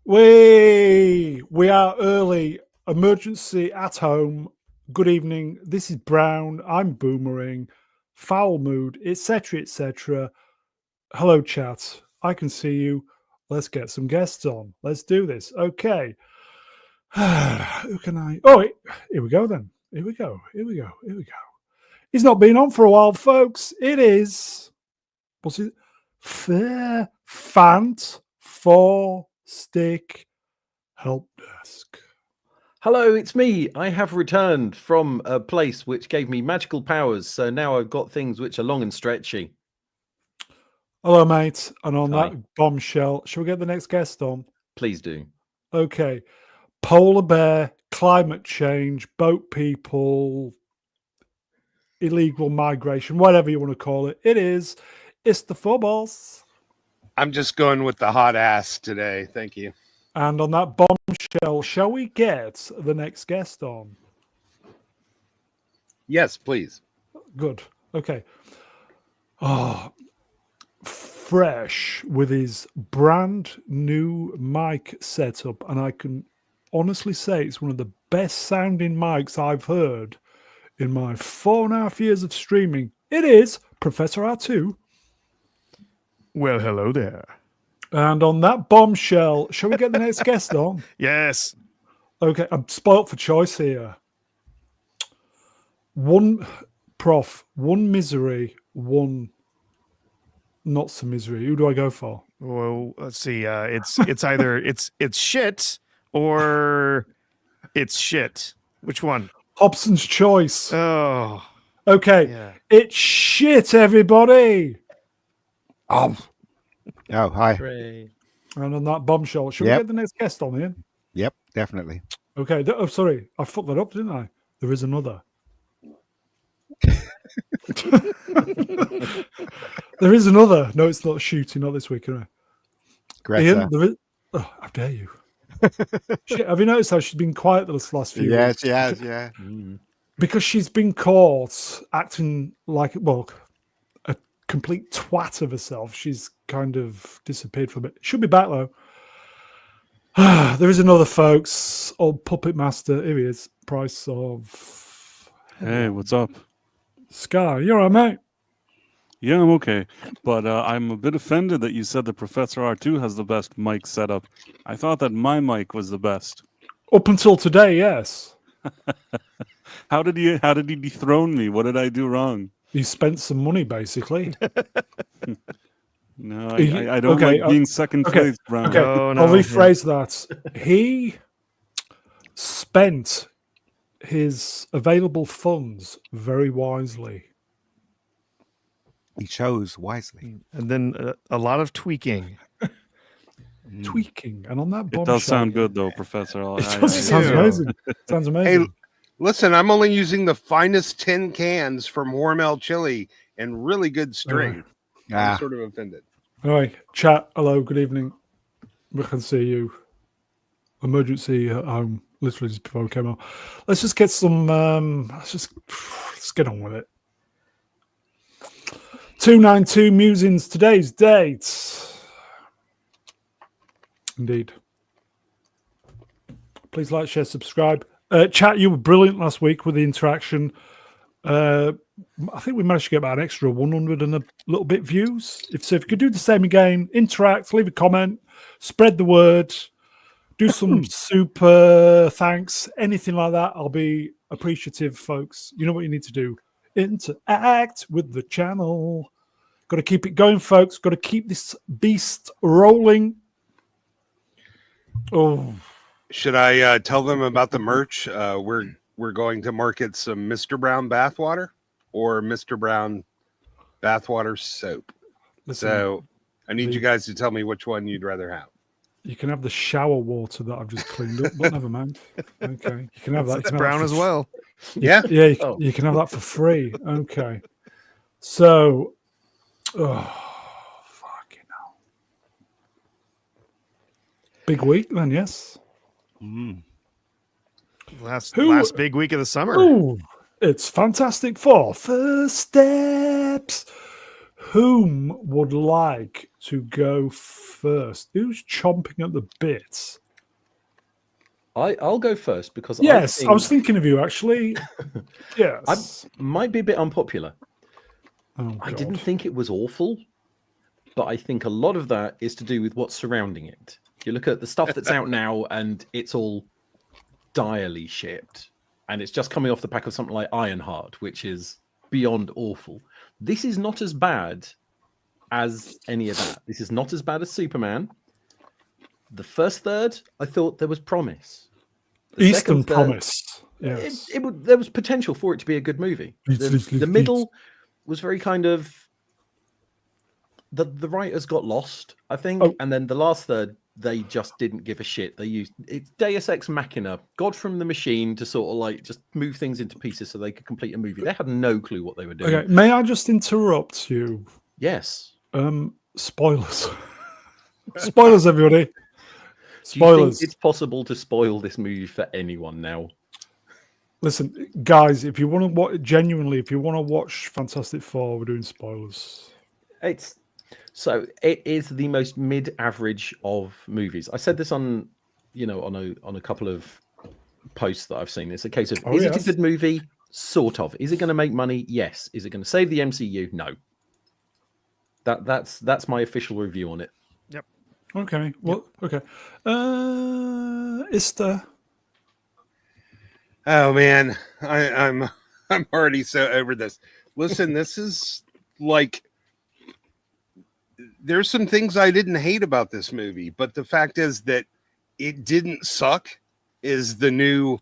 We are early. Emergency at home. Good evening. This is Brown. I'm Boomering. Foul mood, etc., etc. Hello, chat. I can see you. Let's get some guests on. Let's do this. Okay. Who can I? Oh, here we go then. Here we go. He's not been on for a while, folks. It is. What's it? Fair Fant for Stick Help Desk. Hello, it's me. I have returned from a place which gave me magical powers, so now I've got things which are long and stretchy. Hello, mate. And on Hi. that bombshell, shall we get the next guest on? Please do. Okay. Polar bear, climate change, boat people, illegal migration, whatever you want to call it. It's the footballs. I'm just going with the hot ass today. Thank you. And on that bombshell, shall we get the next guest on? Yes, please. Good. Okay. Oh, fresh with his brand new mic setup. And I can honestly say it's one of the best sounding mics I've heard in my 4.5 years of streaming. It is Professor R2. Well, hello there. And on that bombshell, shall we get the next guest on? Yes. Okay, I'm spoilt for choice here. One misery, one not so misery. Who do I go for? Well, let's see. It's either it's shit or it's shit. Which one? Hobson's choice. Oh. Okay, Yeah. It's shit, everybody. Oh, hi. Hooray. And on that bombshell, shall we Yep. get the next guest on here? Yep, definitely. Okay. Oh, sorry, I fucked that up, didn't I? There is another. There is another. No, it's not shooting. Not this week, anyway. Greta. Ian, there is. Oh, how dare you? Shit, have you noticed how she's been quiet this last few Yeah, weeks? she has, yeah. Because she's been caught acting like, well, a complete twat of herself. She's kind of disappeared for a bit. She'll be back, though. There is another, folks. Old Puppet Master. Here he is. Price of... Hey, what's up? Sky. You're all right, mate? Yeah, I'm okay. But I'm a bit offended that you said that Professor R2 has the best mic setup. I thought that my mic was the best. Up until today, yes. How did he dethrone me? What did I do wrong? You spent some money, basically. No, I don't like being second place, Brown. Okay, No, I'll rephrase that. He spent his available funds very wisely. He chose wisely. And then a lot of tweaking. Tweaking. And on that It bombshell... does sound good, though, Professor. It sounds amazing. Sounds amazing. Hey, listen, I'm only using the finest tin cans from Hormel Chili and really good string. I'm sort of offended. Anyway, chat. Hello, good evening. We can see you. Emergency at home, literally just before we came on. Let's just get some. Let's get on with it. 292 Musings. Today's date. Indeed. Please like, share, subscribe. Chat, you were brilliant last week with the interaction. I think we managed to get about an extra 100 and a little bit views. If you could do the same again, interact, leave a comment, spread the word, do some super thanks, anything like that. I'll be appreciative, folks. You know what you need to do. Interact with the channel. Got to keep it going, folks. Got to keep this beast rolling. Oh, Should I tell them about the merch? We're going to market some Mr. Brown bathwater or Mr. Brown bathwater soap. listen, So I need you guys to tell me which one you'd rather have. you can have the shower water that I've just cleaned up, but never mind. Okay, you can have that. It's You can have brown that as for- well. Yeah. Yeah, Oh. you can have that for free. Okay, so, fucking hell, big week then, yes. Last Who- big week of the summer. Ooh, it's Fantastic Four. First steps. whom would like to go first? Who's chomping at the bit? I'll go first because Yes, I was think thinking of you actually. Yes. might be a bit unpopular. Oh, I God. didn't think it was awful, but I think a lot of that is to do with what's surrounding it. You look at the stuff that's out now, and it's all direly shit, and it's just coming off the back of something like Ironheart, which is beyond awful. This is not as bad as any of that. This is not as bad as Superman. The first third, I thought there was promise. The Eastern second third, Promise. Yes. there was potential for it to be a good movie. The middle was very kind of the writers got lost, I think, and then the last third they just didn't give a shit. They used it's Deus Ex Machina, God from the machine, to sort of like just move things into pieces so they could complete a movie. They had no clue what they were doing. Okay, may I just interrupt you? Yes. Spoilers. Spoilers, everybody. Do you Spoilers. think it's possible to spoil this movie for anyone now? Listen, guys, if you want to watch genuinely, if you want to watch Fantastic Four, we're doing spoilers. It is the most mid-average of movies. I said this on a couple of posts that I've seen. It's a case of is it a good movie? Sort of. Is it going to make money? Yes. Is it going to save the MCU? No. That's my official review on it. Yep. Okay. Well, okay. Ista. Oh man, I'm already so over this. Listen, this is like there's some things I didn't hate about this movie, but the fact is that it didn't suck is the new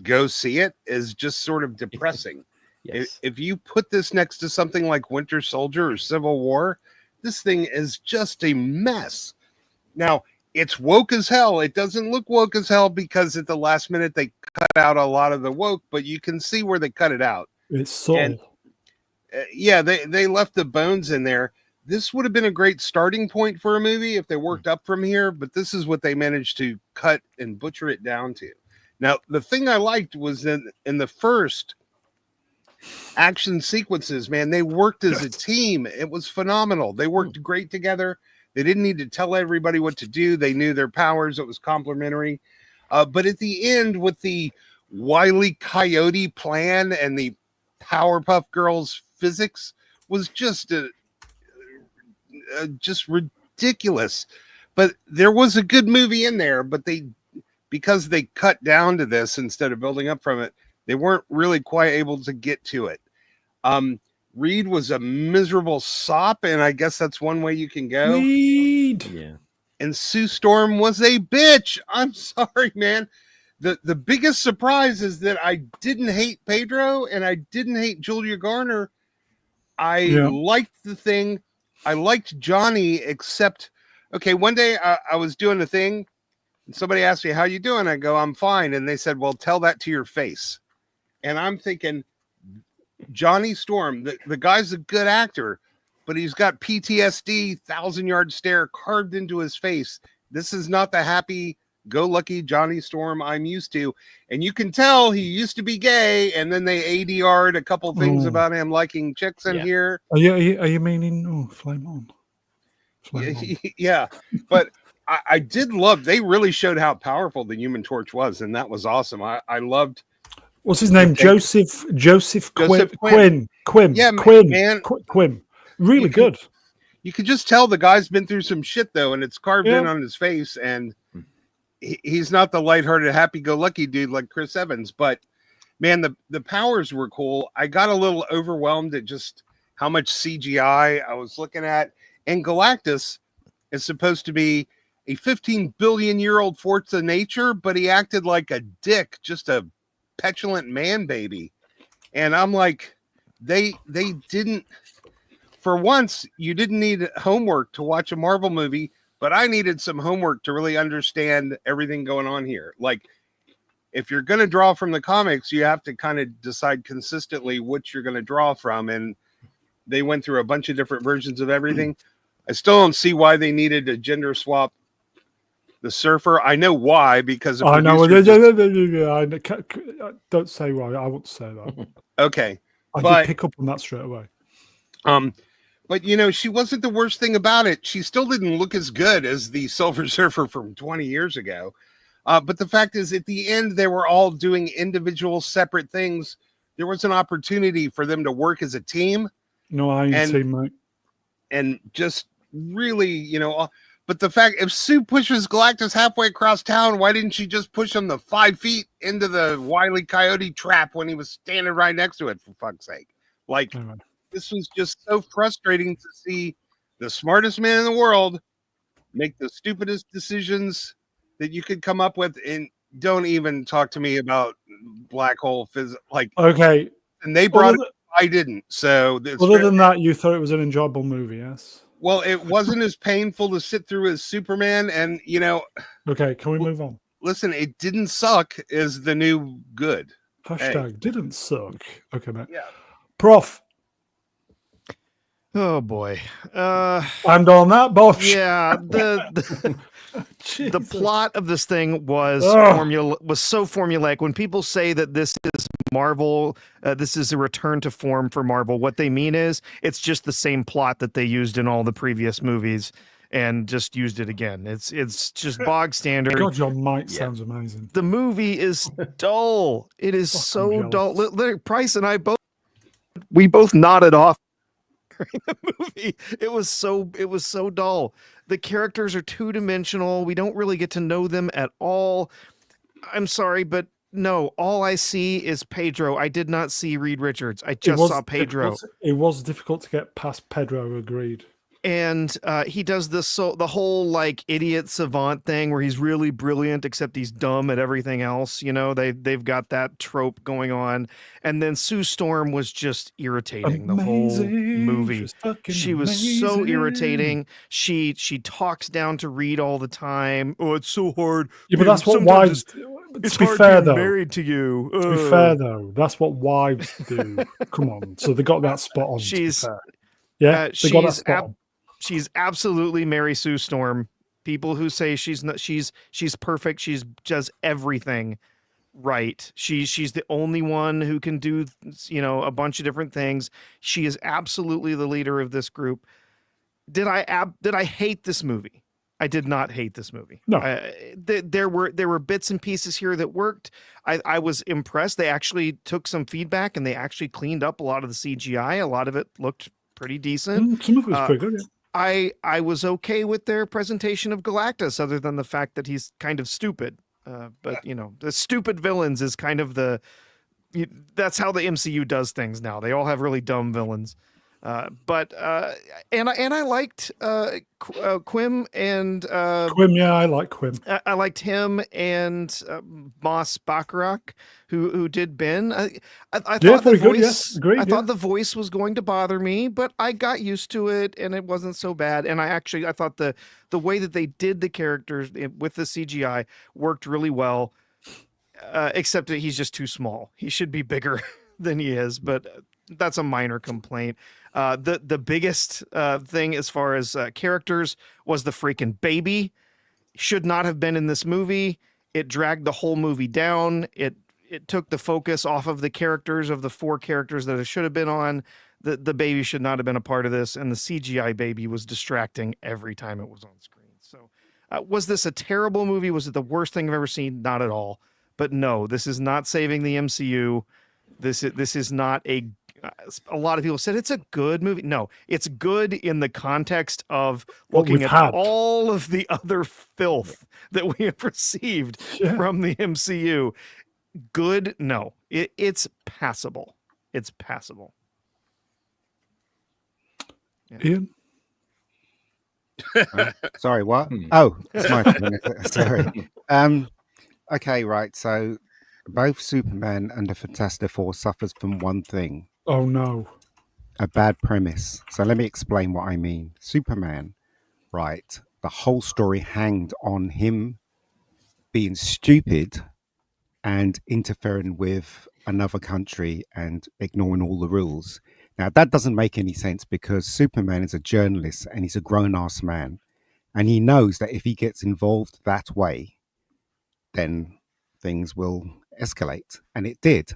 go see it is just sort of depressing. Yes. If you put this next to something like Winter Soldier or Civil War, this thing is just a mess. Now, it's woke as hell. It doesn't look woke as hell because at the last minute they cut out a lot of the woke, but you can see where they cut it out. It's so. And, they left the bones in there. This would have been a great starting point for a movie if they worked up from here, but this is what they managed to cut and butcher it down to. Now, the thing I liked was in the first action sequences, man, they worked as a team. It was phenomenal. They worked great together. They didn't need to tell everybody what to do. They knew their powers. It was complementary. But at the end, with the Wile E. Coyote plan and the Powerpuff Girls physics, was just just ridiculous. But there was a good movie in there, but because they cut down to this instead of building up from it, they weren't really quite able to get to it. Reed was a miserable sop, and I guess that's one way you can go. Reed. Yeah. And Sue Storm was a bitch. I'm sorry, man. The biggest surprise is that I didn't hate Pedro and I didn't hate Julia Garner. I liked the thing. I liked Johnny, except, okay, one day I was doing a thing and somebody asked me, how you doing? I go, I'm fine. And they said, well, tell that to your face. And I'm thinking, Johnny Storm, the guy's a good actor, but he's got PTSD, 1,000-yard stare carved into his face. This is not the happy-go-lucky Johnny Storm I'm used to. And you can tell he used to be gay, and then they ADR'd a couple things about him liking chicks in here. Are you meaning Flame On? Flame On. Yeah, but I did love, they really showed how powerful the Human Torch was, and that was awesome. I loved... What's his name? Joseph Quinn. Yeah, Quinn. man. Quinn. Really good. You could just tell the guy's been through some shit, though, and it's carved in on his face, and he's not the lighthearted, happy-go-lucky dude like Chris Evans, but, man, the powers were cool. I got a little overwhelmed at just how much CGI I was looking at, and Galactus is supposed to be a 15 billion-year-old force of nature, but he acted like a dick, just a petulant man baby. And I'm like, they didn't, for once, you didn't need homework to watch a Marvel movie, but I needed some homework to really understand everything going on here. Like, if you're going to draw from the comics, you have to kind of decide consistently what you're going to draw from. And they went through a bunch of different versions of everything. I still don't see why they needed a gender swap the Surfer. I know why, because I know. Don't say why. I won't say that. Okay, I but did pick up on that straight away. But you know, she wasn't the worst thing about it. She still didn't look as good as the Silver Surfer from 20 years ago. But the fact is, at the end, they were all doing individual, separate things. There was an opportunity for them to work as a team. No, I ain't And- seen, mate. And just really, you know, but the fact, if Sue pushes Galactus halfway across town, why didn't she just push him the 5 feet into the Wile E. Coyote trap when he was standing right next to it, for fuck's sake? Like, Anyway. this was just so frustrating to see the smartest man in the world make the stupidest decisions that you could come up with. And don't even talk to me about black hole physics. Like, Okay. and they brought Other, it, I didn't. So other than that, you thought it was an enjoyable movie, yes? well, it wasn't as painful to sit through as Superman. And, you know, Okay, can we move on? listen, it didn't suck as the new good. Hashtag didn't suck. Okay, mate. Yeah. Prof, Oh boy. and on that bosh. Yeah, the Jesus. plot of this thing was Ugh. so formulaic. When people say that this is Marvel, this is a return to form for Marvel, what they mean is it's just the same plot that they used in all the previous movies and just used it again. It's just bog standard. God, your mic sounds amazing. The movie is dull. It is Fuck, I'm so dull. jealous. Price and I both nodded off during the movie. It was so dull. The characters are two-dimensional. We don't really get to know them at all. I'm sorry, but no, all I see is Pedro. I did not see Reed Richards. I just saw Pedro. It was difficult to get past Pedro, agreed. And he does this the whole like idiot savant thing where he's really brilliant except he's dumb at everything else. You know, they've got that trope going on. And then Sue Storm was just irritating the whole movie. She was so irritating. She talks down to Reed all the time. Oh, it's so hard. Yeah, but that's what Sometimes wives. it's To be hard fair, being though. married to you. To be fair, though, that's what wives do. Come on, so they got that spot on. She's- to be fair. Yeah, they got that spot on. She's absolutely Mary Sue Storm. People who say she's not, she's perfect. She's does everything right. She's the only one who can do, you know, a bunch of different things. She is absolutely the leader of this group. Did I hate this movie? I did not hate this movie. No. There were bits and pieces here that worked. I was impressed. They actually took some feedback and they actually cleaned up a lot of the CGI. A lot of it looked pretty decent. Some of it was pretty good. Yeah. I was okay with their presentation of Galactus, other than the fact that he's kind of stupid. But you know, the stupid villains is kind of that's how the MCU does things now. They all have really dumb villains. But I liked Quim and Quim, yeah, I like Quim. I liked him and Moss Bacharach, who did Ben. I Yeah, thought the very good, voice. yes, agreed, I yeah. thought the voice was going to bother me, but I got used to it, and it wasn't so bad. And I thought the way that they did the characters with the CGI worked really well. Except that he's just too small. He should be bigger than he is, but that's a minor complaint. The biggest thing as far as characters was the freaking baby. Should not have been in this movie. It dragged the whole movie down. It took the focus off of the characters, of the 4 characters that it should have been on. The baby should not have been a part of this, and the CGI baby was distracting every time it was on screen. So was this a terrible movie? Was it the worst thing I've ever seen? Not at all. But no, this is not saving the MCU. This is not a lot of people said it's a good movie. No, it's good in the context of What looking we've at had. all of the other filth that we have received Yeah. from the MCU. Good? No, it's passable. It's passable. Ian? Sorry, what? Hmm. Oh, it's my turn. Sorry. Okay, right. So both Superman and the Fantastic Four suffers from one thing: Oh no. a bad premise. So let me explain what I mean. Superman, right? The whole story hanged on him being stupid and interfering with another country and ignoring all the rules. Now, that doesn't make any sense because Superman is a journalist and he's a grown-ass man. And he knows that if he gets involved that way, then things will escalate. And it did.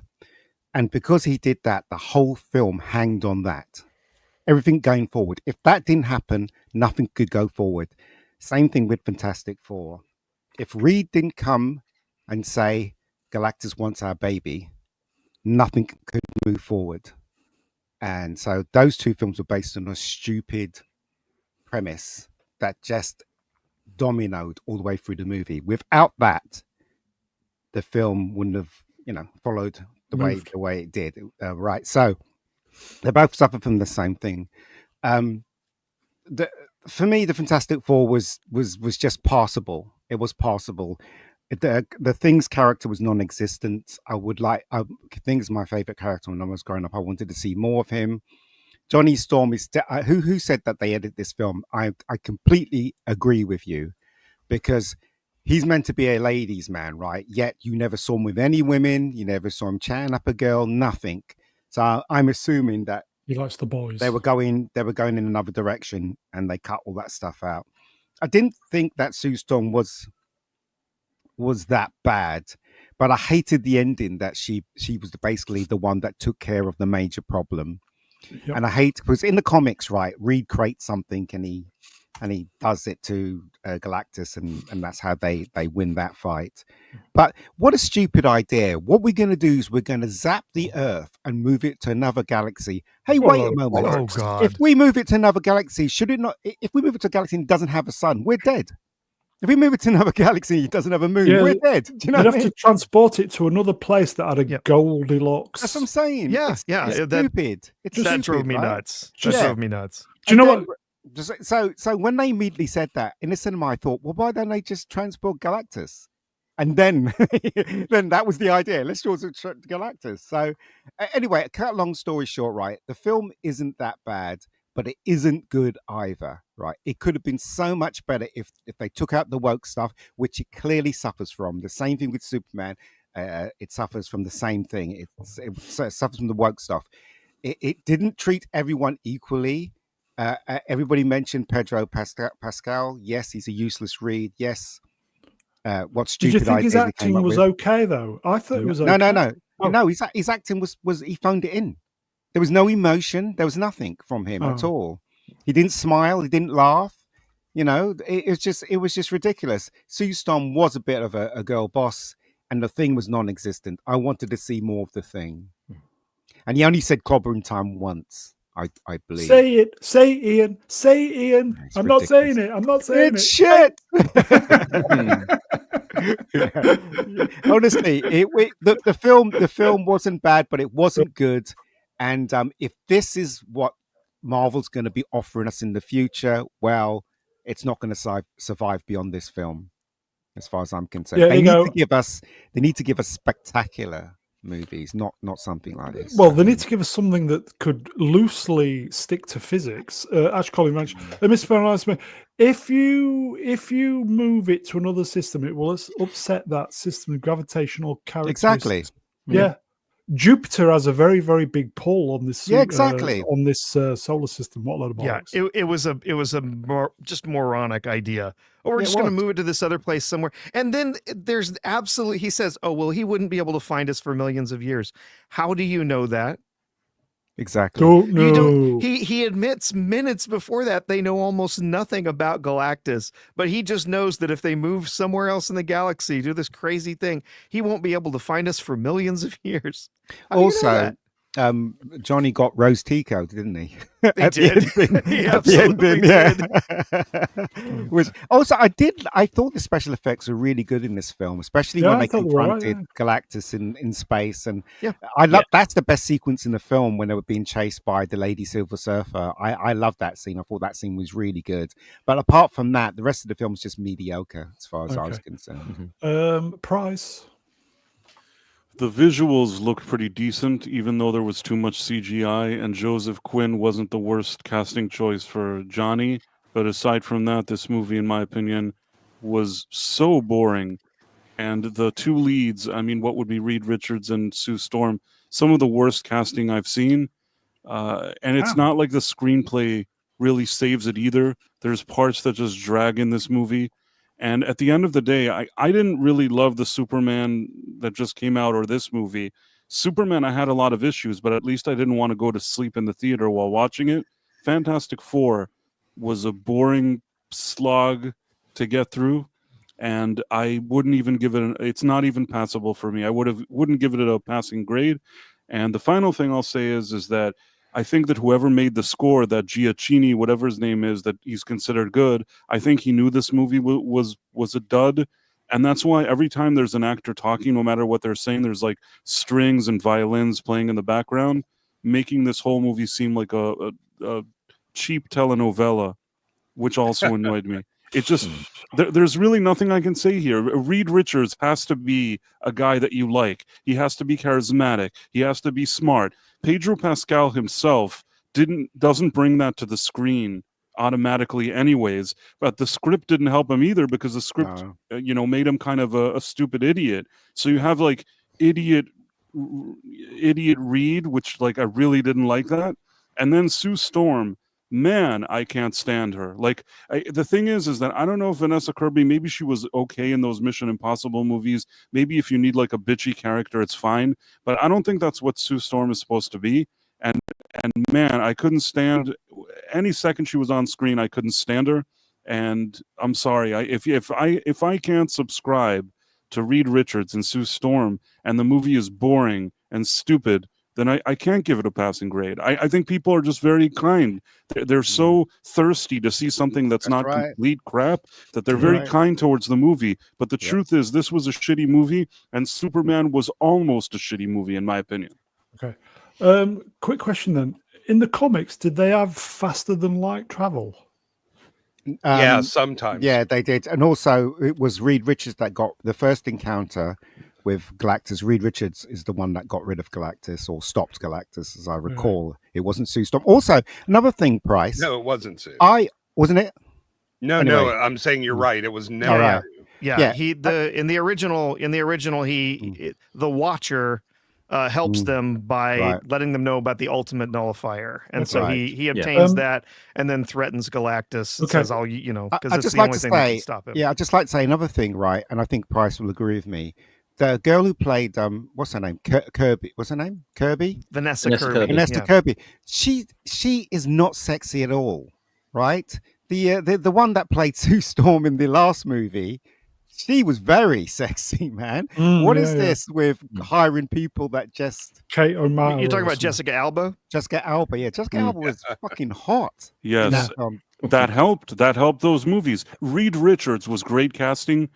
And because he did that, the whole film hanged on that. everything going forward. If that didn't happen, nothing could go forward. Same thing with Fantastic Four. If Reed didn't come and say, Galactus wants our baby, nothing could move forward. And so those two films were based on a stupid premise that just dominoed all the way through the movie. Without that, the film wouldn't have, followed the way it did. Right. So they both suffered from the same thing. For me, the Fantastic Four was just passable. It was passable. The Thing's character was non-existent. Thing's my favorite character when I was growing up. I wanted to see more of him. Johnny Storm is who said that they edited this film. I completely agree with you, because he's meant to be a ladies' man, right? Yet you never saw him with any women. You never saw him chatting up a girl. Nothing. So I'm assuming that he likes the boys. They were going in another direction, and they cut all that stuff out. I didn't think that Sue Storm was that bad, but I hated the ending that she was basically the one that took care of the major problem. Yep. And I hate, because in the comics, right, Reed creates something and he does it to Galactus, and that's how they win that fight. But what a stupid idea. What we're going to do is we're going to zap the Earth and move it to another galaxy. Hey, wait a moment. Oh, God. If we move it to another galaxy, should it not? If we move it to a galaxy and it doesn't have a sun, we're dead. If we move it to another galaxy, it doesn't have a moon, we're dead. Do you know what I mean? Have to transport it to another place that had a Goldilocks. That's what I'm saying. It's stupid. That drove me nuts. Drove me nuts. Do you know what? So when they immediately said that in the cinema, I thought, well, why don't they just transport Galactus? And then that was the idea. Let's also Galactus. So anyway, cut long story short, right? The film isn't that bad, but it isn't good either, right? It could have been so much better if they took out the woke stuff, which it clearly suffers from. The same thing with Superman. It suffers from the same thing. It suffers from the woke stuff. It didn't treat everyone equally. Everybody mentioned Pedro Pascal. Yes, he's a useless Reed. Yes. What stupid Did you think his acting was okay, though? I thought it was okay. No. Oh. No, his acting was he phoned it in. There was no emotion. There was nothing from him at all. He didn't smile. He didn't laugh. It was just ridiculous. Sue Storm was a bit of a girl boss, and the Thing was non-existent. I wanted to see more of the Thing. And he only said clobbering time once, I believe. Say it. Say Ian. Say Ian. I'm not saying it. I'm not saying it's shit. Honestly, the film wasn't bad, but it wasn't good. And if this is what Marvel's going to be offering us in the future, well, it's not going to survive beyond this film, as far as I'm concerned. They need to give us spectacular movies, not something like this. Well, they need to give us something that could loosely stick to physics. Ash Collins mentioned. If you move it to another system, it will upset that system of gravitational characteristics. Exactly. Yeah. Jupiter has a very, very big pull on this. On this solar system. What a load of bollocks. Yeah, it was a just moronic idea. Oh, we're just going to move it to this other place somewhere. And then there's absolutely, he says, oh, well, he wouldn't be able to find us for millions of years. How do you know that? Exactly. Don't know. He admits minutes before that they know almost nothing about Galactus, but he just knows that if they move somewhere else in the galaxy, do this crazy thing, he won't be able to find us for millions of years. Also, Johnny got Rose Tico, didn't he? He did. He absolutely did. Which also I thought the special effects were really good in this film, especially when they confronted Galactus in space. And that's the best sequence in the film, when they were being chased by the Lady Silver Surfer. I love that scene. I thought that scene was really good. But apart from that, the rest of the film is just mediocre as far as I was concerned. Price. The visuals looked pretty decent, even though there was too much CGI, and Joseph Quinn wasn't the worst casting choice for Johnny. But aside from that, this movie, in my opinion, was so boring. And the two leads, I mean, what would be Reed Richards and Sue Storm, some of the worst casting I've seen. And it's not like the screenplay really saves it either. There's parts that just drag in this movie. And at the end of the day, I didn't really love the Superman that just came out, or this movie. Superman, I had a lot of issues, but at least I didn't want to go to sleep in the theater while watching it. Fantastic Four was a boring slog to get through, and I wouldn't even give it. It's not even passable for me. I wouldn't give it a passing grade. And the final thing I'll say is that I think that whoever made the score, that Giacchini, whatever his name is, that he's considered good, I think he knew this movie was a dud. And that's why every time there's an actor talking, no matter what they're saying, there's like strings and violins playing in the background, making this whole movie seem like a cheap telenovela, which also annoyed me. It just, there's really nothing I can say here. Reed Richards has to be a guy that you like. He has to be charismatic. He has to be smart. Pedro Pascal himself doesn't bring that to the screen automatically anyways, but the script didn't help him either, because the script made him kind of a stupid idiot. So you have like idiot Reed, which like I really didn't like that. And then Sue Storm, man, I can't stand her. Like, the thing is that I don't know if Vanessa Kirby, maybe she was okay in those Mission Impossible movies. Maybe if you need like a bitchy character, it's fine. But I don't think that's what Sue Storm is supposed to be. And man, I couldn't stand any second she was on screen. I couldn't stand her. And I'm sorry, if I can't subscribe to Reed Richards and Sue Storm, and the movie is boring and stupid, then I can't give it a passing grade. I think people are just very kind. They're so thirsty to see something that's not complete crap that they're very kind towards the movie. But the truth is, this was a shitty movie, and Superman was almost a shitty movie, in my opinion. Okay. Quick question then. In the comics, did they have faster than light travel? Yeah, sometimes. Yeah, they did. And also, it was Reed Richards that got the first encounter with Galactus. Reed Richards is the one that got rid of Galactus, or stopped Galactus, as I recall. It wasn't Sue Storm. Also, another thing, Price. No, it wasn't Sue. Wasn't it? No, Anyway. no, I'm saying you're right. It was never. Right. Yeah, in the original, the Watcher helps them by letting them know about the ultimate nullifier, and so he obtains that and then threatens Galactus. And says, because it's the only thing that can stop him. Yeah, I'd just like to say another thing, right? And I think Price will agree with me. The girl who played what's her name? Kirby. What's her name? Kirby? Vanessa Kirby. Vanessa Kirby. She is not sexy at all, right? The one that played Sue Storm in the last movie, she was very sexy, man. What is this with hiring people that just... Kate O'Malley. You're talking about Jessica Alba? Jessica Alba, yeah. Jessica Alba was fucking hot. Yes, that helped. That helped those movies. Reed Richards was great casting.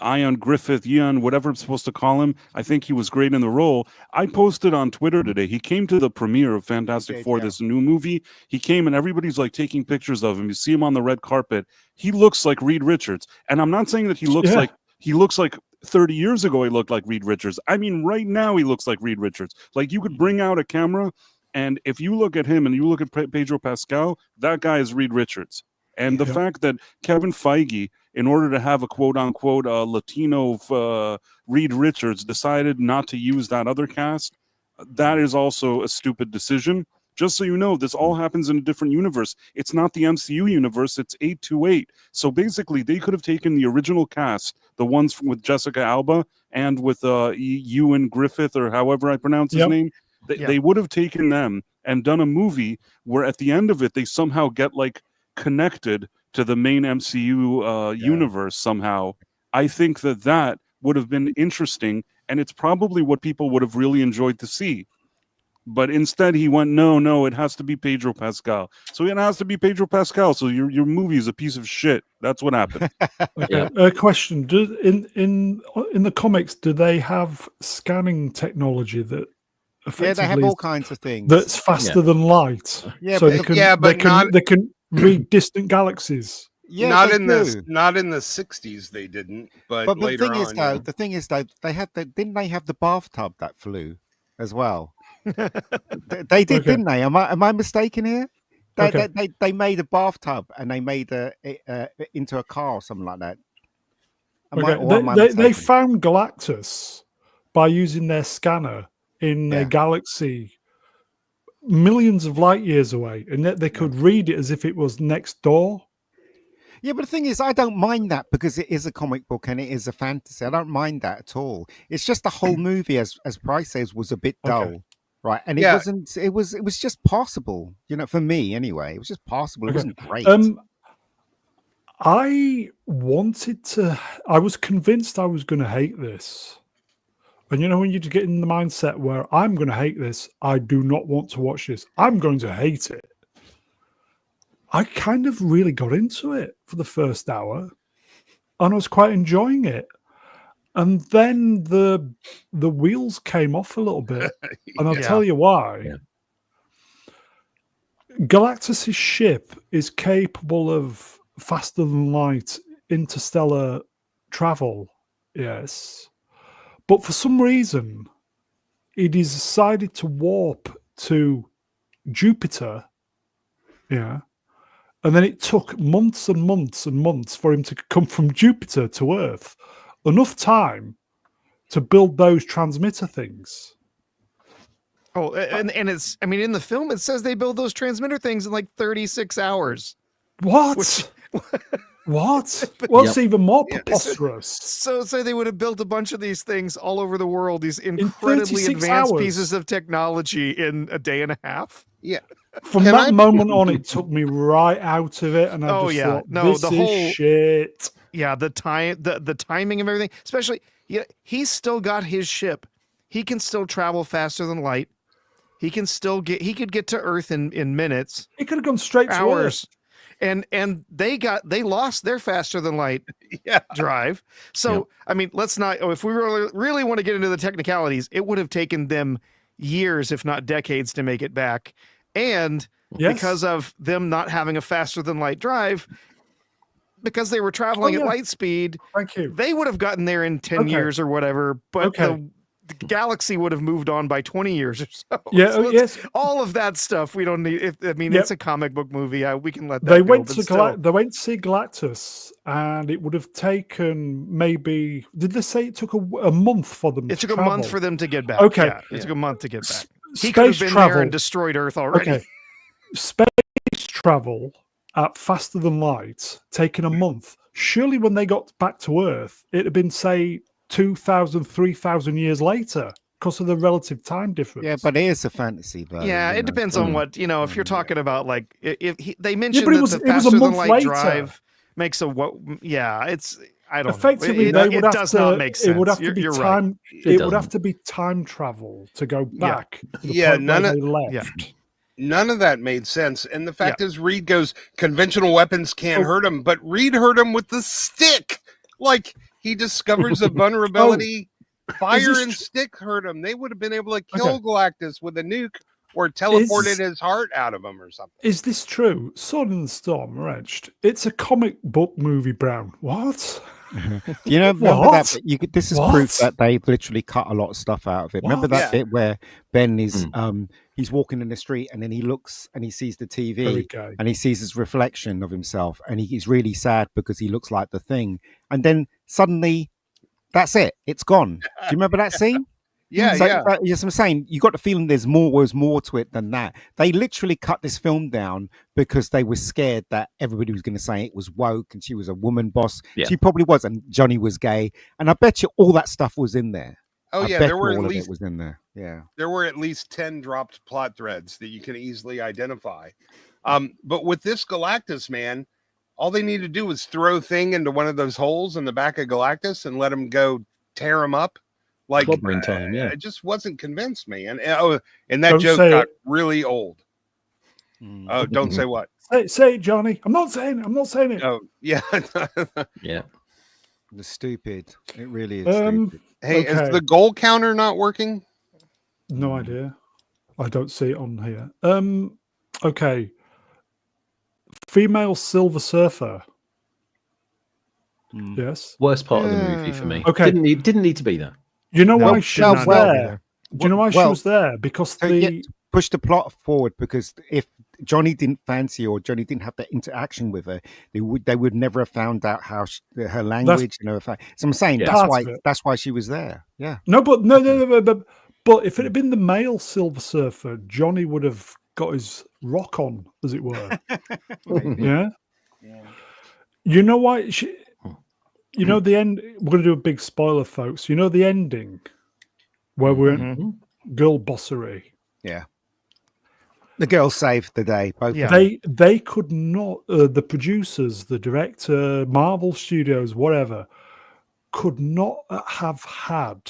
Ian Griffith, whatever I'm supposed to call him. I think he was great in the role. I posted on Twitter today. He came to the premiere of Fantastic Four, this new movie. He came and everybody's like taking pictures of him. You see him on the red carpet. He looks like Reed Richards. And I'm not saying that he looks like 30 years ago he looked like Reed Richards. I mean, right now he looks like Reed Richards. Like, you could bring out a camera, and if you look at him and you look at Pedro Pascal, that guy is Reed Richards. And the fact that Kevin Feige, in order to have a quote-unquote Latino Reed Richards, decided not to use that other cast, that is also a stupid decision. Just so you know, this all happens in a different universe. It's not the MCU universe, it's 828. So basically, they could have taken the original cast, the ones with Jessica Alba and with Ewan Griffith, or however I pronounce his name. They would have taken them and done a movie where at the end of it, they somehow get like connected to the main MCU universe somehow. I think that would have been interesting, and it's probably what people would have really enjoyed to see. But instead he went, no, it has to be Pedro Pascal. So it has to be Pedro Pascal. So your movie is a piece of shit. That's what happened. Question: in the comics, do they have scanning technology that? Yeah, they have all kinds of things. That's faster than light. Yeah, so but they can read distant galaxies. Yeah, not in the 60s they didn't, but later on. The thing is though, didn't they have the bathtub that flew as well? They did, didn't they? Am I mistaken here? They made a bathtub and they made it into a car or something like that. They found Galactus by using their scanner in a galaxy millions of light years away, and yet they could read it as if it was next door. Yeah, but the thing is, I don't mind that because it is a comic book and it is a fantasy. I don't mind that at all. It's just the whole movie, as Price says, was a bit dull. right? And Yeah. it was just passable, for me anyway. It was just passable. It Okay. wasn't great. I was convinced I was going to hate this. And when you get in the mindset where I'm going to hate this, I do not want to watch this, I'm going to hate it. I kind of really got into it for the first hour, and I was quite enjoying it. And then the wheels came off a little bit, and I'll tell you why. Yeah. Galactus's ship is capable of faster than light interstellar travel, yes. But for some reason, he decided to warp to Jupiter, yeah. And then it took months and months and months for him to come from Jupiter to Earth. Enough time to build those transmitter things. Oh, and it's, I mean, in the film, it says they build those transmitter things in like 36 hours. What? What? What's even more preposterous? So they would have built a bunch of these things all over the world, these incredibly advanced pieces of technology in a day and a half. Yeah. From that moment on, it took me right out of it, and I thought, this the is whole shit. Yeah, the timing of everything, especially he's still got his ship. He can still travel faster than light. He could get to Earth in minutes. He could have gone straight to hours. Earth. And they lost their faster than light drive. So I mean, let's not. If we really want to get into the technicalities, it would have taken them years, if not decades, to make it back. And because of them not having a faster than light drive, because they were traveling at light speed, they would have gotten there in 10 years or whatever. But the galaxy would have moved on by 20 years or so. Yeah, so all of that stuff we don't need. It's a comic book movie. We can let that they go. went to see Galactus, and it would have taken maybe. Did they say it took a month for them? It took a month for them to get back. Okay, it took a month to get back. He Space could have been travel there and destroyed Earth already. Okay, space travel at faster than light, taking a month. Surely, when they got back to Earth, it'd have been, say, 2,000, 3,000 years later because of the relative time difference. Yeah, but it is a fantasy, though. Yeah, it depends on what, if you're talking about, like, they mentioned but that the faster than light later. Drive makes it's, I don't Effectively, know. It does not make sense. It would have to be time. Right. It would have to be time travel to go back. To the point none where of they left. None of that made sense. And the fact is, Reed goes, conventional weapons can't hurt him, but Reed hurt him with the stick. Like, he discovers a vulnerability. Fire and stick hurt him. They would have been able to kill Galactus with a nuke or teleported his heart out of him or something. Is this true? Sword in the Storm, Reg. It's a comic book movie, Brown. What? Remember that? This is proof that they literally cut a lot of stuff out of it. Remember that bit where Ben is he's walking in the street and then he looks and he sees the TV and he sees his reflection of himself and he's really sad because he looks like the Thing. And then suddenly, that's it. It's gone. Do you remember that scene? Yes, I'm saying you got the feeling was more to it than that. They literally cut this film down because they were scared that everybody was going to say it was woke and she was a woman boss. Yeah. She probably was, and Johnny was gay. And I bet you all that stuff was in there. Oh yeah, there were at least was in there. Yeah, there were at least 10 dropped plot threads that you can easily identify. But with this Galactus man, all they need to do was throw Thing into one of those holes in the back of Galactus and let him go tear him up. Like, I just wasn't convinced, man. And that joke got really old. Oh, don't say what? Say it, Johnny. I'm not saying it. Oh, yeah. Yeah. The stupid. It really is stupid. Hey, is the goal counter not working? No idea. I don't see it on here. Okay. Female Silver Surfer. Yes. Worst part of the movie for me. Okay. Didn't need to be there. You know why she was there? Do you know why she was there? Because push the plot forward, because if Johnny didn't fancy or Johnny didn't have that interaction with her, they would never have found out how her language and her. So I'm saying that's why she was there. Yeah. No, but if it had been the male Silver Surfer, Johnny would have got his rock on, as it were. Yeah. You know why she? You know the end. We're going to do a big spoiler, folks. You know the ending where we're in girl bossery. Yeah. The girls saved the day. Both Yeah. of them. They could not. The producers, the director, Marvel Studios, whatever, could not have had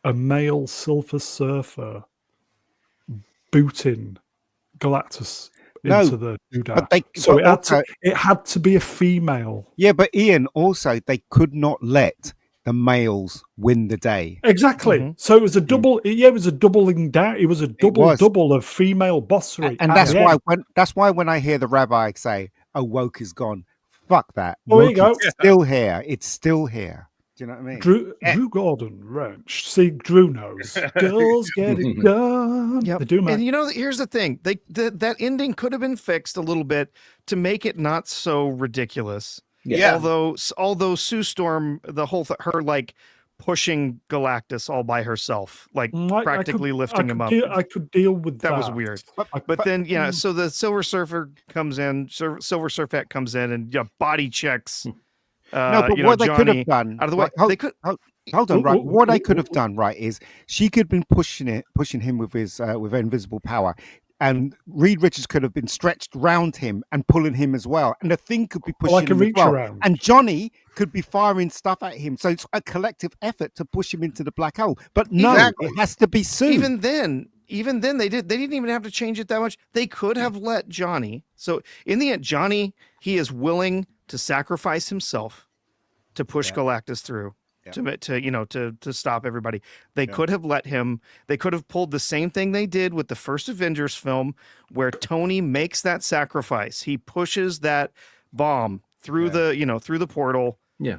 a male Silver Surfer booting Galactus No, into the Doodah. but So also, it had to be a female. yeah, but Ian, also they could not let the males win the day. Exactly. Mhm. So it was a double. Yeah, it was a doubling down. It was a was. double of female bossery. And at that's the why end. when I hear the rabbi say, "Oh, woke is gone," fuck that. Oh, there Woke you go. is still here. It's still here. Do you know what I mean? Drew Gordon wrench. See, Drew knows. Girls get it done. Yep. They do, man. And you know, here's the thing: that ending could have been fixed a little bit to make it not so ridiculous. Yeah. Although Sue Storm, the whole her like pushing Galactus all by herself, like practically lifting him up. I could deal with that. That was weird. But then, yeah, so the Silver Surfer comes in, Silver Surfette comes in and body checks. No, but you what know, they could Johnny have done out of the way. right, They could. hold on, right? Ooh, What ooh, they could have ooh. done, right, is she could have been pushing him with his with her invisible power, and Reed Richards could have been stretched round him and pulling him as well, and the thing could be pushing Like a him as reach well. around. And Johnny could be firing stuff at him, so it's a collective effort to push him into the black hole. But no, Exactly. it has to be Sue. Even then, they didn't even have to change it that much. They could have let Johnny. So in the end, Johnny, he is willing to sacrifice himself to push Galactus through. To stop everybody. They could have let him. They could have pulled the same thing they did with the first Avengers film, where Tony makes that sacrifice. He pushes that bomb through through the portal, Yeah.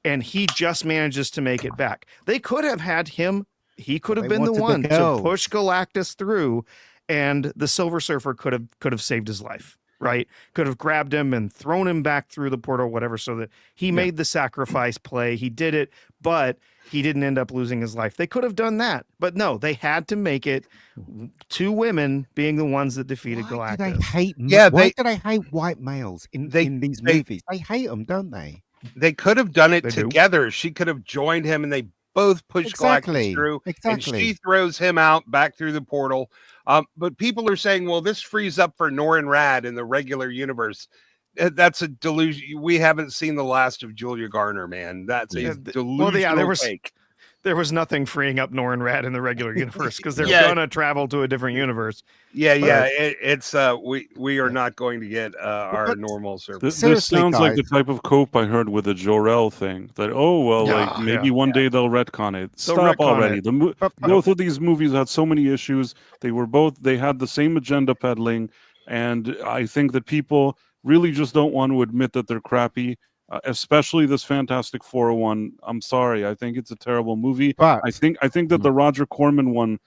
and he just manages to make it back. They could have had him. He could have They been the wanted the one to girls. push Galactus through, and the Silver Surfer could have saved his life. Right? Could have grabbed him and thrown him back through the portal, whatever, so that he made the sacrifice play. He did it, but he didn't end up losing his life. They could have done that, but no, they had to make it two women being the ones that defeated Why Galactus. do they hate? Yeah, Why do they hate white males in these they- movies? They hate them, don't they? They could have done it They do. together. She could have joined him, and they both push Exactly. Galactus through, and Exactly. she throws him out back through the portal. But people are saying, well, this frees up for Norrin Rad in the regular universe. That's a delusion. We haven't seen the last of Julia Garner, man. That's a delusional take. There was nothing freeing up Norrin Rad in the regular universe because they're Yeah. gonna travel to a different universe. Yeah, But- yeah. It's we are not going to get our But- normal service. This Seriously, sounds like the guys. type of cope I heard with the Jor-El thing. That Yeah, maybe one day they'll retcon it. Stop retcon already. it. Both of these movies had so many issues. They had the same agenda peddling, and I think that people really just don't want to admit that they're crappy. Especially this Fantastic Four one. I'm sorry. I think it's a terrible movie. But I think that the Roger Corman one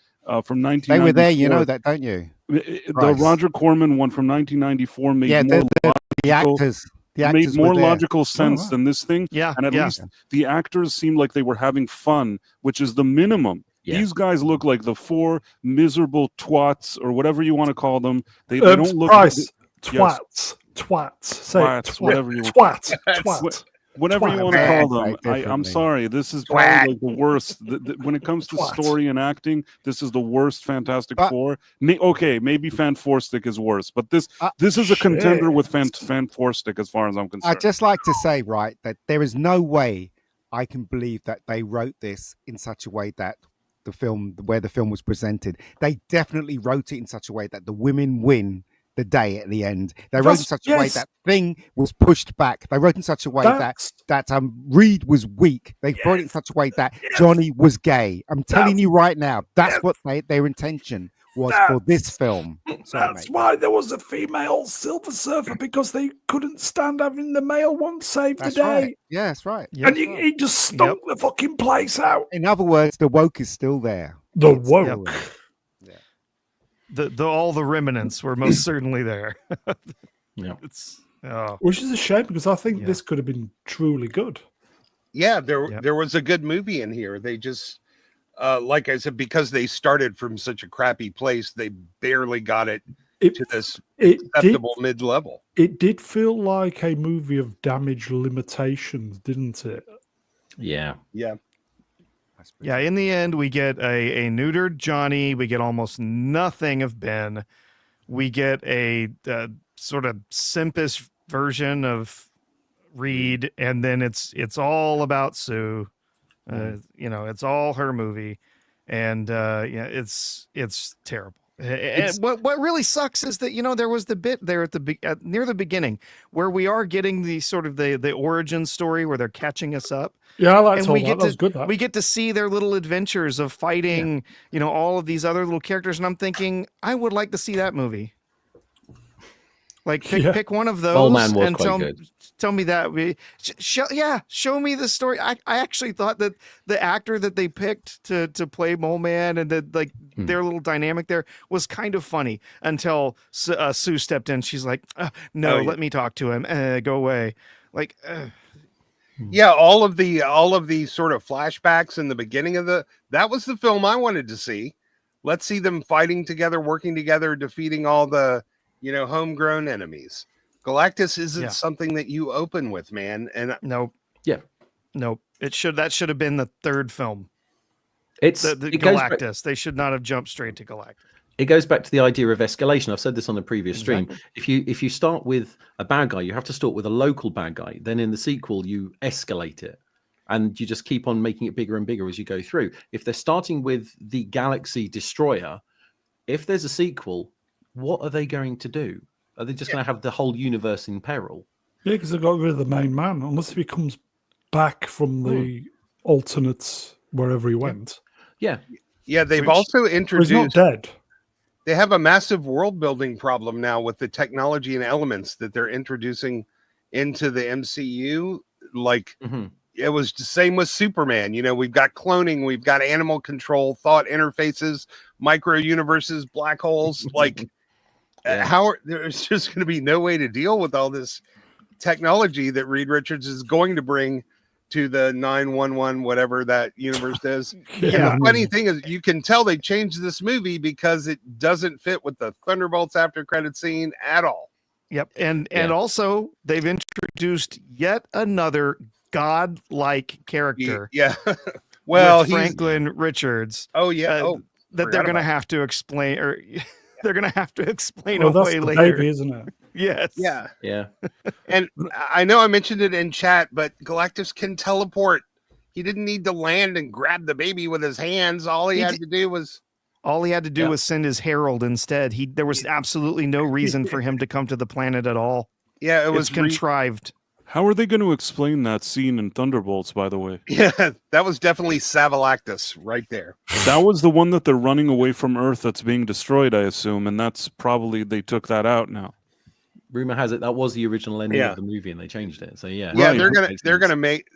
from 1994. they were there, you know that, don't you? The Christ. Roger Corman one from 1994 made Yeah, more the logical- actors. The made actors more were there. logical sense wow. than this thing. Yeah, And at yeah. least the actors seemed like they were having fun, which is the minimum. Yeah. These guys look like the four miserable twats or whatever you want to call them. They don't look Price. Yes. Twats. Say Twats, whatever you want. Twat. whatever you Twat. want to call them. Right, I'm differently. sorry. This is Twat. probably like the worst. When it comes to Twat. story and acting, this is the worst Fantastic But- Four. Okay, maybe Fan Four Stick is worse, but this Uh, is a contender shit. with Fan Four Stick as far as I'm concerned. I'd just like to say, right, that there is no way I can believe that they wrote this in such a way that where the film was presented, they definitely wrote it in such a way that the women win the day at the end. They wrote in such a way Yes. that thing was pushed back. They wrote in such a way That's that Reed was weak. They wrote it in such a way that Johnny was gay. I'm telling you right now, that's what their intention was for this film. Sorry, that's mate. why there was a female Silver Surfer, because they couldn't stand having the male one save That's the day. right. Yeah, that's right. Yep. And he just stunk the fucking place out. In other words, the woke is still there. The It's still woke. there. All the remnants were most certainly there. Yeah. It's oh. Which is a shame, because I think Yeah. this could have been truly good. Yeah, Yep. there was a good movie in here. They just like I said, because they started from such a crappy place, they barely got it It, to this it did acceptable mid-level. it did feel like a movie of damage limitations, didn't it? Yeah. Yeah. That's Yeah, pretty- in the end, we get a neutered Johnny. We get almost nothing of Ben. We get a sort of simpish version of Reed, and then it's all about Sue. It's all her movie, and yeah, it's terrible. And what really sucks is that there was the bit there near the beginning where we are getting the sort of the origin story where they're catching us up. Yeah, I liked And all we that. get That was good. That. We get to see their little adventures of fighting, all of these other little characters. And I'm thinking, I would like to see that movie. Like pick one of those Old Man was and quite good. tell me that. Show me the story. I actually thought that the actor that they picked to play Mole Man and their little dynamic there was kind of funny until Sue stepped in. She's like, "No, let me talk to him. Go away." Like, yeah, all of the sort of flashbacks in the beginning of that was the film I wanted to see. Let's see them fighting together, working together, defeating all the homegrown enemies. Galactus isn't something that you open with, man. And nope. Yeah. Nope. That should have been the third film. It's the Galactus. They should not have jumped straight to Galactus. It goes back to the idea of escalation. I've said this on a previous stream. If you start with a bad guy, you have to start with a local bad guy. Then in the sequel, you escalate it. And you just keep on making it bigger and bigger as you go through. If they're starting with the Galaxy Destroyer, if there's a sequel, what are they going to do? Are they just going to have the whole universe in peril? Yeah, because they got rid of the main man, unless he comes back from the alternates wherever he went. Yeah. Yeah, they've also introduced... He's not dead. They have a massive world building problem now with the technology and elements that they're introducing into the MCU. Like, it was the same with Superman. We've got cloning, we've got animal control, thought interfaces, micro universes, black holes. Like, there's just going to be no way to deal with all this technology that Reed Richards is going to bring to the 911 whatever that universe is. Yeah. And the funny thing is, you can tell they changed this movie because it doesn't fit with the Thunderbolts after credit scene at all. Yep, and also they've introduced yet another god-like character. Yeah. Well, with Franklin Richards. Oh yeah. That they're going to have to explain, or they're going to have to explain Well, that's away the later. baby, isn't it? Yes. Yeah. Yeah. And I know I mentioned it in chat, but Galactus can teleport. He didn't need to land and grab the baby with his hands. All he had to do was send his herald instead. There was absolutely no reason for him to come to the planet at all. Yeah, it was contrived. How are they going to explain that scene in Thunderbolts, by the way? Yeah, that was definitely Savalactus right there. That was the one that they're running away from Earth that's being destroyed, I assume, and that's probably, they took that out now. Rumor has it that was the original ending of the movie and they changed it. So yeah. Yeah, Right. they're gonna make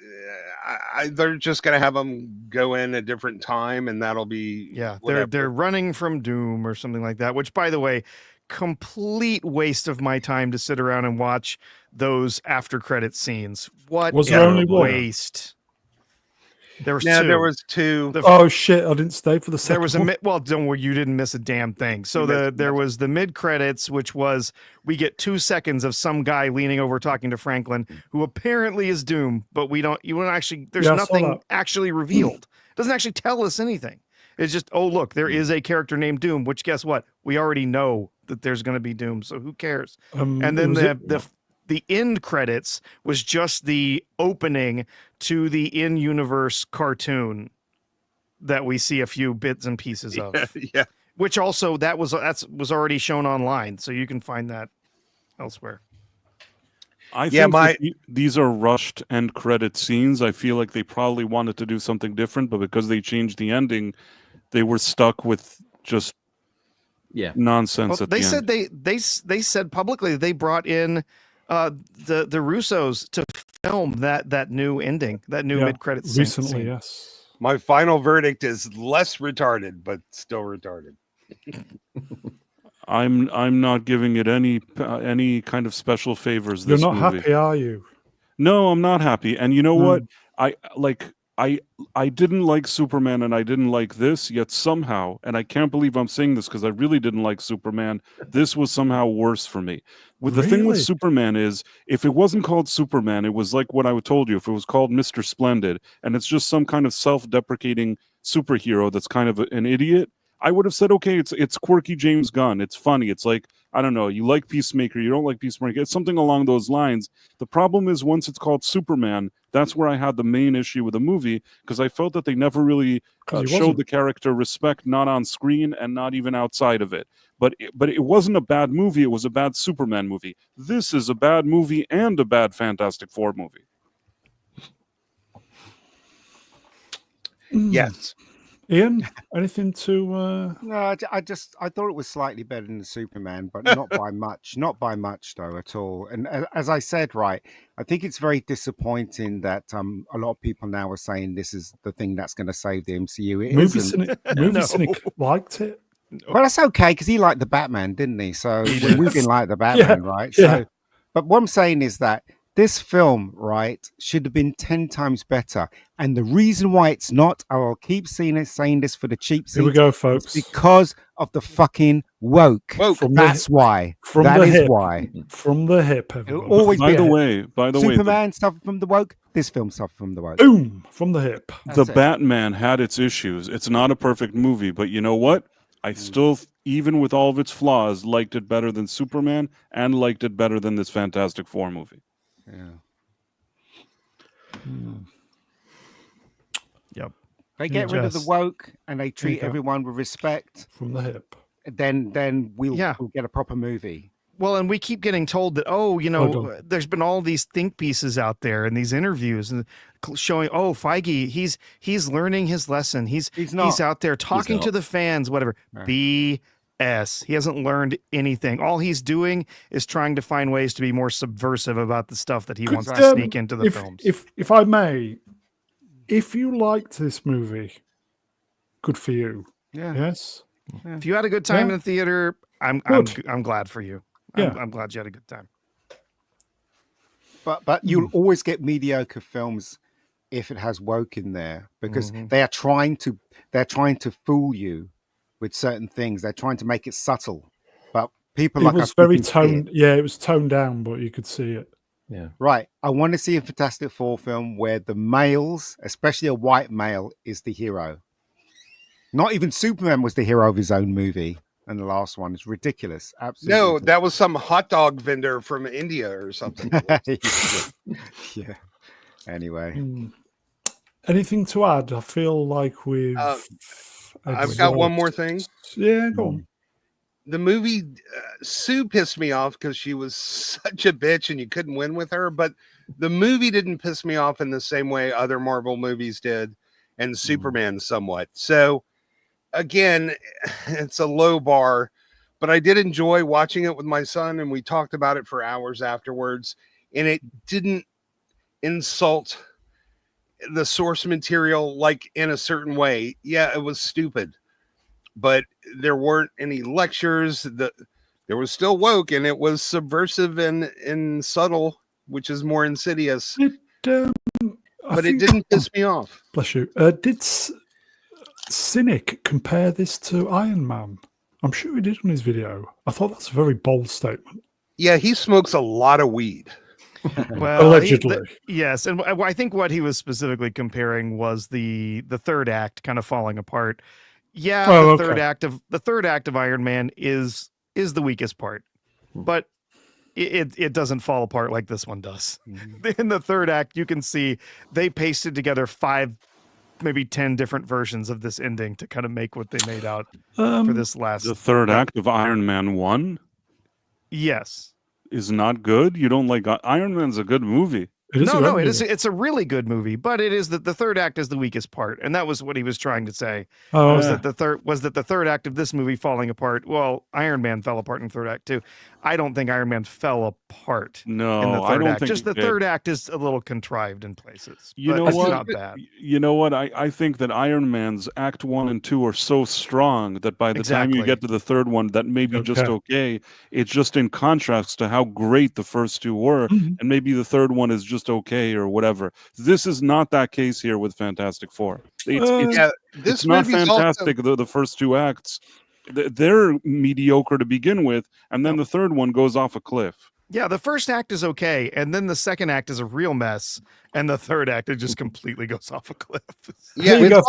they're just gonna have them go in a different time and that'll be they're running from doom or something like that, which by the way, complete waste of my time to sit around and watch those after credit scenes. What was there only one? Waste. There was two. There was two. Oh shit! I didn't stay for the second. There was don't worry, you didn't miss a damn thing. So there was the mid credits, which was we get 2 seconds of some guy leaning over talking to Franklin, who apparently is Doom, but there's nothing actually revealed. It doesn't actually tell us anything. It's just, oh look, there is a character named Doom, which guess what? We already know that there's going to be Doom, so who cares? And then the end credits was just the opening to the in-universe cartoon that we see a few bits and pieces of. Yeah. Which also that was already shown online, so you can find that elsewhere. I think these are rushed end credit scenes. I feel like they probably wanted to do something different, but because they changed the ending, they were stuck with just nonsense. Well, they said they said publicly they brought in the Russos to film that new ending, that new mid-credit scene. Recently, yes. My final verdict is less retarded, but still retarded. I'm not giving it any kind of special favors. You're not happy, are you? No, I'm not happy. And you know what? I I didn't like Superman and I didn't like this, yet somehow, and I can't believe I'm saying this because I really didn't like Superman, this was somehow worse for me. With the thing with Really? Superman is, if it wasn't called Superman, it was like what I told you, if it was called Mr. Splendid, and it's just some kind of self-deprecating superhero that's kind of an idiot, I would have said, okay, it's quirky James Gunn. It's funny. It's like, I don't know, you like Peacemaker, you don't like Peacemaker. It's something along those lines. The problem is once it's called Superman, that's where I had the main issue with the movie, because I felt that they never really 'Cause he showed wasn't. the character respect, not on screen and not even outside of it. But it wasn't a bad movie. It was a bad Superman movie. This is a bad movie and a bad Fantastic Four movie. Yes. Ian, anything to? No, I thought it was slightly better than Superman, but not by much. Not by much, though, at all. And as I said, right, I think it's very disappointing that a lot of people now are saying this is the thing that's going to save the MCU. It Movie isn't. Cynic liked it. Well, that's okay because he liked the Batman, didn't he? So we didn't like the Yeah, Batman, right? yeah. So, but what I'm saying is that this film, right, should have been 10 times better. And the reason why it's not, I'll keep saying this for the cheap seats. Here we go, It's folks. because of the fucking woke. From That's why. from That the is hip. why. From the hip, It'll everyone. always By be the a- way, Superman suffered from the woke. This film suffered from the woke. Boom, from the hip. the That's it. Batman had its issues. It's not a perfect movie, but you know what? I still, even with all of its flaws, liked it better than Superman and liked it better than this Fantastic Four movie. Yeah. Yep. They get rid of the Yes. woke and they treat go. everyone with respect. From the hip. Then we'll Yeah. get a proper movie. Well, and we keep getting told that, there's been all these think pieces out there and these interviews and showing, Feige, he's learning his lesson. He's not. out there talking to not. the fans, whatever. No. BS. He hasn't learned anything. All he's doing is trying to find ways to be more subversive about the stuff that he wants to Um, sneak into the films. If I may, if you liked this movie, good for you. Yeah. Yes. If you had a good time Yeah. in the theater, I'm Good. glad for you. Yeah. I'm glad you had a good time. But you'll always get mediocre films if it has woke in there because Mhm. they're trying to fool you with certain things. They're trying to make it subtle. But people It like was us very can see it. toned. Yeah, it was toned down, but you could see it. Yeah. Right. I want to see a Fantastic Four film where the males, especially a white male, is the hero. Not even Superman was the hero of his own movie. And the last one is ridiculous. Absolutely. No, that was some hot dog vendor from India or something. yeah. Anyway. Anything to add? I feel like we've. I've got one more thing. Yeah, go on. The movie Sue pissed me off because she was such a bitch and you couldn't win with her. But the movie didn't piss me off in the same way other Marvel movies did, and Superman somewhat. So again, it's a low bar, but I did enjoy watching it with my son, and we talked about it for hours afterwards. And it didn't insult the source material like in a certain way. Yeah, it was stupid, but there weren't any lectures. There was still woke, and it was subversive and subtle, which is more insidious. But it didn't piss me off. Bless you. Did Cynic compare this to Iron Man? I'm sure he did on his video. I thought that's a very bold statement. Yeah, he smokes a lot of weed. Well, Allegedly. yes, and I think what he was specifically comparing was the third act kind of falling apart. Yeah, the third act of Iron Man is the weakest part, but it doesn't fall apart like this one does. In the third act, you can see they pasted together 5, maybe 10 different versions of this ending to kind of make what they made out for this last. The third act of Iron Man 1 Yes. is not good. You don't like Iron Man's a good movie. No, it is. It's a really good movie, but it is that the third act is the weakest part, and that was what he was trying to say. Was that the third act of this movie falling apart? Well, Iron Man fell apart in the third act too. I don't think Iron Man fell apart. No, in the I third don't act. think Just it the did. third act is a little contrived in places. You but know it's what? not bad. You know what? I think that Iron Man's Act 1 and 2 are so strong that by the time you Exactly. get to the third one, that may be just okay. It's just in contrast to how great the first two were, and maybe the third one is just just okay or whatever. This is not that case here with Fantastic Four. Yeah, It's this not movie's also fantastic. The first two acts, they're mediocre to begin with, and then the third one goes off a cliff. Yeah, the first act is okay, and then the second act is a real mess, and the third act it just completely goes off a cliff. yeah, Here you go,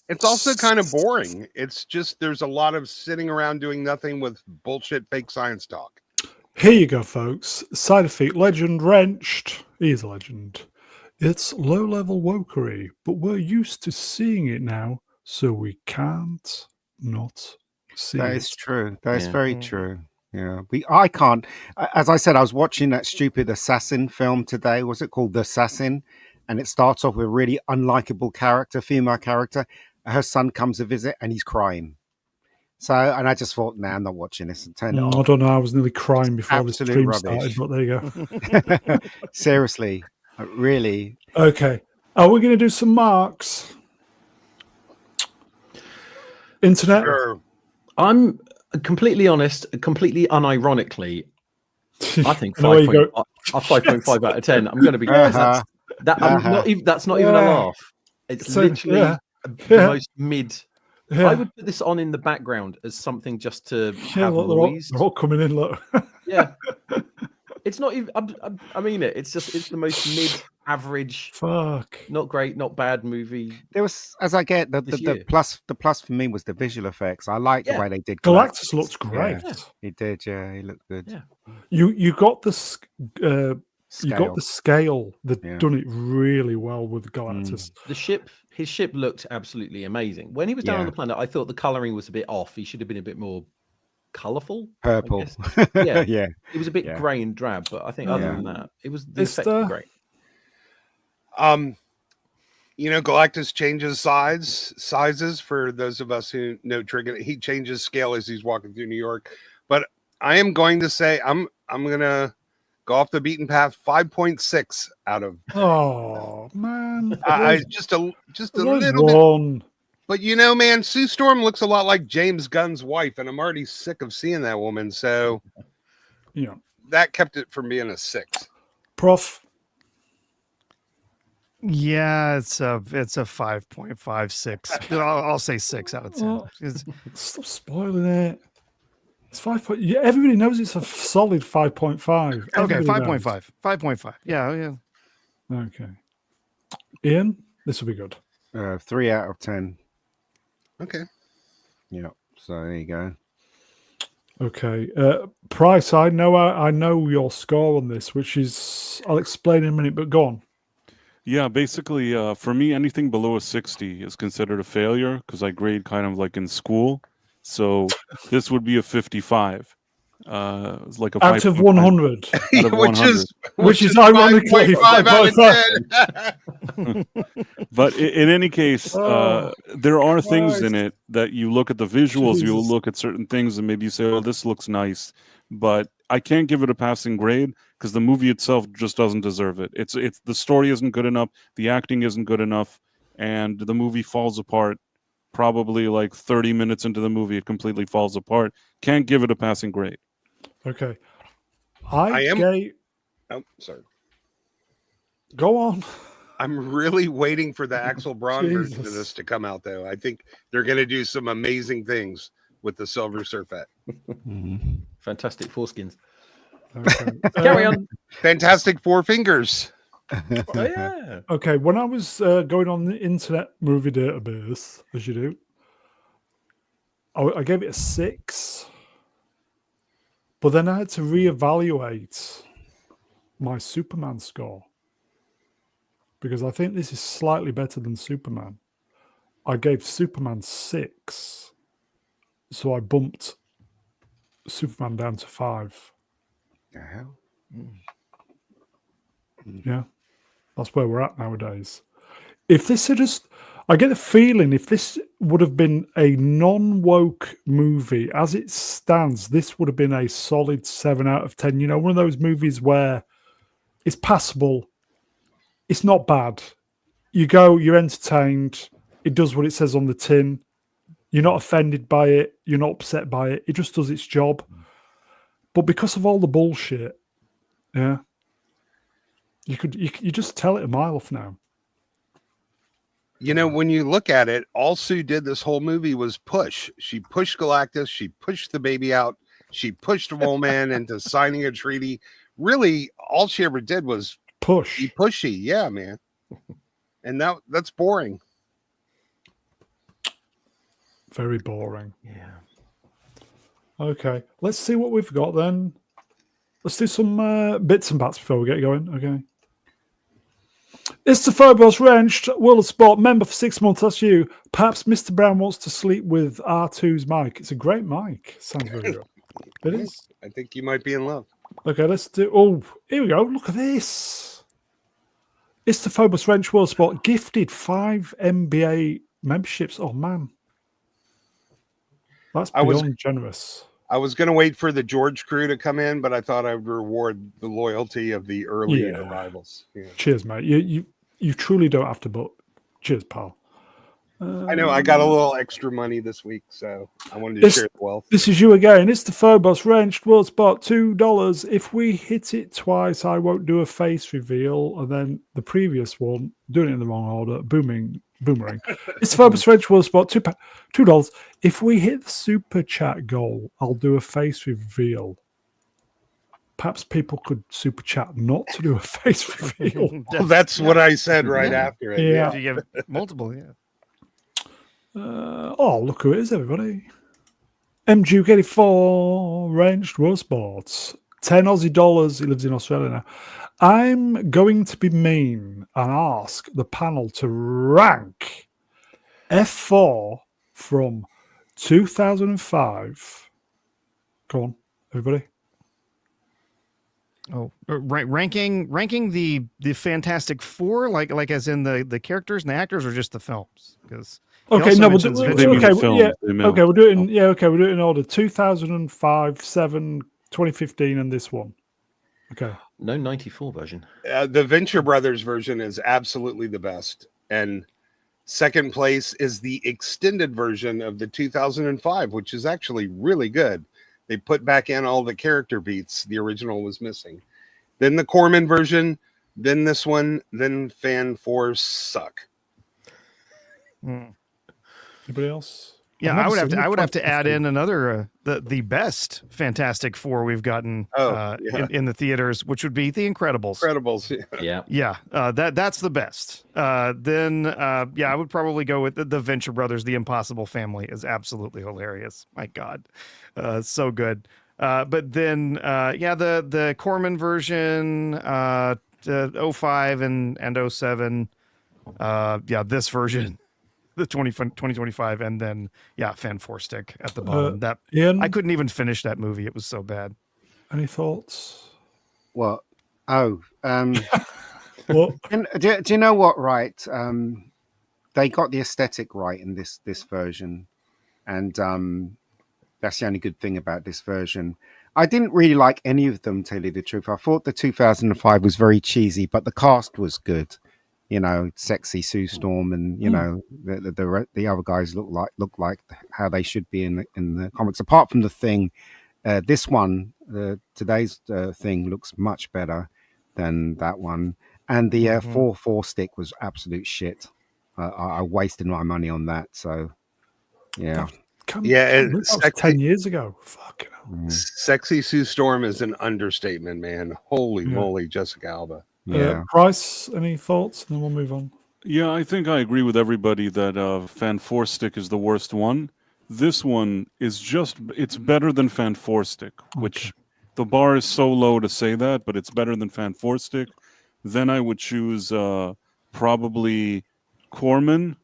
it's also kind of boring. It's just there's a lot of sitting around doing nothing with bullshit fake science talk. Here you go, folks. Side effect legend wrenched. He is a legend. It's low-level wokery, but we're used to seeing it now, so we can't not see That it. is true. That is Yeah. very true. Yeah, I can't. As I said, I was watching that stupid assassin film today. Was it called The Assassin? And it starts off with a really unlikable character, female character. Her son comes to visit, and he's crying. So, and I just thought, nah, I'm not watching this, and turned it I off. don't know. I was nearly crying before this Absolute stream rubbish. started, but there you go. Seriously, really. Okay. Are we going to do some marks? Internet? Sure. I'm completely honest, completely unironically. I think I know where you go. 5.5 out of 10. I'm going to be Uh-huh. that's not even a Yeah. laugh. It's So, literally yeah. the Yeah. most mid. Yeah. I would put this on in the background as something just to Yeah, have look, noise. they're all coming in. Look. Yeah, it's not even. I mean it. It's the most mid-average, Fuck. not great, not bad movie. There was, as I get, the This year. plus for me was the visual effects. I like the Yeah. way they did Galactus looked great. Yeah. He did, yeah. He looked good. Yeah. You got the you got Scale. the scale. They've Yeah. done it really well with Galactus. His ship looked absolutely amazing. When he was down on Yeah. the planet, I thought the coloring was a bit off. He should have been a bit more colorful. I Purple. guess. Yeah. Yeah. It was a bit Yeah. grey and drab, but I think other Yeah. than that, it was the It's effects were the- great. Galactus changes sizes for those of us who know Trigger. He changes scale as he's walking through New York. But I am going to say I'm gonna go off the beaten path. 5.6 out of. Oh man, Just a there's little bit. one. But man, Sue Storm looks a lot like James Gunn's wife, and I'm already sick of seeing that woman. So Yeah, that kept it from being a 6. Prof. Yeah, it's a 5.56. I'll say 6 out of 10. Oh. It's- Stop spoiling it. It's 5. Yeah, everybody knows it's a solid 5.5. Okay, Everybody 5.5. 5.5. Yeah, yeah. knows. Okay. Ian, this will be good. 3 out of 10. Okay. Yeah. So there you go. Okay, Price. I know your score on this, which is I'll explain in a minute. But go on. Yeah, basically, for me, anything below a 60 is considered a failure because I grade kind of like in school. So this would be a 55. It's like a Out of 5.5 100, out of 100. which is ironically 5.5 out of 5.5. 10. But in any case, Oh, there are things Christ. in it that you look at the visuals, you'll Jesus. look at certain things, and maybe you say, "Oh, this looks nice," but I can't give it a passing grade because the movie itself just doesn't deserve it. It's the story isn't good enough, the acting isn't good enough, and the movie falls apart. Probably like 30 minutes into the movie, it completely falls apart. Can't give it a passing grade. Okay. I am- gave. Oh, sorry. Go on. I'm really waiting for the Axel Braun version of Jesus. this to come out, though. I think they're going to do some amazing things with the Silver Surfette. Fantastic foreskins. Okay. Carry on. Fantastic Four Fingers. Oh yeah. Okay, when I was going on the Internet Movie Database, as you do, I gave it a 6. But then I had to reevaluate my Superman score because I think this is slightly better than Superman. I gave Superman 6, so I bumped Superman down to 5. The hell? Yeah, that's where we're at nowadays. If this had just, I get the feeling if this would have been a non-woke movie, as it stands, this would have been a solid 7 out of 10. You know, one of those movies where it's passable, it's not bad. You go, you're entertained. It does what it says on the tin. You're not offended by it. You're not upset by it. It just does its job. But because of all the bullshit, yeah, You just tell it a mile off now. You know, when you look at it, all Sue did this whole movie was push. She pushed Galactus. She pushed the baby out. She pushed Woolman into signing a treaty. Really, all she ever did was Push. be pushy. Yeah, man. And that's boring. Very boring. Yeah. Okay, let's see what we've got then. Let's do some bits and bats before we get going. Okay. It's the Phobos Wrenched World of Sport member for 6 months. That's you. Perhaps Mr. Brown wants to sleep with R2's mic. It's a great mic. Sounds very good. It is. I think you might be in love. Okay, let's do. Oh, here we go. Look at this. It's the Phobos Wrench World Sport gifted 5 NBA memberships. Oh man, that's beyond generous. I was going to wait for the George crew to come in, but I thought I would reward the loyalty of the early arrivals. Yeah. Cheers, mate. You truly don't have to, but cheers, pal. I know I got a little extra money this week, so I wanted to share the wealth. This is you again. It's the Phobos Wrenched World Sport, $2. If we hit it twice, I won't do a face reveal. And then the previous one, doing it in the wrong order, boomerang. It's the Phobos Wrenched World Sport, $2. If we hit the super chat goal, I'll do a face reveal. Perhaps people could super chat not to do a face reveal. Well, that's what I said right after it. Yeah. You have multiple, yeah. Oh, look who it is, everybody. M Duke 84 Ranged World Sports. 10 Aussie dollars. He lives in Australia now. I'm going to be mean and ask the panel to rank F4 from 2005. Go on, everybody. Oh, ranking the Fantastic Four, like as in the characters and the actors, or just the films? Because okay, no, we'll do it in we'll do it in order. 2005, 7, 2015, and this one. Okay. No 94 version. The Venture Brothers version is absolutely the best, and second place is the extended version of the 2005, which is actually really good. They put back in all the character beats the original was missing. Then the Corman version, then this one, then Fan Force suck. Anybody else? Yeah, I would have to add in another the best Fantastic Four we've gotten in the theaters, which would be The Incredibles. That's the best. Then I would probably go with the Venture Brothers. The Impossible Family is absolutely hilarious. My God, so good. But then the Corman version, 05 and 07. This version. The 2025, and then Fan Four Stick at the bottom. Ian? I couldn't even finish that movie; it was so bad. Any thoughts? Well, what? And, do you know what? Right, they got the aesthetic right in this version, and that's the only good thing about this version. I didn't really like any of them, to tell you the truth. I thought the 2005 was very cheesy, but the cast was good. You know, sexy Sue Storm, and you know the other guys look like how they should be in the comics. Apart from the Thing, this one, today's Thing looks much better than that one. And the 4 stick was absolute shit. I wasted my money on that. So yeah, that was 10 years ago. Fuck. Sexy Sue Storm is an understatement, man. Holy moly, Jessica Alba. Yeah. Price, any thoughts? And then we'll move on. Yeah, I think I agree with everybody that Fan Four Stick is the worst one. This one is it's better than Fan Four Stick, which the bar is so low to say that, but it's better than Fan Four Stick. Then I would choose probably Corman,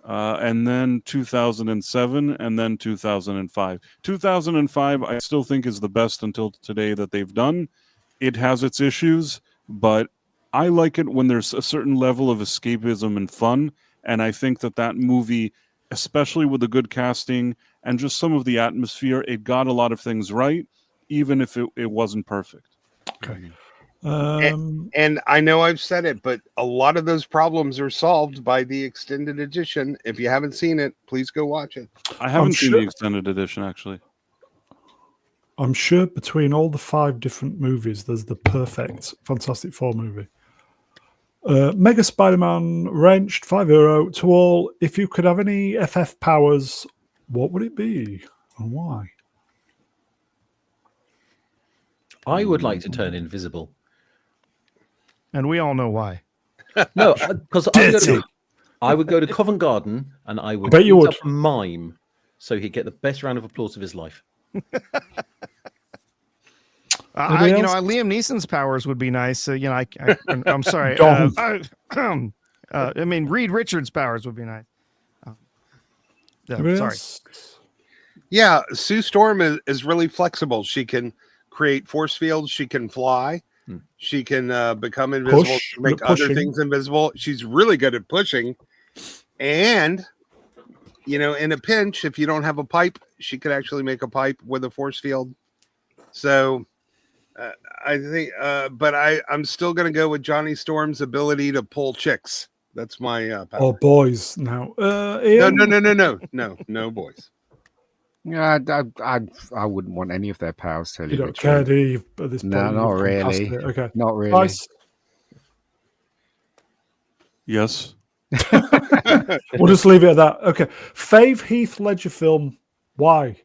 and then 2007, and then 2005. 2005, I still think is the best until today that they've done. It has its issues, but I like it when there's a certain level of escapism and fun, and I think that movie, especially with the good casting and just some of the atmosphere, it got a lot of things right, even if it wasn't perfect. Okay. And I know I've said it, but a lot of those problems are solved by the extended edition. If you haven't seen it, please go watch it. I haven't seen the extended edition, actually. I'm sure between all the 5 different movies, there's the perfect Fantastic Four movie. Mega Spider-Man wrenched €5 to all. If you could have any FF powers, what would it be and why? I would like to turn invisible. And we all know why. No, because I would go to Covent Garden and I would bet you eat would. up a mime so he'd get the best round of applause of his life. Anybody else? Liam Neeson's powers would be nice. I'm sorry. Don't. I mean, Reed Richards' powers would be nice. Anybody Sorry. else? Yeah, Sue Storm is really flexible. She can create force fields. She can fly. She can become invisible, Push, make pushing. other things invisible. She's really good at pushing. And, in a pinch, if you don't have a pipe, she could actually make a pipe with a force field. So I think, but I'm still going to go with Johnny Storm's ability to pull chicks. That's my power. Oh, boys now. Ian? No, boys. Yeah, I wouldn't want any of their powers. Tell You you the don't care, truth. do you, at this point? No, not You've gone past really. it. Okay. Not really. Nice. Yes. We'll just leave it at that. Okay. Fave Heath Ledger film. Why?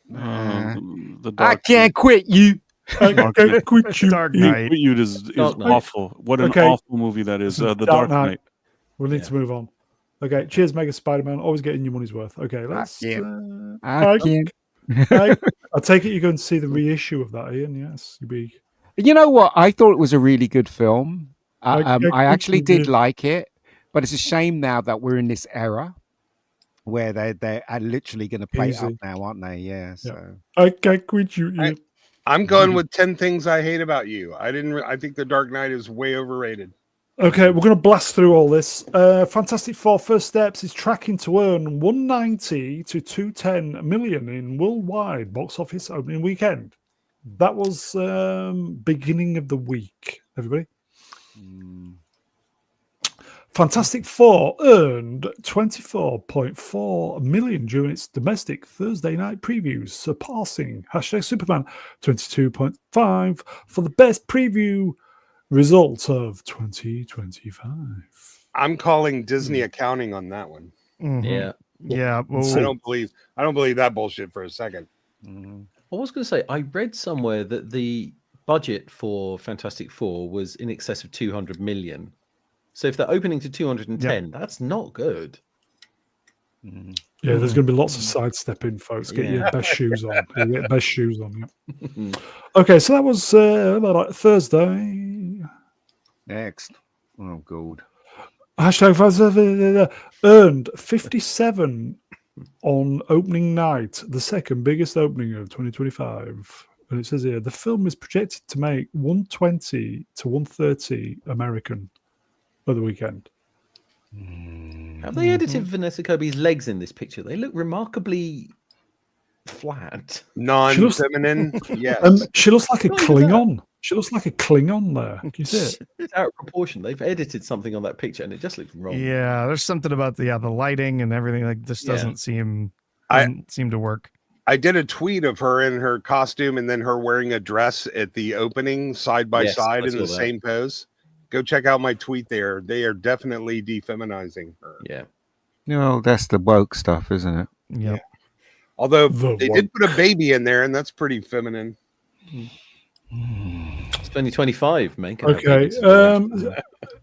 The I Dark can't quit you. I can't quit you. Dark Knight. Knight. You is Dark Knight. awful. What an Okay. awful movie that is. The Dark Knight. We need to move on. Okay. Cheers, Mega Spider-Man. Always getting your money's worth. Okay. Let's. I can't. I take it you're going to see the reissue of that, Ian. Yes. You'd be. You know what? I thought it was a really good film. I think actually you did did. like it, but it's a shame now that we're in this era where they're literally going to play it up Easy. now, aren't they? Yeah. So I can't quit you, Ian. I'm going with 10 Things I Hate About You. I think The Dark Knight is way overrated. Okay, we're going to blast through all this. Fantastic Four First Steps is tracking to earn 190 to 210 million in worldwide box office opening weekend. That was beginning of the week, everybody. Fantastic Four earned 24.4 million during its domestic Thursday night previews, surpassing #Superman 22.5 for the best preview result of 2025. I'm calling Disney accounting on that one. Mhm. Yeah. Yeah. I don't believe that bullshit for a second. I was going to say, I read somewhere that the budget for Fantastic Four was in excess of 200 million. So if they're opening to 210, that's not good. Yeah, there's going to be lots of sidestepping, folks. Get your best shoes on. Get best shoes on. Yeah. Okay, so that was about Thursday. next. Oh, God. # earned 57 on opening night, the second biggest opening of 2025. And it says here the film is projected to make 120 to 130 American for the weekend. Have they edited Vanessa Kirby's legs in this picture? They look remarkably flat. Non-feminine. Yes. She looks like a Not even that. Klingon. She looks like a Klingon there. Can you see it? It's out of proportion. They've edited something on that picture and it just looks wrong. Yeah, there's something about the lighting and everything like this doesn't seem to work. I did a tweet of her in her costume and then her wearing a dress at the opening side by side I in saw the that. same pose. Go check out my tweet there. They are definitely defeminizing her. Yeah. No, that's the woke stuff, isn't it? Yeah. Although The they did put a baby in there and that's pretty feminine. It's 2025, man. Okay.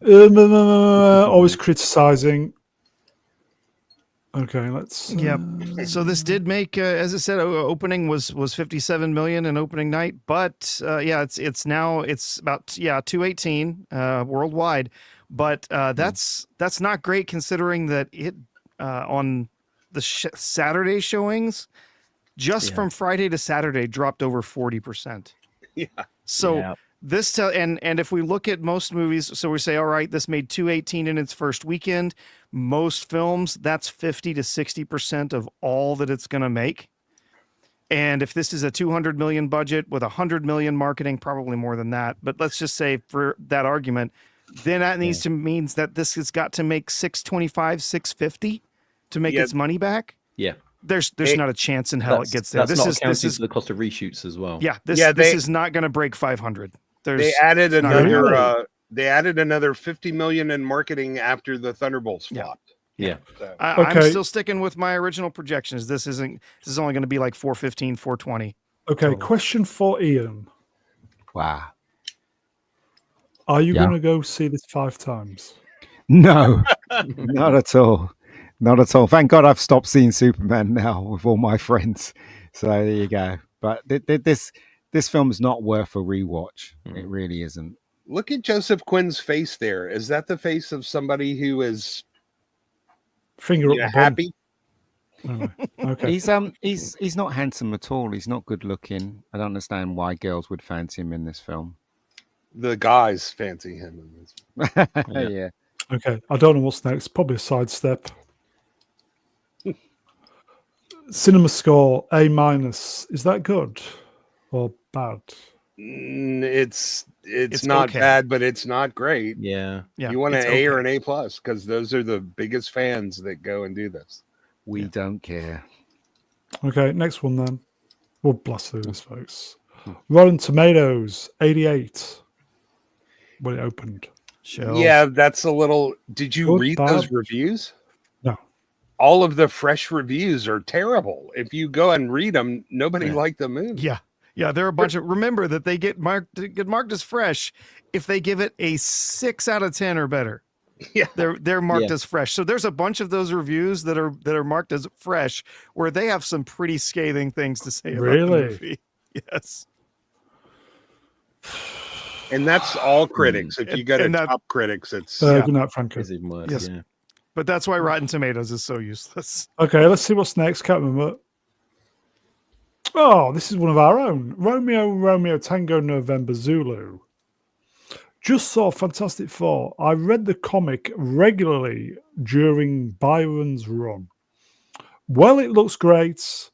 Always criticizing. Okay, let's. Yep. So this did make, as I said, opening was 57 million in opening night, but it's about 218 worldwide, but that's not great considering that it on the Saturday showings, just from Friday to Saturday dropped over 40%. Yeah. So this and if we look at most movies, so we say, all right, this made 218 in its first weekend. Most films, that's 50 to 60% of all that it's going to make. And if this is a 200 million budget with 100 million marketing, probably more than that. But let's just say for that argument, then that needs to means that this has got to make 625, 650 to make its money back. Yeah. There's not a chance in hell it gets there. That's not accounting for the cost of reshoots as well. Yeah, this is not going to break 500. They added another they added another 50 million in marketing after the Thunderbolts Yeah. flopped. Yeah. So, I'm Okay. still sticking with my original projections. This is only going to be like 415, 420. Okay, Total. question for Ian. Wow. Are you Yeah. going to go see this 5 times? No, not at all. Not at all. Thank God I've stopped seeing Superman now with all my friends. So there you go. But this film's not worth a rewatch. It really isn't. look at Joseph Quinn's face there. Is that the face of somebody who is Finger up the bum. happy? Anyway, okay. He's not handsome at all. He's not good looking. I don't understand why girls would fancy him in this film. The guys fancy him in this. Yeah. Okay. I don't know what's next. Probably a sidestep. Cinema score A-. Is that good or bad? It's It's not okay. bad, but it's not great. Yeah. Yeah, You want an it's A or okay. an A plus because those are the biggest fans that go and do this. We don't care. Okay, next one then. We'll blast through this, folks. Rotten Tomatoes, 88 when it opened. Shells. Yeah, that's a little. Did you Good, read bad? those reviews? No. All of the fresh reviews are terrible. If you go and read them, nobody liked the movie. Yeah, there are a bunch of. Remember that they get marked as fresh if they give it a 6 out of 10 or better. Yeah. They're marked Yeah. as fresh. So there's a bunch of those reviews that are marked as fresh where they have some pretty scathing things to say about Really? the movie. Yes. And that's all critics. If you go to And that- top critics, it's Good night, Franco. It's even worse. Yes. Yeah. But that's why Rotten Tomatoes is so useless. Okay, let's see what's next. Can't remember. Oh, this is one of our own. Romeo Tango November Zulu. Just saw Fantastic Four. I read the comic regularly during Byron's run. Well, it looks great,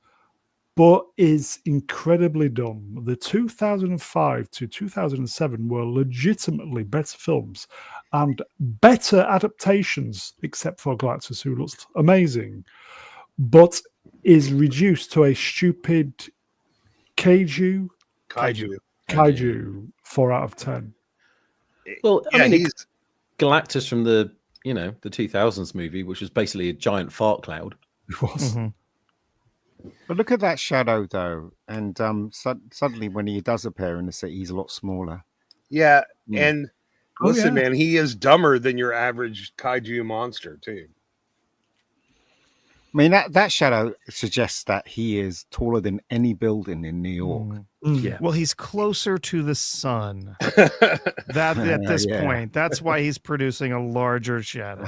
but is incredibly dumb. The 2005 to 2007 were legitimately better films and better adaptations, except for Galactus, who looks amazing, but is reduced to a stupid kaiju kaiju. 4 out of 10. Well, Yeah, I mean, he's Galactus from the 2000s movie, which was basically a giant fart cloud. It was. But look at that shadow, though. And suddenly when he does appear in the city, he's a lot smaller. yeah. Mm. And Oh, listen, yeah. man, he is dumber than your average kaiju monster, too. I mean, that shadow suggests that he is taller than any building in New York. Yeah. Well, he's closer to the sun. That at this Yeah. point, that's why he's producing a larger shadow.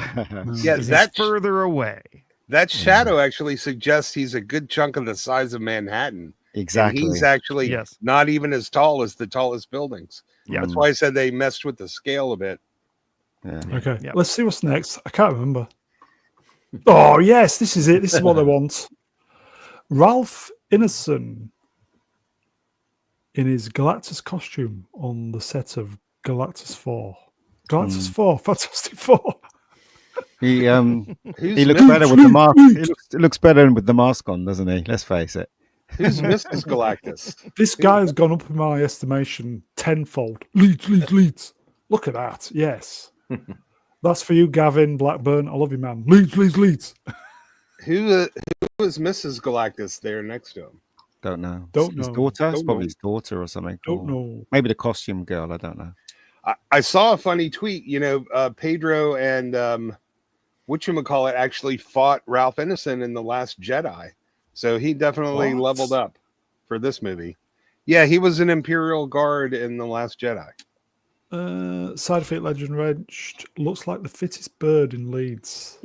Yeah, 'Cause that he's further away. that shadow actually suggests he's a good chunk of the size of Manhattan. Exactly. And he's actually Yes. not even as tall as the tallest buildings. Yeah. That's why I said they messed with the scale a bit. Yeah. Okay, Yep. let's see what's next. I can't remember. Oh, yes, this is it. This is what they want. Ralph Ineson in his Galactus costume on the set of Galactus 4. Galactus 4, Fantastic Four. He Who's, he looks Miss- better with the mask. He looks better with the mask on, doesn't he? Let's face it. who's Mrs. Galactus? This guy has gone up in my estimation tenfold. Leeds. Look at that. Yes. That's for you, Gavin Blackburn. I love you, man. Leeds. Who is Mrs. Galactus there next to him? Don't know. Don't His know. daughter? It's Don't probably know. his daughter or something. Don't Or know. Maybe the costume girl. I don't know. I saw a funny tweet. Pedro and whatchamacallit actually fought Ralph Ineson in The Last Jedi. So he definitely What? leveled up for this movie. Yeah, he was an Imperial Guard in The Last Jedi. Side effect legend wrenched. Looks like the fittest bird in Leeds.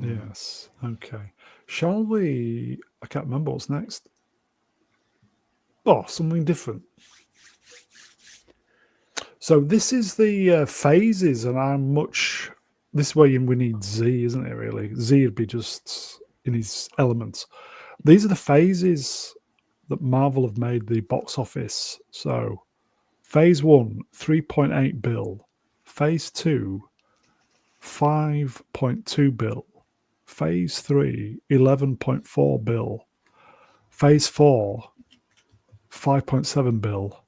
Yes. Okay. Shall we? I can't remember what's next. Oh, something different. So this is the phases, and how much. This is where we need Z, isn't it? Really, Z would be just in his elements. These are the phases that Marvel have made the box office. So, phase 1, 3.8 bill. Phase 2, 5.2 bill. Phase 3, 11.4 bill. Phase 4, 5.7 bill.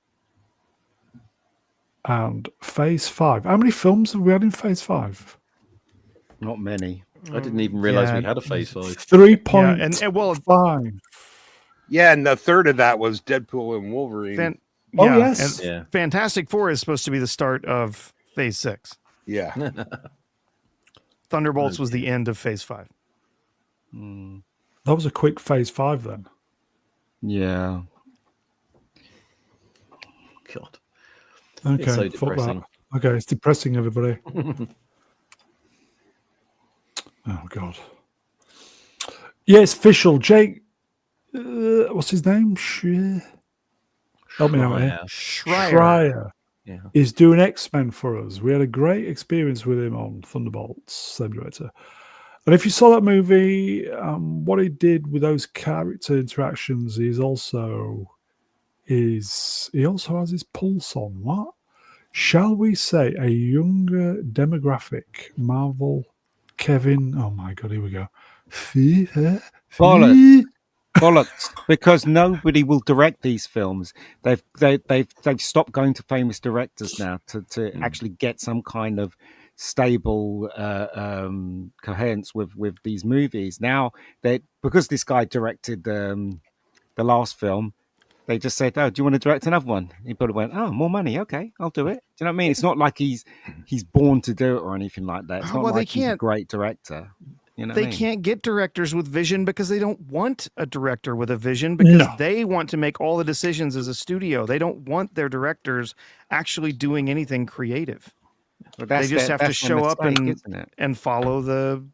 and Phase 5. How many films have we had in Phase 5? Not many. I didn't even realize Yeah. we had a Phase 5. 3.5. Yeah, and well, Yeah, and the third of that was Deadpool and Wolverine. Oh, yeah, yes. and Yeah. Fantastic Four is supposed to be the start of Phase 6. Yeah. Thunderbolts was the end of Phase 5. That was a quick Phase 5 then. Yeah. God. Okay, It's so fuck that. depressing. Okay, it's depressing, everybody. Oh, God. Yeah, it's official. Jake, what's his name? Help me out here. Schreier Yeah. is doing X-Men for us. We had a great experience with him on Thunderbolts, same director. And if you saw that movie, what he did with those character interactions, he also has his pulse on what? Shall we say a younger demographic? Marvel, Kevin. Oh my God, here we go. Bollocks. Bollocks, because nobody will direct these films. They've stopped going to famous directors now to actually get some kind of stable coherence with these movies. Now because this guy directed the last film, they just said, "Oh, do you want to direct another one?" He probably went, "Oh, more money. Okay, I'll do it." Do you know what I mean? It's not like he's born to do it or anything like that. It's not Well, like he's a great director. You know they what I mean? can't get directors with vision because they don't want a director with a vision because they want to make all the decisions as a studio. They don't want their directors actually doing anything creative. Well, They just have to show up and follow the.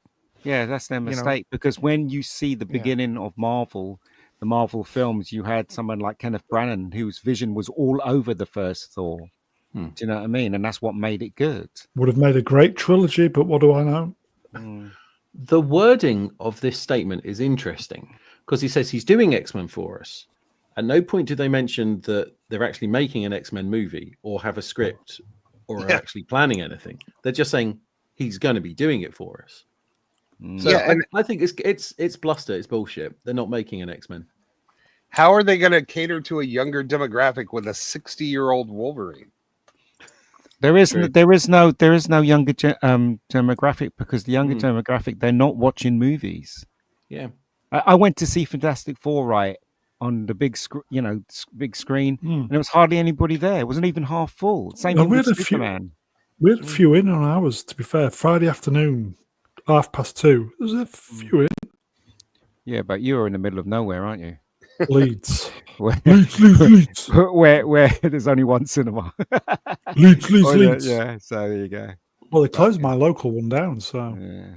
Yeah, that's their mistake because when you see the beginning of Marvel, the Marvel films, you had someone like Kenneth Branagh whose vision was all over the first Thor. Do you know what I mean? And that's what made it good. Would have made a great trilogy, but what do I know? The wording of this statement is interesting because he says he's doing X-Men for us. At no point do they mention that they're actually making an X-Men movie or have a script or are actually planning anything. They're just saying he's going to be doing it for us. So I think it's bluster, it's bullshit. They're not making an X-Men. How are they going to cater to a younger demographic with a 60-year-old Wolverine? There is no younger demographic because the younger demographic, they're not watching movies. Yeah, I went to see Fantastic Four on the big big screen, and there was hardly anybody there. It wasn't even half full. Same thing with Superman. We had a few in on ours. To be fair, Friday afternoon, 2:30. There's a few in. Yeah, but you're in the middle of nowhere, aren't you? Leeds. Leeds. Where there's only one cinema. Leeds. Yeah, so there you go. Well, they closed my local one down, so. Yeah.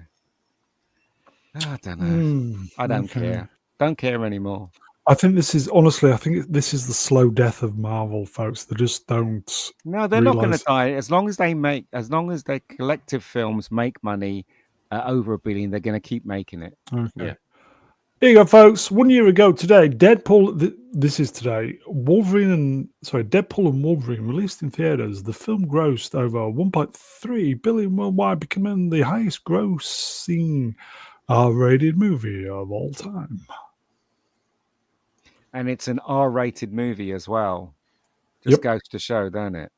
I don't know. I don't care. Don't care anymore. I think this is this is the slow death of Marvel, folks. They just don't. No, they're not going to die. As long as their collective films make money over $1 billion, they're going to keep making it. Okay. Yeah. Here you go, folks. 1 year ago today, Deadpool. This is today. Deadpool and Wolverine released in theaters. The film grossed over 1.3 billion worldwide, becoming the highest grossing R-rated movie of all time. And it's an R-rated movie as well. Just goes to show, don't it?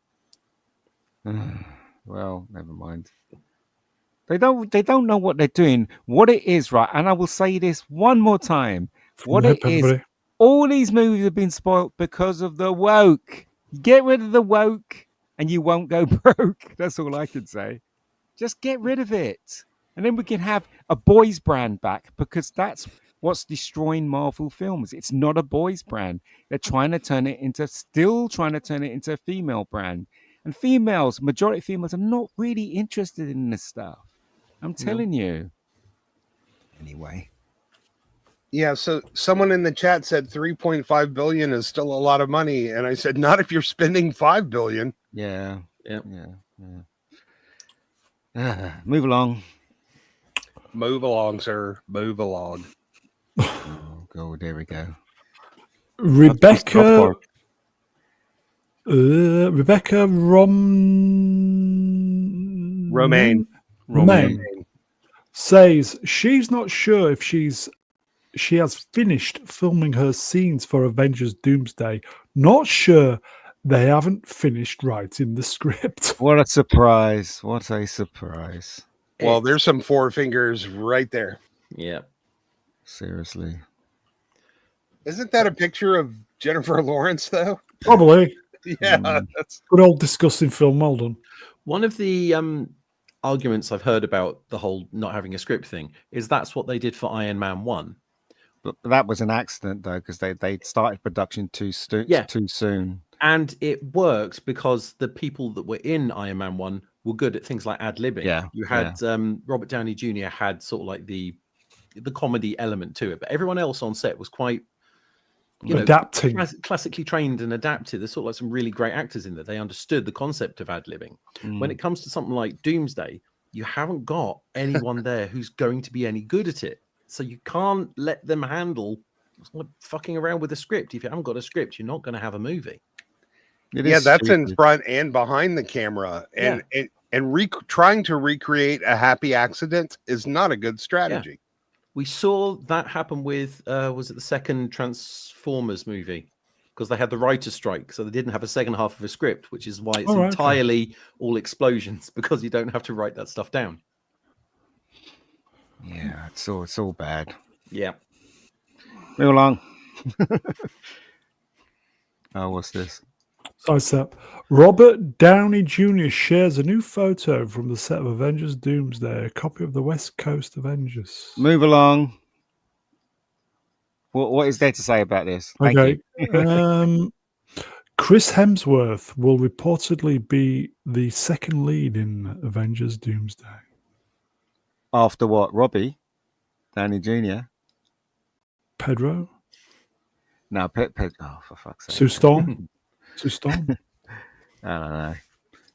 Well, never mind. They don't know what they're doing. What it is, right? And I will say this one more time. All these movies have been spoiled because of the woke. Get rid of the woke and you won't go broke. That's all I can say. Just get rid of it. And then we can have a boys brand back because that's what's destroying Marvel films. It's not a boys brand. They're trying to turn it into a female brand. And majority of females are not really interested in this stuff. I'm telling you. Anyway. Yeah, so someone in the chat said 3.5 billion is still a lot of money, and I said not if you're spending 5 billion. Yeah. Move along. Move along, sir. Move along. Oh, God, there we go. Rebecca Romaine says she's not sure if she has finished filming her scenes for Avengers Doomsday. Not sure they haven't finished writing the script. What a surprise. What a surprise. Well, there's some four fingers right there. Yeah. Seriously. Isn't that a picture of Jennifer Lawrence, though? Probably. Yeah, that's Good old disgusting film. Well done. One of the arguments I've heard about the whole not having a script thing is that's what they did for Iron Man 1. But that was an accident, though, because they started production too soon. And it works because the people that were in Iron Man 1 were good at things like ad-libbing. Yeah, You had Robert Downey Jr. had sort of like the comedy element to it, but everyone else on set was quite, Adapting. classically trained and adapted. There's sort of like some really great actors in there. They understood the concept of ad-libbing. When it comes to something like Doomsday, you haven't got anyone there who's going to be any good at it. So you can't let them handle fucking around with a script. If you haven't got a script, you're not going to have a movie. that's in front and behind the camera, and trying to recreate a happy accident is not a good strategy. We saw that happen with was it the second Transformers movie? Because they had the writer's strike, so they didn't have a second half of a script, which is why it's entirely all explosions, because you don't have to write that stuff down. Yeah, it's all bad. Yeah. Move along. Oh, what's this? Sidestep. Robert Downey Jr. shares a new photo from the set of Avengers Doomsday, a copy of the West Coast Avengers. Move along. What is there to say about this? Thank Okay. you. Chris Hemsworth will reportedly be the second lead in Avengers Doomsday. After what? Robbie Downey Jr. Pedro? No, oh, for fuck's sake. Sue Storm? Sue Storm? I don't know.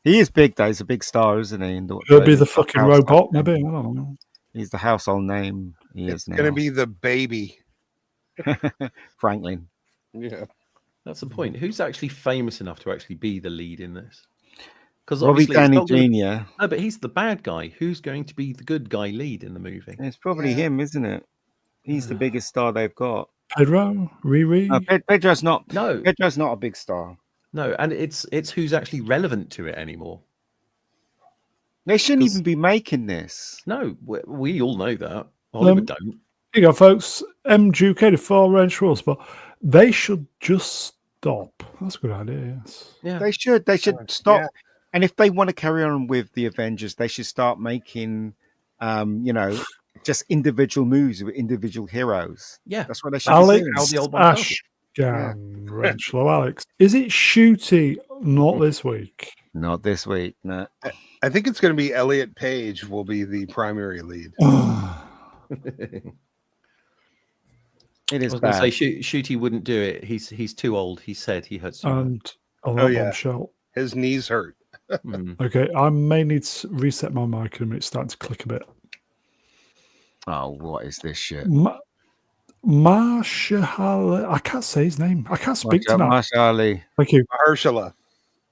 He is big, though. He's a big star, isn't he? He'll be the fucking robot, maybe. I don't know. He's the household name. It's going to be the baby. Franklin. Yeah. That's the point. Who's actually famous enough to actually be the lead in this? Because Robbie Downey Jr. No, but he's the bad guy. Who's going to be the good guy lead in the movie? It's probably him, isn't it? He's the biggest star they've got. Pedro? Riri? No, Pedro's not. No. Pedro's not a big star. No, and it's who's actually relevant to it anymore. They shouldn't even be making this. No, we all know that. Hollywood don't. Here you go, folks. Duke84 Ranch Rules, but they should just stop. That's a good idea, yes. Yeah. They should stop. Yeah. And if they want to carry on with the Avengers, they should start making, just individual movies with individual heroes. Yeah. That's what they should Alex do. Hello, Alex. Is it Shooty not this week? Not this week, no. I think it's going to be Elliot Page will be the primary lead. It is I was bad. going to say Shooty wouldn't do it. He's too old. He said he hurts too much. And a lot bombshell. His knees hurt. Okay, I may need to reset my mic in a minute. It's starting to click a bit. Oh, what is this shit? Mahershala. I can't say his name. I can't speak to that. Mahershala. Thank you. Mahershala.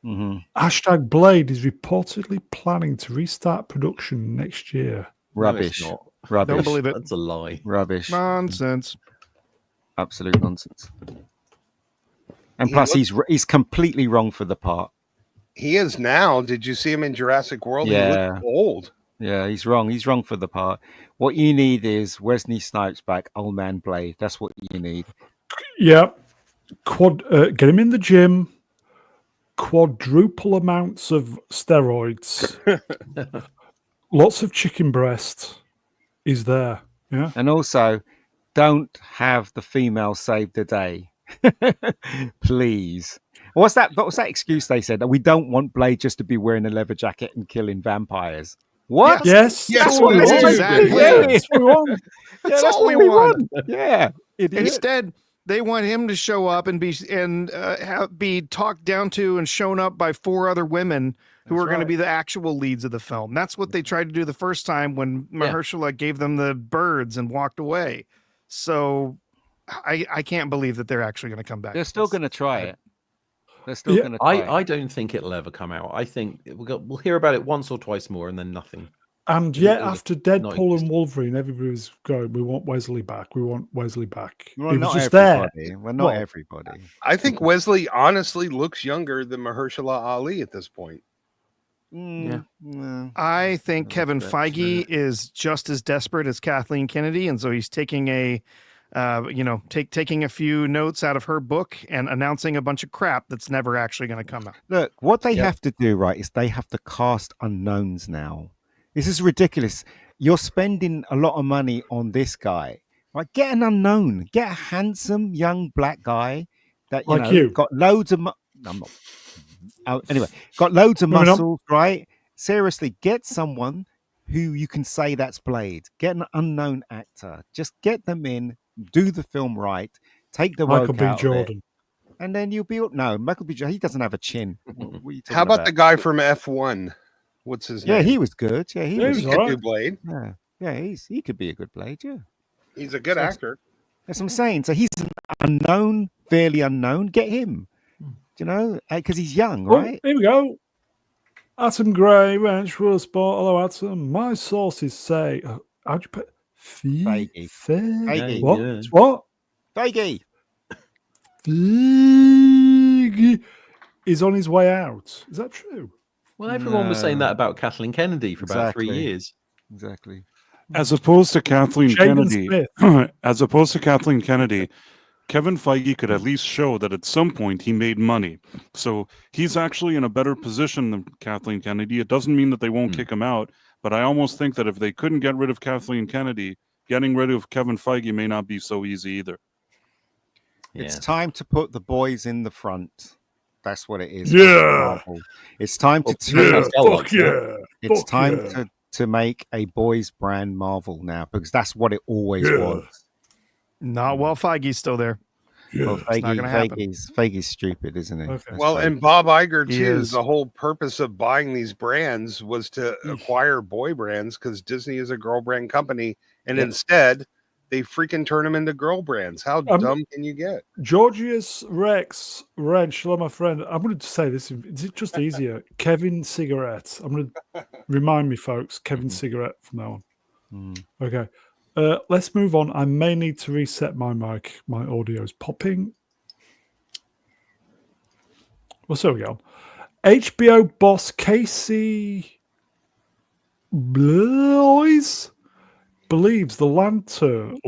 # Blade is reportedly planning to restart production next year. Rubbish. No, Rubbish. Don't believe it. That's a lie. Rubbish. Nonsense. Absolute nonsense. And plus, he's completely wrong for the part. He is now. Did you see him in Jurassic World? Yeah. He looked old. Yeah, he's wrong. He's wrong for the part. What you need is Wesley Snipes back, Old Man Blade. That's what you need. Yeah. Get him in the gym. Quadruple amounts of steroids. Lots of chicken breast is there. Yeah. And also, don't have the female save the day. Please. What was that excuse they said? That we don't want Blade just to be wearing a leather jacket and killing vampires. What? Yes. That's what we want. Exactly. That's what we want. That's all we want. Yeah. Instead, they want him to show up and be talked down to and shown up by 4 other women who are going to be the actual leads of the film. That's what they tried to do the first time when Mahershala gave them the birds and walked away. So I can't believe that they're actually going to come back. They're still going to try it. They're still going to try it. I don't think it'll ever come out. I think we'll hear about it once or twice more and then nothing. And It yet, was after not Deadpool and existent. Wolverine, everybody was going, "We want Wesley back. We want Wesley back." Well, It was not just there. everybody. Well, not Well, everybody. I think Wesley honestly looks younger than Mahershala Ali at this point. No. I think That's Kevin it. Feige is just as desperate as Kathleen Kennedy, and so he's taking taking a few notes out of her book and announcing a bunch of crap that's never actually going to come out. Look, what they Yep. have to do, right, is they have to cast unknowns now. This is ridiculous. You're spending a lot of money on this guy. Right? Get an unknown. Get a handsome young black guy that Like you. got loads of. I'm not. Anyway, got loads of Moving on. muscles, right? Seriously, get someone who you can say that's Blade. Get an unknown actor. Just get them in. Do the film right. Take the Michael woke B. out of it, Jordan. and then you'll be. No, Michael B. Jordan. He doesn't have a chin. What are you How talking about the guy from F1? What's his Yeah, name? he was good. Yeah, he Yeah, was. He he's could all do right. Blade. Yeah, he could be a good Blade. Yeah, He's a good So- actor. that's what I'm saying. So he's an unknown, fairly unknown. Get him. Because he's young, Oh, right? here we go. Atom Gray, Ranch World Sport. Hello, Atom. My sources say, how'd you put Feige. Feige. What? Yeah. It's what? Feige. Feige is on his way out. Is that true? Well, everyone was saying No. that about Kathleen Kennedy for about 3 Exactly. years. Exactly. As opposed to Kathleen Jaden Kennedy, Smith. as opposed to Kathleen Kennedy, Kevin Feige could at least show that at some point he made money. So he's actually in a better position than Kathleen Kennedy. It doesn't mean that they won't kick him out, but I almost think that if they couldn't get rid of Kathleen Kennedy, getting rid of Kevin Feige may not be so easy either. It's Yeah. time to put the boys in the front. That's what it is. for Yeah. Marvel. It's time to Well, turn. yeah. Pascal Fuck likes that. yeah. It's Fuck time yeah. to make a boys brand Marvel now, because that's what it always Yeah. was. Not while Feige's still there. Well, Yeah. not gonna happen. Feige's stupid, isn't he? Okay. That's Well, Feige. and Bob Iger He too. is. The whole purpose of buying these brands was to acquire boy brands because Disney is a girl brand company, and Yep. instead they freaking turn them into girl brands. How dumb can you get? Georgius Rex Wrench, hello, my friend. I'm going to say this. Is it just easier? Kevin Cigarette. I'm going to remind me, folks. Kevin Cigarette from now on. Okay. Let's move on. I may need to reset my mic. My audio is popping. Well, so we go. HBO boss Casey Bloys believes the Lanterns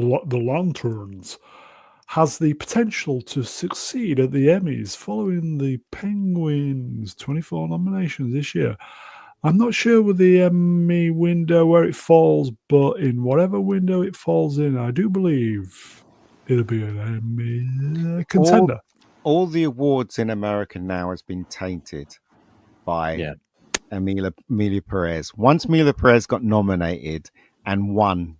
has the potential to succeed at the Emmys following the Penguins' 24 nominations this year. I'm not sure with the Emmy window where it falls, but in whatever window it falls in, I do believe it'll be an Emmy contender. All the awards in America now has been tainted by Amelia Perez. Once Amelia Perez got nominated and won,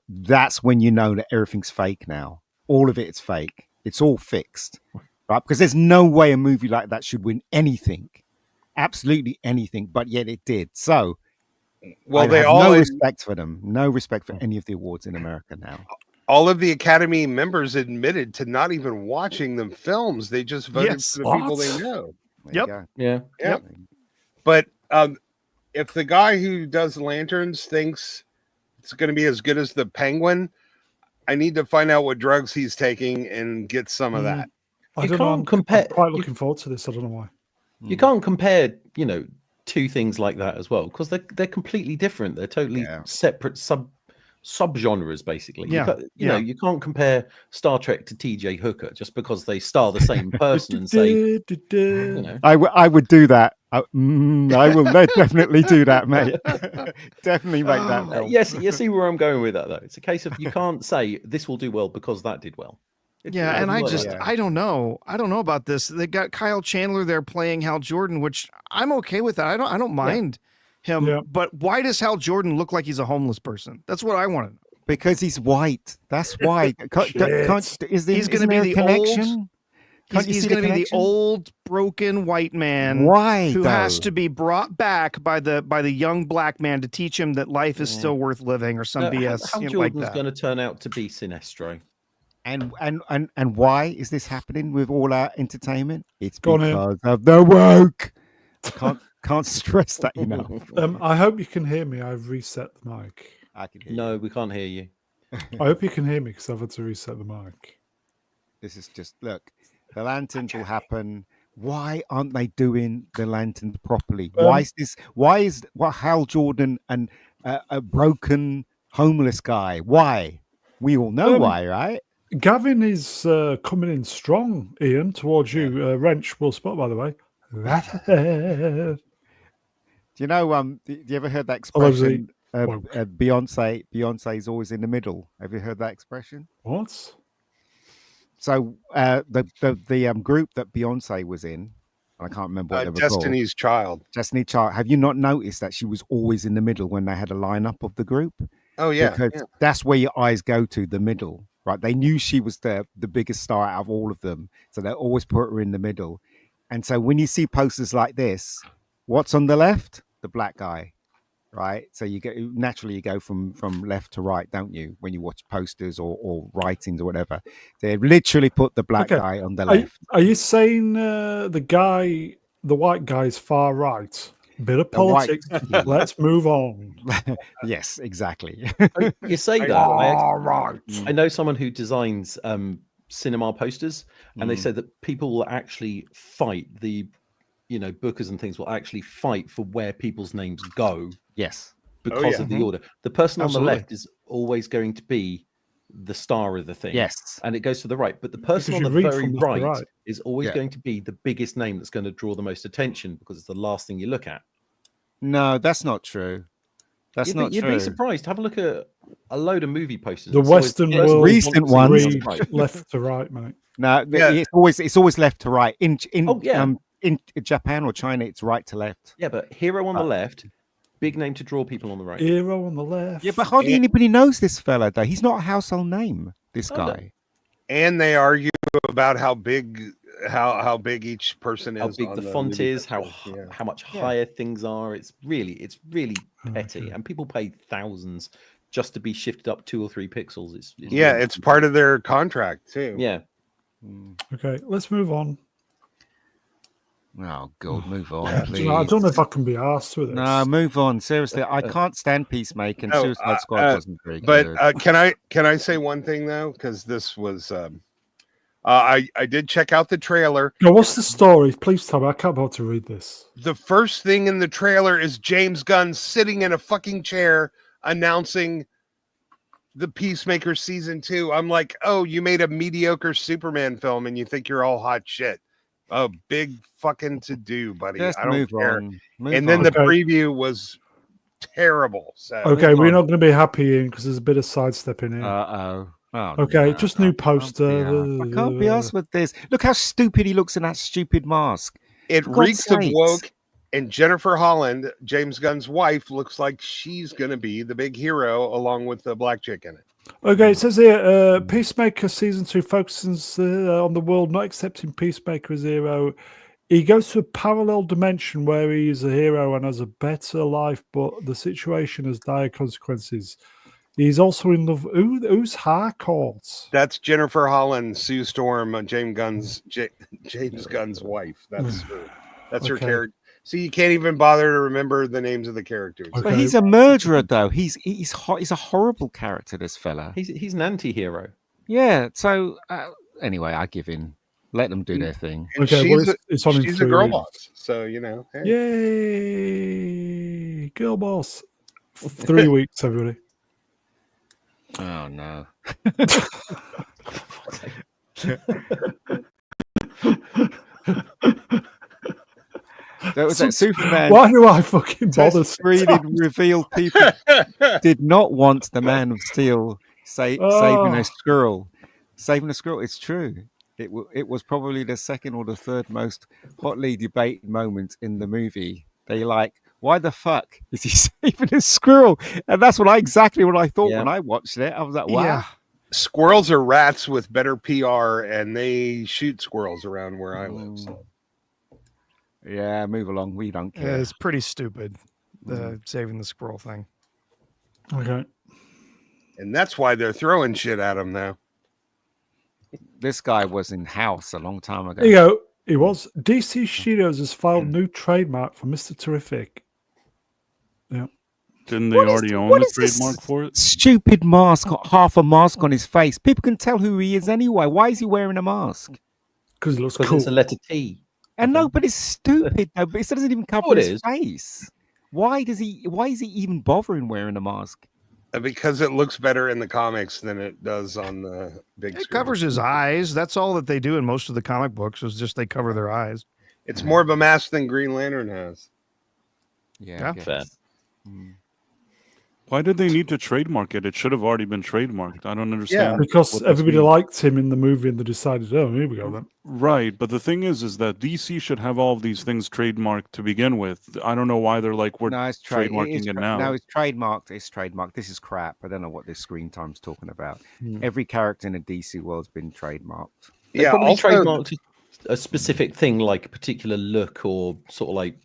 that's when you know that everything's fake now. All of it is fake. It's all fixed, right? Because there's no way a movie like that should win anything, absolutely anything, but yet it did. So, Well, I they have all no respect for them. No respect for any of the awards in America now. all of the Academy members admitted to not even watching the films. They just voted Yes. for the people they What? know. There you Yep. go. Yeah. Yep. But if the guy who does Lanterns thinks it's going to be as good as the Penguin, I need to find out what drugs he's taking and get some of that. I You don't know. can't I'm compare- quite you- looking forward to this. I don't know why. You can't compare, two things like that as well because they're completely different. They're totally Yeah. separate subgenres, basically. Yeah, You can't compare Star Trek to T.J. Hooker just because they star the same person and say, I would do that. I will definitely do that, mate. Definitely make that. film. yes, you see where I'm going with that though. It's a case of you can't say this will do well because that did well. Yeah, and I doesn't work just like that. I don't know. I don't know about this. They got Kyle Chandler there playing Hal Jordan, which I'm okay with that. I don't mind him. Yeah. But why does Hal Jordan look like he's a homeless person? That's what I want to know. Because he's white. That's why. Is there, He's gonna isn't be there a the connection? Can't you He's see going to be the connection? old broken white man Why? who has though? to be brought back by the young black man to teach him that life is still worth living or some No, BS Hal like Jordan's that. going to turn out to be Sinestro. And why is this happening with all our entertainment? It's Go on, Ian. because of the woke. Can't can't stress that enough. I hope you can hear me. I've reset the mic. I can hear No, we can't hear you. I hope you can hear me because I've had to reset the mic. This is just look. The lanterns will happen. Why aren't they doing the lanterns properly? Why is this? Why is Hal Jordan and a broken homeless guy? Why? We all know why, right? Gavin is coming in strong, Ian, towards you. Wrench will spot, by the way. Do you know? Do you ever heard that Allegedly expression? woke. Beyonce is always in the middle. Have you heard that expression? What? So the group that Beyonce was in, I can't remember what they were called. Destiny's Child. Destiny's Child. Have you not noticed that she was always in the middle when they had a lineup of the group? Oh yeah, Because that's where your eyes go to, the middle, right? They knew she was the biggest star out of all of them, so they always put her in the middle. And so when you see posters like this, what's on the left? The black guy, right? So you go from left to right, don't you? When you watch posters or writings or whatever, they literally put the black guy on the left. Are you saying the white guy's far right? Bit of politics. Let's move on. Yes, exactly. You say that. I know someone who designs cinema posters, and they said that people will actually fight bookers and things will actually fight for where people's names go. Yes, because of the order. The person Absolutely. on the left is always going to be the star of the thing. Yes, and it goes to the right. But the person Because on you the read very from left to right right. is always going to be the biggest name that's going to draw the most attention because it's the last thing you look at. no, that's not true. That's not You'd true. be surprised. Have a look at a load of movie posters. The It's always Western the person world who recent wants to ones. read read right. left to right, mate. No, Yeah. it's always left to right. In yeah. in Japan or China, it's right to left. Yeah, but hero on the left, big name to draw people on the right. Hero on the left. Yeah, but hardly anybody knows this fella though. He's not a household name. This Oh, no. guy. And they argue about how big each person is. How big on the font movie is, how posters. Yeah. how much higher things are. It's really petty, and people pay thousands just to be shifted up 2 or 3 pixels. It's Yeah, really- it's part of their contract too. yeah. Okay, let's move on. Oh God, move on, Do please. you know, I don't know if I can be asked with this. No, move on. Seriously, I can't stand Peacemaker and No, Suicide Squad wasn't very But good. can I say one thing though? Because this was I did check out the trailer. Now, what's the story? Please tell me. I can't bother to read this. The first thing in the trailer is James Gunn sitting in a fucking chair announcing the Peacemaker season 2. I'm like, oh, you made a mediocre Superman film and you think you're all hot shit. Oh, big fucking to do, buddy. Just I don't move care. on. Move And then on. the Okay. preview was terrible. So Okay, move we're on. not going to be happy in because there's a bit of sidestepping here. Uh-oh. Oh, Okay, no, just I new can't be poster. arsed. I can't be asked with this. Look how stupid he looks in that stupid mask. it For God's reeks of sakes. woke. And Jennifer Holland, James Gunn's wife, looks like she's going to be the big hero along with the black chick in it. Okay, it says here, Peacemaker Season 2 focuses on the world not accepting Peacemaker as a hero. He goes to a parallel dimension where he is a hero and has a better life, but the situation has dire consequences. He's also in love. Who's Harcourt? That's Jennifer Holland, Sue Storm, James Gunn's wife. That's her. That's her Okay. character. So you can't even bother to remember the names of the characters. Okay. But he's a murderer, though. He's a horrible character, this fella. He's an anti-hero. Yeah. So anyway, I give in. Let them do their thing. And Okay, well, she's it's on in she's a 3 girl weeks. boss. So you know. Hey. Yay! Girl boss. 3 weeks, everybody. Oh no. That was that Superman. Why do I fucking bother? Screening revealed people did not want the Man of Steel saving Oh. a squirrel. Saving a squirrel. It's true. It was probably the second or the third most hotly debated moment in the movie. They like, why the fuck is he saving a squirrel? And that's exactly what I thought Yeah. when I watched it. I was like, wow. Yeah. Squirrels are rats with better PR, and they shoot squirrels around where I live. So. Yeah, move along. We don't Yeah, care. it's pretty stupid. The saving the squirrel thing. Okay. And that's why they're throwing shit at him now. This guy was in House a long time ago. There you go. It was. DC Studios has filed new trademark for Mr. Terrific. Yeah. Didn't they already own the trademark for it? Stupid mask, half a mask on his face. People can tell who he is anyway. Why is he wearing a mask? Because it looks Because cool. it's a letter T. And no, but it's stupid though. But it doesn't even cover it his is. face. Why is he even bothering wearing a mask? Because it looks better in the comics than it does on the big It screen. covers his eyes. That's all that they do in most of the comic books is just they cover their eyes. It's more of a mask than Green Lantern has. Yeah. Fair. Why did they need to trademark it? It should have already been trademarked. I don't understand. Because what this everybody means. liked him in the movie and they decided, oh, here we go then. Right, but the thing is that DC should have all of these things trademarked to begin with. I don't know why they're like, we're No, it's trademarking it now. No, it's trademarked. It's trademarked. This is crap. I don't know what this screen time's talking about. Hmm. Every character in a DC world's been trademarked. They probably trademarked a specific thing, like a particular look or sort of like,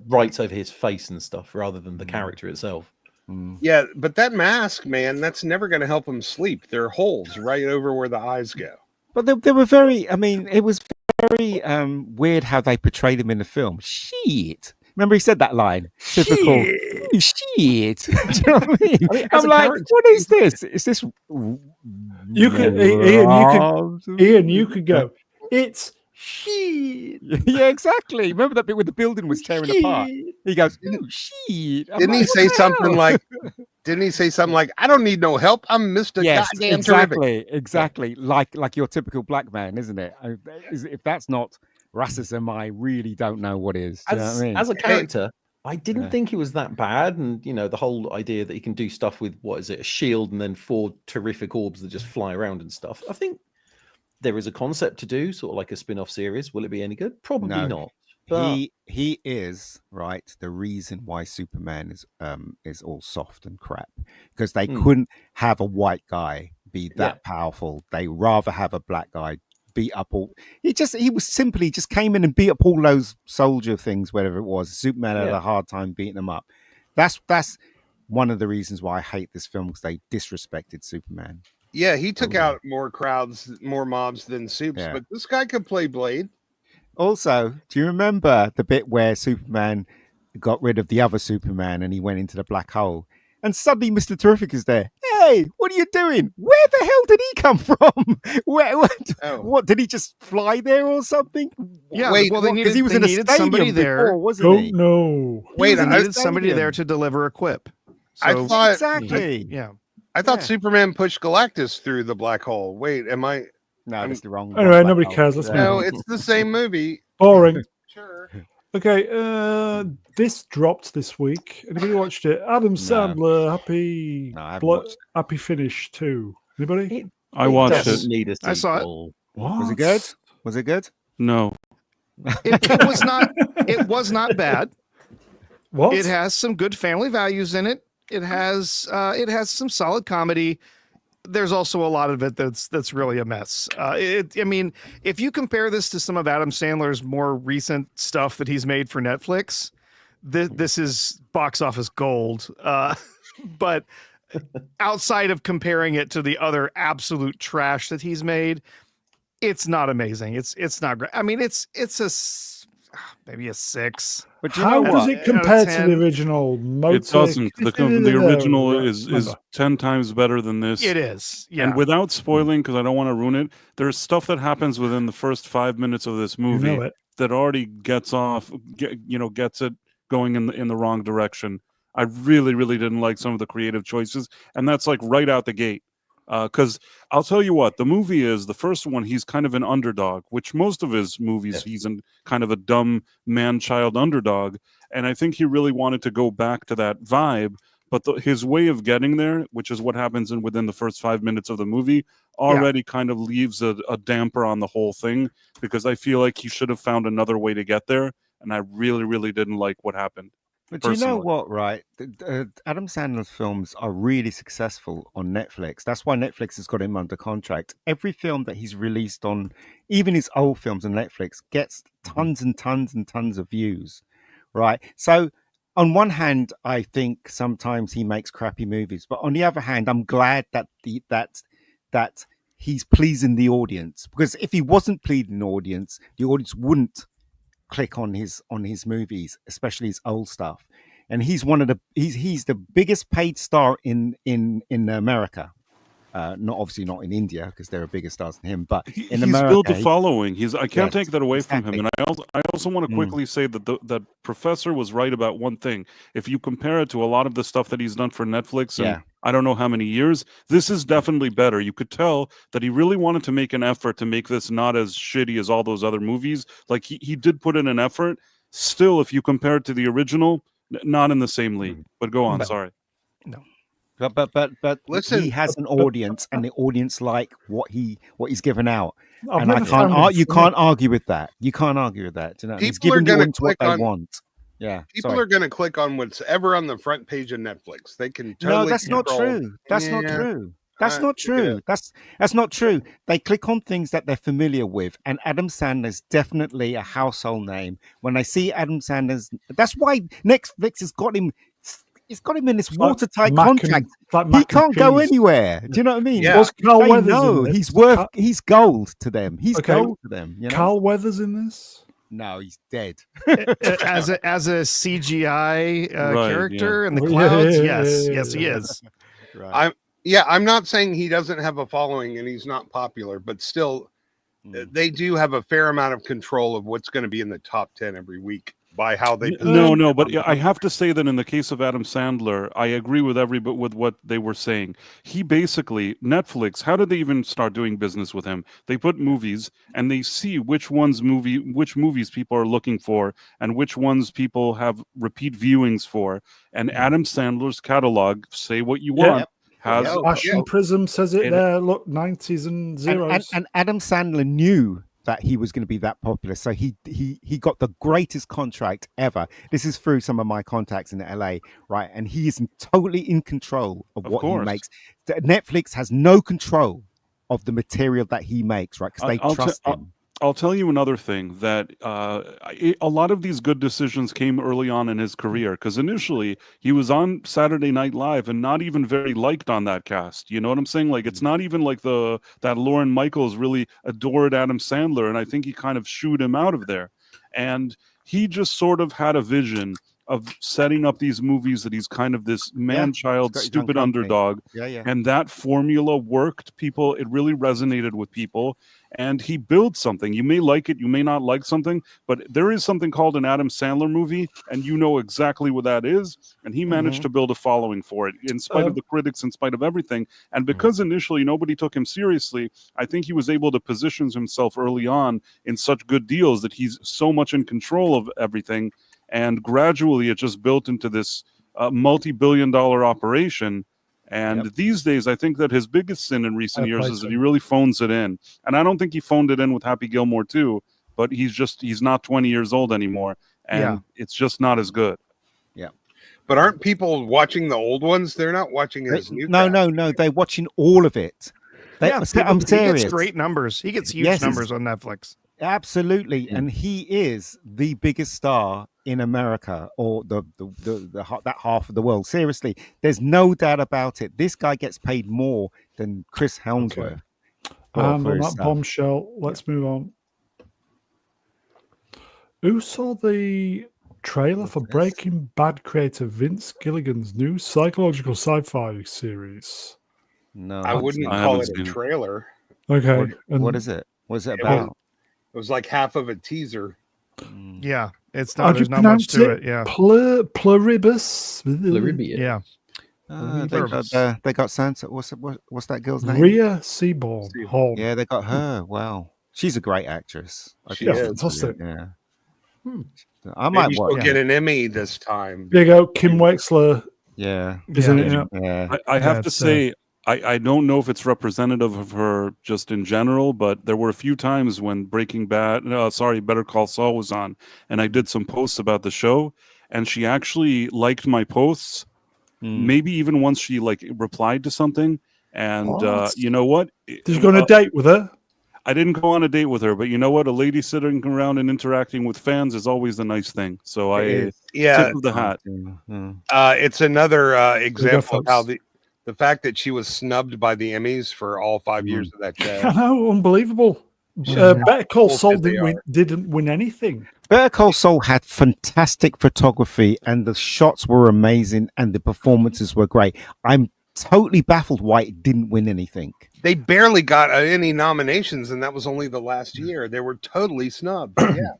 rights over his face and stuff rather than the character itself. Yeah, but that mask, man, that's never going to help him sleep. There are holes right over where the eyes go. But they were very, I mean, it was very weird how they portrayed him in the film. Shit. Remember he said that line? Typical. Shit. Do you know what I mean? I'm like, what is this? Is this... You could, Ian, you could go, it's shit. Yeah, exactly. Remember that bit where the building was tearing apart? He goes, ooh, shit. Didn't he say something like, I don't need no help. I'm Mr. Goddamn Terrific. Exactly. Like your typical black man, isn't it? If that's not racism, I really don't know what is. Do you know what I mean? As a character, I didn't think he was that bad. And, the whole idea that he can do stuff with, a shield and then 4 terrific orbs that just fly around and stuff. I think there is a concept to do, sort of like a spin-off series. Will it be any good? Probably not. But he is right. The reason why Superman is all soft and crap because they couldn't have a white guy be that powerful. They rather have a black guy beat up all. He was simply just came in and beat up all those soldier things, whatever it was. Superman had a hard time beating them up. That's one of the reasons why I hate this film because they disrespected Superman. Yeah, he took out more crowds, more mobs than Supes, but this guy could play Blade. Also, do you remember the bit where Superman got rid of the other Superman and he went into the black hole? And suddenly Mr. Terrific is there. Hey, what are you doing? Where the hell did he come from? What did he just fly there or something? Yeah, they needed, he was in a stadium somebody there, before, wasn't he? No. They needed somebody there to deliver a quip. So, I thought exactly. I thought Superman pushed Galactus through the black hole. Wait, am I? No, that's the wrong one. Anyway, nobody cares. Let's move No, on. it's the same movie. Boring. Sure. Okay, this dropped this week. Anybody watched it? Adam Sandler, happy finish too. Anybody? I watched it. I saw it. What? Was it good? Was it good? No. It was not. It was not bad. What? It has some good family values in it. It has some solid comedy. There's also a lot of it that's really a mess. I mean, if you compare this to some of Adam Sandler's more recent stuff that he's made for Netflix, this is box office gold. But outside of comparing it to the other absolute trash that he's made, it's not amazing. It's not great. I mean, it's maybe a 6. But how does it compare to the original? It doesn't. The original is 10 times better than this. It is. Yeah. And without spoiling, because I don't want to ruin it, there's stuff that happens within the first 5 minutes of this movie that already gets it going in the wrong direction. I really, really didn't like some of the creative choices, and that's like right out the gate. Because I'll tell you what, the movie is, the first one, he's kind of an underdog, which most of his movies, he's kind of a dumb man-child underdog. And I think he really wanted to go back to that vibe. But his way of getting there, which is what happens within the first 5 minutes of the movie, already kind of leaves a damper on the whole thing, because I feel like he should have found another way to get there. And I really, really didn't like what happened. But you know what, right? Adam Sandler's films are really successful on Netflix. That's why Netflix has got him under contract. Every film that he's released on, even his old films on Netflix, gets tons and tons and tons of views, right? So on one hand, I think sometimes he makes crappy movies, but on the other hand, I'm glad that he's pleasing the audience, because if he wasn't pleasing the audience wouldn't click on his movies, especially his old stuff. And he's he's the biggest paid star in America. Not obviously not in India, because there are bigger stars than him, but in He's America, built a following. I can't Yes, take that away from him. exactly. And I also want to quickly say that that Professor was right about one thing. If you compare it to a lot of the stuff that he's done for Netflix, and Yeah. I don't know how many years, this is definitely better. You could tell that he really wanted to make an effort to make this not as shitty as all those other movies. Like he did put in an effort. Still, if you compare it to the original, not in the same league. But go on. No. Sorry. But Listen, he has an audience, and the audience like what he's given out. I've And I never found can't him you funny. can't argue with that. You can't argue with that. You know, he's People are giving the gonna audience what click they on- want. Yeah. People sorry. are going to click on what's ever on the front page of Netflix. They can totally No, that's not control- true. That's not Yeah. true. That's Uh, not true. yeah. That's not true. They click on things that they're familiar with, and Adam Sandler's definitely a household name. When they see Adam Sandler's, that's why Netflix has got him. It's got him in this It's like watertight mac and- contract. it's like He mac and can't go cheese. anywhere. Do you know what I mean? Yeah. Was Carl They Weathers know in this? he's worth. Carl, He's gold to them. He's Okay. gold to them. You know? Carl Weathers in this? No, he's dead. as a CGI Right, character in the Oh, yeah, clouds. yeah, Yes, yeah, yes, he yeah. is. Right. I'm not saying he doesn't have a following and he's not popular, but still, they do have a fair amount of control of what's going to be in the top 10 every week by how they. No, but I have to say that in the case of Adam Sandler, I agree with with what they were saying. He basically, Netflix, how did they even start doing business with him? They put movies and they see which movies people are looking for and which ones people have repeat viewings for. And Adam Sandler's catalog, say what you Yeah. want, has Yeah. Fashion Prism says it It- there. Look, 90s and zeros. And Adam Sandler knew that he was going to be that popular, so he got the greatest contract ever. This is through some of my contacts in LA, right? And he is totally in control of what he course. makes. Netflix has no control of the material that he makes, right? Because they I'll trust t- him. I'll tell you another thing, that a lot of these good decisions came early on in his career, because initially he was on Saturday Night Live and not even very liked on that cast. You know what I'm saying? Like, it's not even like that Lorne Michaels really adored Adam Sandler, and I think he kind of shooed him out of there. And he just sort of had a vision of setting up these movies that he's kind of this man-child, got his own stupid company. underdog. Yeah. And that formula worked. People, it really resonated with people. And he built something. You may like it, you may not like something, but there is something called an Adam Sandler movie, and you know exactly what that is. And he managed to build a following for it, in spite of the critics, in spite of everything. And because initially nobody took him seriously, I think he was able to position himself early on in such good deals that he's so much in control of everything. And gradually it just built into this multi-billion-dollar operation. And these days, I think that his biggest sin in recent years is that he really phones it in. And I don't think he phoned it in with Happy Gilmore 2, but he's not 20 years old anymore. And it's just not as good. Yeah. But aren't people watching the old ones? They're not watching his new. No. They're watching all of it. I'm He serious. gets great numbers. He gets huge numbers on Netflix. Absolutely, and he is the biggest star in America, or that half of the world. Seriously, there's no doubt about it. This guy gets paid more than Chris Helmsworth. And on for his that stuff. bombshell, let's move on. Who saw the trailer for Breaking Bad creator Vince Gilligan's new psychological sci-fi series? No, I wouldn't I call haven't it a seen it. trailer. Okay. What is it? What's it It was- about? It was like half of a teaser. Yeah, it's How not. do you There's not much pronounce to it? it. Yeah, Pluribus? Floribia. yeah. They got Santa. What's that girl's name? Rhea Seaborn. Horn. Yeah, they got her. Wow, she's a great actress. She Yeah, is. fantastic. Yeah. I might Maybe watch. she'll get an Emmy this time. There you go. Kim Wexler Yeah. is in it. Yeah. Yeah. I have to That's, say, I don't know if it's representative of her just in general, but there were a few times when Better Call Saul was on, and I did some posts about the show, and she actually liked my posts. Maybe even once she replied to something, and What? you know what? Did you go on a date with her? I didn't go on a date with her, but you know what? A lady sitting around and interacting with fans is always a nice thing. So I Yeah, tip of the hat. Mm. it's another example of how folks. The fact that she was snubbed by the Emmys for all 5 years of that I show. know, unbelievable. Yeah. Better Call How Saul good they didn't win anything. Better Call Saul had fantastic photography, and the shots were amazing, and the performances were great. I'm totally baffled why it didn't win anything. They barely got any nominations, and that was only the last year. They were totally snubbed. Yeah.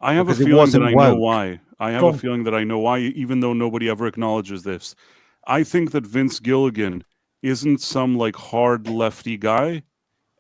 I have Because a it feeling that wasn't I know woke. why. I have Go a on. feeling that I know why, even though nobody ever acknowledges this. I think that Vince Gilligan isn't some like hard lefty guy.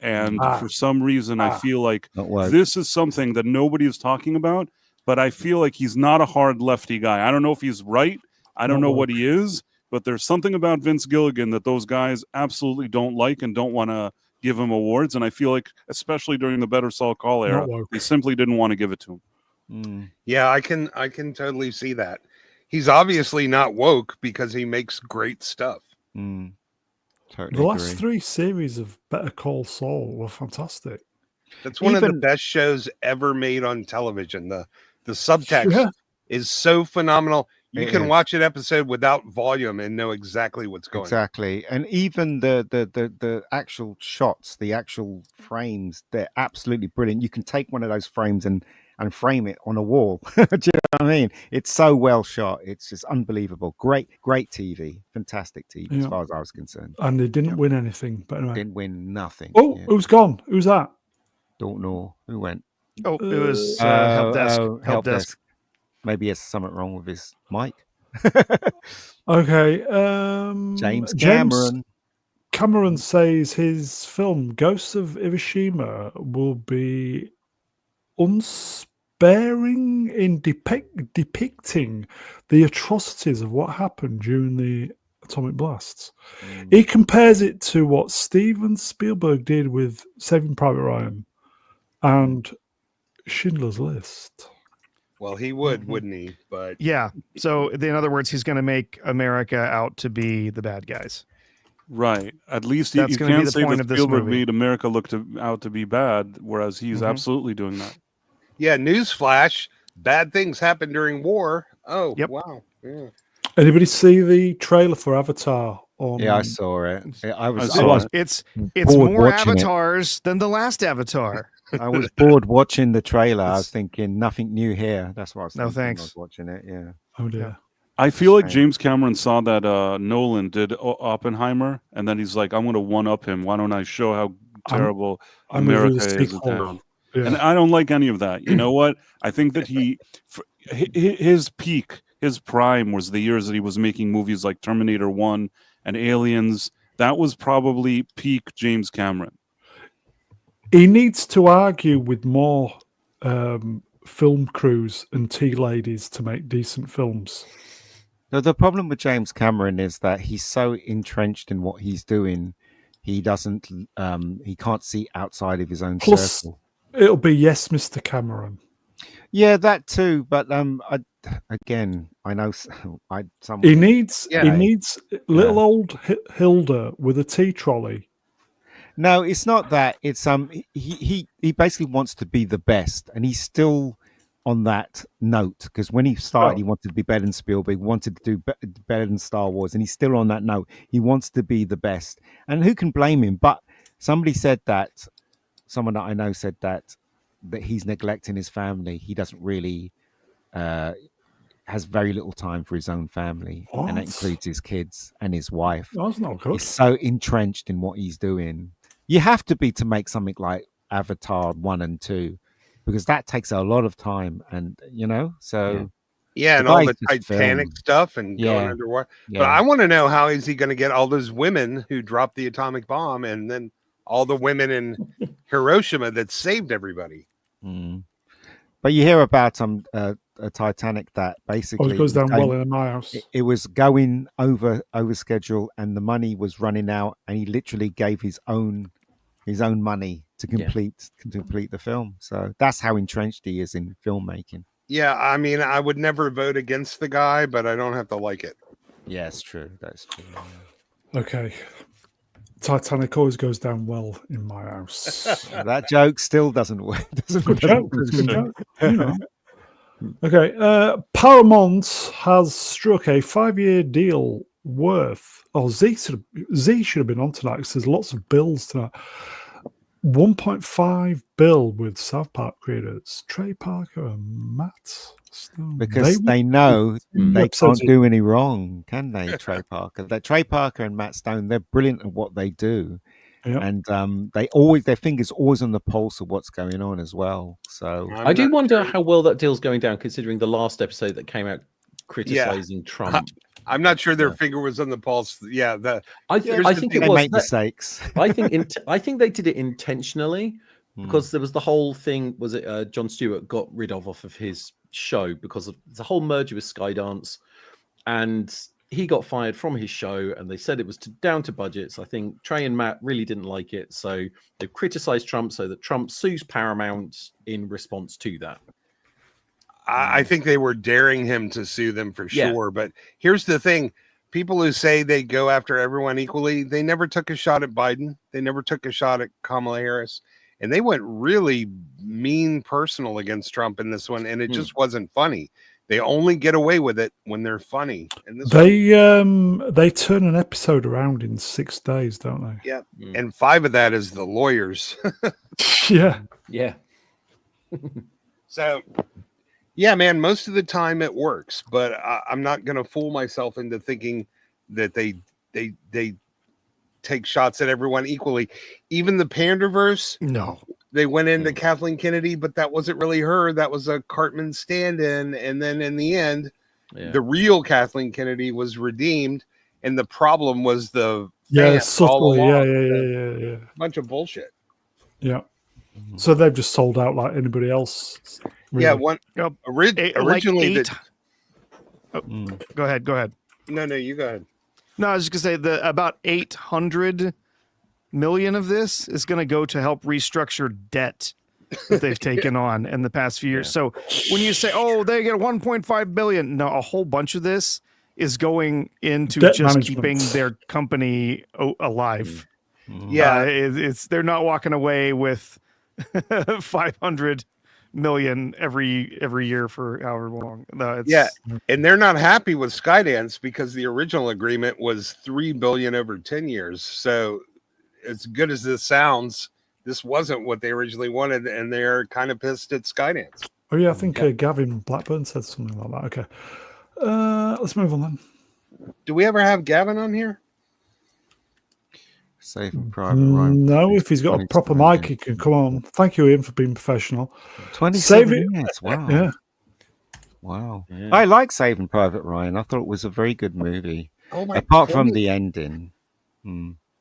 And for some reason, I feel like Not woke. this is something that nobody is talking about, but I feel like he's not a hard lefty guy. I don't know if he's right. I don't Not know woke. what he is, but there's something about Vince Gilligan that those guys absolutely don't like and don't want to give him awards. And I feel like, especially during the Better Saul Call era, Not woke. they simply didn't want to give it to him. Yeah, I can totally see that. He's obviously not woke because he makes great stuff. Totally The last agree. 3 series of Better Call Saul were fantastic. That's one of the Even- best shows ever made on television. The subtext Yeah. is so phenomenal. You It can is. watch an episode without volume and know exactly what's going on. Exactly, and even the actual shots, the actual frames, they're absolutely brilliant. You can take one of those frames and frame it on a wall. Do you know what I mean? It's so well shot. It's just unbelievable. Great TV, fantastic TV as Yeah. far as I was concerned. And they didn't win anything. But anyway. Didn't win nothing. Oh, Yeah. who's gone? Who's that? Don't know who went. Oh, it was help desk. Help desk. Maybe he has something wrong with his mic. Okay. James Cameron. Cameron says his film Ghosts of Hiroshima will be unsparing in depicting the atrocities of what happened during the atomic blasts. He compares it to what Steven Spielberg did with Saving Private Ryan and Schindler's List. Well, he would, wouldn't he? But Yeah. So in other words, he's going to make America out to be the bad guys. Right. At least That's you gonna be can't the say point that of this Spielberg movie. made America look out to be bad, whereas he's Mhm. absolutely doing that. yeah, newsflash: bad things happen during war. Oh, Yep. wow. Yeah. Anybody see the trailer for Avatar? On Yeah, I saw it. I was saw it. It's bored more watching it. avatars than the last Avatar. I was bored watching the trailer. I was thinking nothing new here. That's what I was No, thinking when I thanks. was watching it. Yeah. Oh dear. I feel like Shame. James Cameron saw that Nolan did Oppenheimer, and then he's like, I'm going to one-up him. Why don't I show how terrible I'm gonna do America the is in sequel. town? Yeah. And I don't like any of that. You know what? I think that his peak, his prime was the years that he was making movies like Terminator 1 and Aliens. That was probably peak James Cameron. He needs to argue with more film crews and tea ladies to make decent films. The problem with James Cameron is that he's so entrenched in what he's doing, he doesn't, he can't see outside of his own Plus, circle. it'll be yes, Mr. Cameron. Yeah, that too. But again, I know someone. He needs Yeah. little old Hilda with a tea trolley. No, it's not that. It's he basically wants to be the best, and he's still on that note because when he started, he wanted to be better than Spielberg, wanted to do better than Star Wars, and he's still on that note. He wants to be the best, and who can blame him? But somebody said that, someone that I know said that he's neglecting his family. He doesn't really has very little time for his own family, and that What? includes his kids and his wife. That's not good. He's so entrenched in what he's doing. You have to be to make something like Avatar 1 and 2 because that takes a lot of time, and so Yeah, and The all guy's the just Titanic filmed. stuff and going Yeah. underwater. yeah. But I want to know, how is he going to get all those women who dropped the atomic bomb and then all the women in Hiroshima that saved everybody? Mm. But you hear about a Titanic that Oh, basically it goes down going- well in my house. it was going over schedule and the money was running out, and he literally gave his own money to complete the film. So that's how entrenched he is in filmmaking. Yeah, I mean, I would never vote against the guy, but I don't have to like it. Yeah, it's true. That's true. Okay. Titanic always goes down well in my house. That joke still doesn't work. Good joke. It's a good joke. You know. Okay. Paramount has struck a 5-year deal worth. Oh, Z should have been on tonight because there's lots of bills tonight. 1.5 bill with South Park creators Trey Parker and Matt Stone. Because they know they can't do any wrong, can they? Trey Parker, Trey Parker and Matt Stone, they're brilliant at what they do, and their fingers always on the pulse of what's going on as well. So I do wonder how well that deal's going down, considering the last episode that came out criticizing Trump. I'm not sure their finger was on the pulse. Yeah, I think they make mistakes. I think they did it intentionally because there was the whole thing. Was it Jon Stewart got rid of off of his show because of the whole merger with Skydance, and he got fired from his show, and they said it was down to budgets. I think Trey and Matt really didn't like it, so they criticized Trump so that Trump sues Paramount in response to that. I think they were daring him to sue them for sure. But here's the thing. People who say they go after everyone equally, they never took a shot at Biden. They never took a shot at Kamala Harris. And they went really mean personal against Trump in this one. And it just wasn't funny. They only get away with it when they're funny. And they turn an episode around in 6 days, don't they? Yeah. And 5 of that is the lawyers. Yeah. So... yeah, man, most of the time it works, but I'm not going to fool myself into thinking that they take shots at everyone equally. Even the Panderverse, no, they went into Kathleen Kennedy, but that wasn't really her. That was a Cartman stand-in. And then in the end, the real Kathleen Kennedy was redeemed. And the problem was the subtly, yeah. Bunch of bullshit. Yeah. So they've just sold out like anybody else. Really. Yeah, originally like Go ahead. No, you go ahead. No, I was just gonna say about 800 million of this is going to go to help restructure debt that they've taken on in the past few years. So when you say, "Oh, they get 1.5 billion," no, a whole bunch of this is going into debt just management. keeping their company alive. Yeah, it's they're not walking away with 500 million every year for however long. No, and they're not happy with Skydance because the original agreement was $3 billion over 10 years. So as good as this sounds, this wasn't what they originally wanted, and they're kind of pissed at Skydance. Oh yeah, I think Gavin Blackburn said something like that. Okay, let's move on then. Do we ever have Gavin on here? Saving Private Ryan. No, if he's got a proper mic, he can come on. Thank you, Ian, for being professional. 27 years. Wow. Yeah. Wow. Yeah. I like Saving Private Ryan. I thought it was a very good movie. Apart from the ending.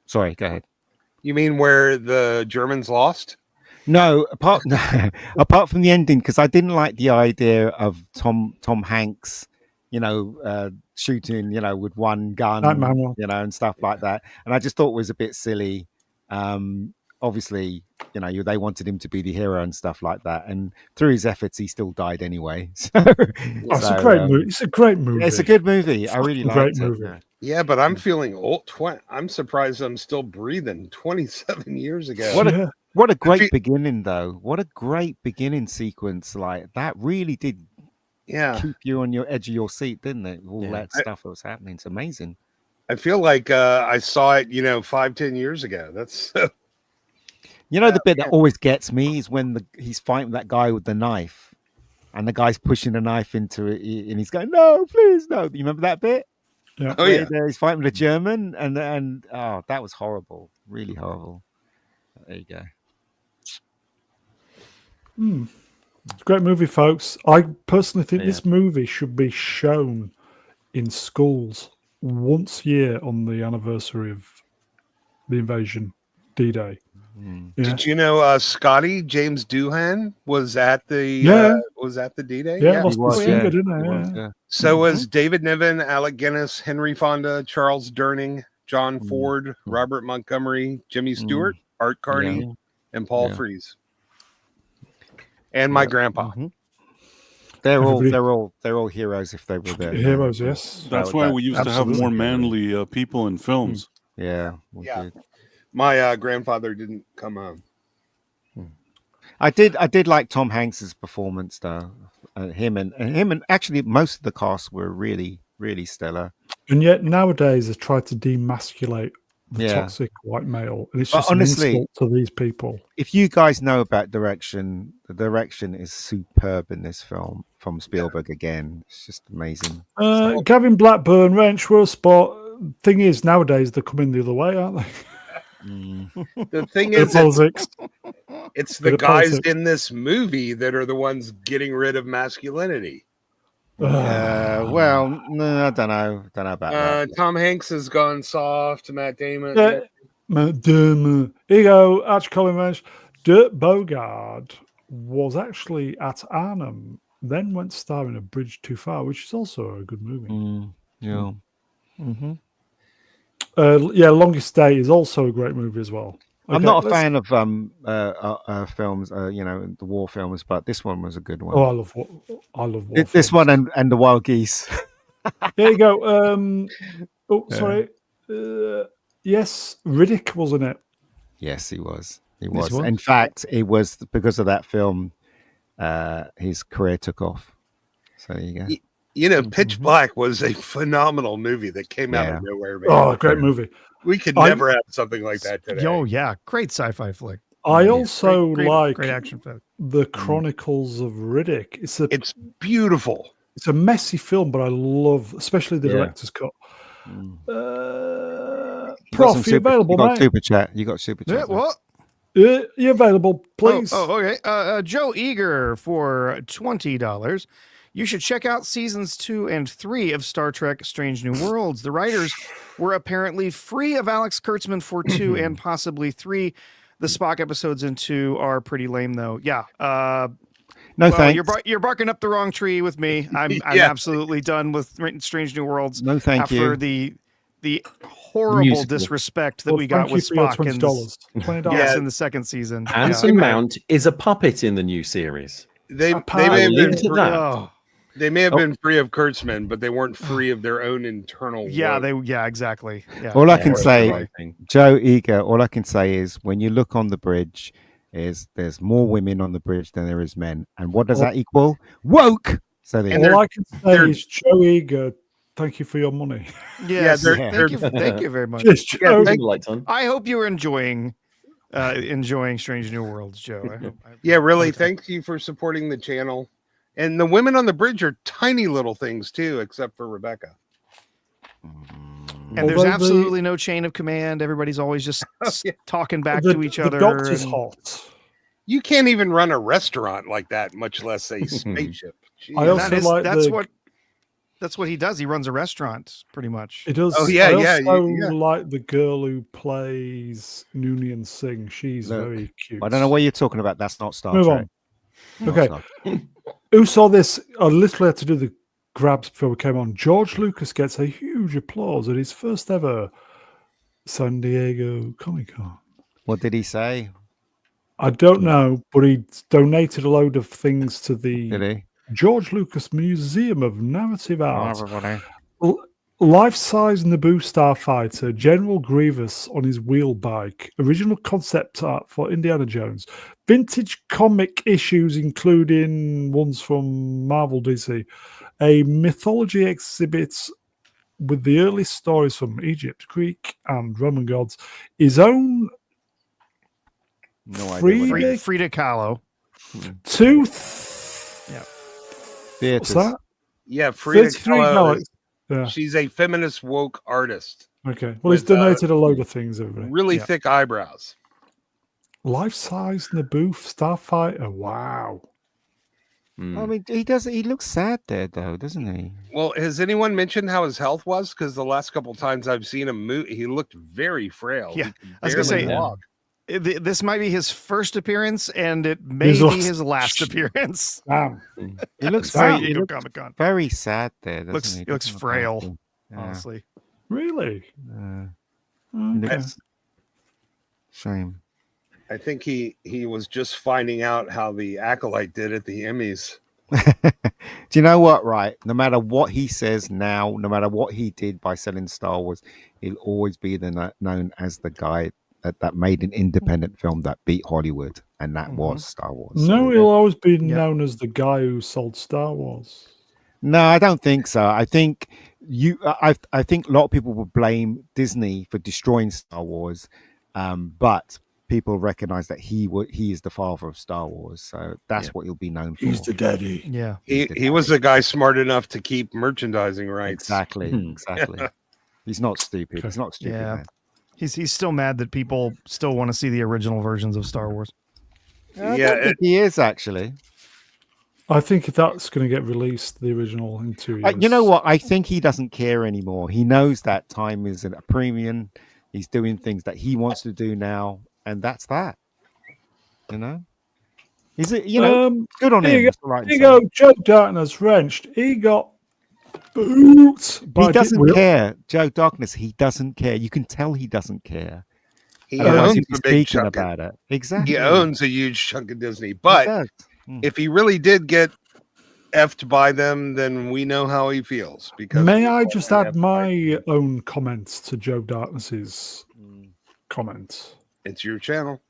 Sorry, go ahead. You mean where the Germans lost? No, apart from the ending, because I didn't like the idea of Tom Hanks, shooting, with one gun, and stuff like that. And I just thought it was a bit silly. Obviously, they wanted him to be the hero and stuff like that. And through his efforts, he still died anyway. So, it's a great movie. It's a great movie. It's a good movie. I really liked it. Movie. Yeah, but I'm feeling old. I'm surprised I'm still breathing 27 years ago. What a great beginning, though. What a great beginning sequence. Like, that really did keep you on your edge of your seat, didn't it? All that stuff that was happening. It's amazing. I feel like I saw it, 5-10 years ago. That's the bit that always gets me is when he's fighting that guy with the knife, and the guy's pushing the knife into it, and he's going, "No, please, no." You remember that bit? Yeah. Oh yeah. He's fighting with a German, and that was horrible, really horrible. There you go. It's a great movie, folks. I personally think this movie should be shown in schools once a year on the anniversary of the invasion, D-Day. Yeah. Did you know Scotty James Doohan was at the D-Day? Yeah, lost his finger, didn't he? So was David Niven, Alec Guinness, Henry Fonda, Charles Durning, John Ford, Robert Montgomery, Jimmy Stewart, Art Carney, and Paul Frees. And my grandpa. They're all heroes if they were there. Heroes, yes. That's why we used to have more manly people in films. Yeah, we did. My grandfather didn't come home. I did like Tom Hanks's performance though. Him and actually most of the cast were really, really stellar. And yet nowadays they try to demasculate the Yeah. toxic white male, and it's But just honestly- an insult to these people. If you guys know about direction, the direction is superb in this film from Spielberg again. It's just amazing. Gavin Blackburn, Wrench, Will Spot. Thing is, nowadays they're coming the other way, aren't they? The thing The is, politics. it's the Bit of guys politics. in this movie that are the ones getting rid of masculinity. Well, no, I don't know. Don't know about that. Tom Hanks has gone soft. Matt Damon. Yeah. Here you go, Arch Colin Wrench. Dirk Bogarde was actually at Arnhem, then went to star in A Bridge Too Far, which is also a good movie. Yeah. Mm-hmm. Longest Day is also a great movie as well. I'm Okay, not a let's- fan of films, the war films, but this one was a good one. Oh, I love war This films. one and the Wild Geese. There you go. Sorry. Yes, Riddick, wasn't it? Yes, he was. He Yes, was. he was. In fact, it was because of that film. His career took off. So there you go. You know, Pitch Black was a phenomenal movie that came out Yeah. of nowhere. Man. Oh, great movie. We could I- never have something like that today. Oh yeah, great sci-fi flick. I also Great, like great action film. The Chronicles of Riddick. It's beautiful. It's a messy film, but I love, especially the Yeah. director's cut. You Prof, got you available, you got mate? super chat. You got super chat. Yeah, what? You available, please? Okay. Joe Eager for $20. You should check out seasons 2 and 3 of Star Trek Strange New Worlds. The writers were apparently free of Alex Kurtzman for 2 and possibly 3. The Spock episodes in 2 are pretty lame, though. Yeah. No Well, thanks. you're barking up the wrong tree with me. I'm Yeah. absolutely done with Strange New Worlds No thank after you. the horrible Musical. disrespect that Well, we got thank you with for your Spock in $20. the, $20. yes, Yeah. in the second season. Anson Mount is a puppet in the new series. They Apart- may have I'll been leave it to free, that. Oh, they may have Oh. been free of Kurtzman, but they weren't free of their own internal. yeah, woke. exactly. Yeah. All I Yeah, can it's say, the right thing. Joe Eager, all I can say is when you look on the bridge, there's more women on the bridge than there is men. And what does that equal? Woke. So there And you go. All I can say they're- is, Joe Eager, thank you for your money. Yes, they're- thank you very much. Cheers, Yeah, Joe. thank- Lights on. I hope you were enjoying Strange New Worlds, Joe. Yeah, really. Thank you for supporting the channel. And the women on the bridge are tiny little things too, except for Rebecca. And there's Although absolutely no chain of command. Everybody's always just yeah. talking back the, to each the other. doctor's and- hot. You can't even run a restaurant like that, much less a spaceship. I Jeez. also That is, like that's what he does. He runs a restaurant, pretty much. It does. Oh, yeah, I yeah, also yeah. like the girl who plays Noonien Singh. She's Look, very cute. I don't know what you're talking about. That's not Star Move Trek. on. Not Okay. Star Trek. Who saw this? I literally had to do the grabs before we came on. George Lucas gets a huge applause at his first ever San Diego Comic Con. What did he say? I don't know, but he donated a load of things to Did the he? George Lucas Museum of Narrative Art. Everybody. Life-size Naboo starfighter, General Grievous on his wheel bike, original concept art for Indiana Jones, vintage comic issues including ones from Marvel DC, a mythology exhibit with the early stories from Egypt, Greek, and Roman gods, his own No idea. what Free- that is. Frida Kahlo. two. Yeah. Theaters. What's that? Yeah, Frida 33 Kahlo. dollars. Yeah. She's a feminist woke artist. Okay. Well, he's With, donated a load of things. Everybody. Really Yeah. thick eyebrows. Life-size Naboo starfighter. Wow. I mean, he does. He looks sad there, though, doesn't he? Well, has anyone mentioned how his health was? Because the last couple times I've seen him move, he looked very frail. Yeah, He could I was gonna barely say, walk. This might be his first appearance, and it may His be last- his last appearance. Damn. He looks San very. He Diego looks Comic Con. very sad there. Doesn't Looks- he? he looks Doesn't look frail, healthy. Yeah. Honestly, Really? He Okay. looks- Shame. I think he was just finding out how the Acolyte did at the Emmys. Do you know what? Right. No matter what he says now, no matter what he did by selling Star Wars, he'll always be known as the guy that made an independent film that beat Hollywood, and that was Star Wars. No, So, he'll always be Yeah. known as the guy who sold Star Wars. no, I don't think so. I think I think a lot of people will blame Disney for destroying Star Wars, but people recognize that he is the father of Star Wars, so that's what he'll be known for. He's the daddy. Yeah. He was the guy smart enough to keep merchandising rights. Exactly. He's not stupid. He's not stupid. Yeah. Man. He's still mad that people still want to see the original versions of Star Wars. I don't think he is actually. I think if that's going to get released, the original in 2 years. You know what? I think he doesn't care anymore. He knows that time is at a premium. He's doing things that he wants to do now, and that's that. You know, is it? You know, good on him. Here you go, Joe Darkness wrenched. He got boot. He doesn't care, Joe Darkness. He doesn't care. You can tell he doesn't care. He Otherwise owns he'd be a big speaking chunk. about it. Exactly. He owns a huge chunk of Disney. He But does. if he really did get effed by them, then we know how he feels. Because May we I all just got add effed by him. my own comments to Joe Darkness's comments? It's your channel.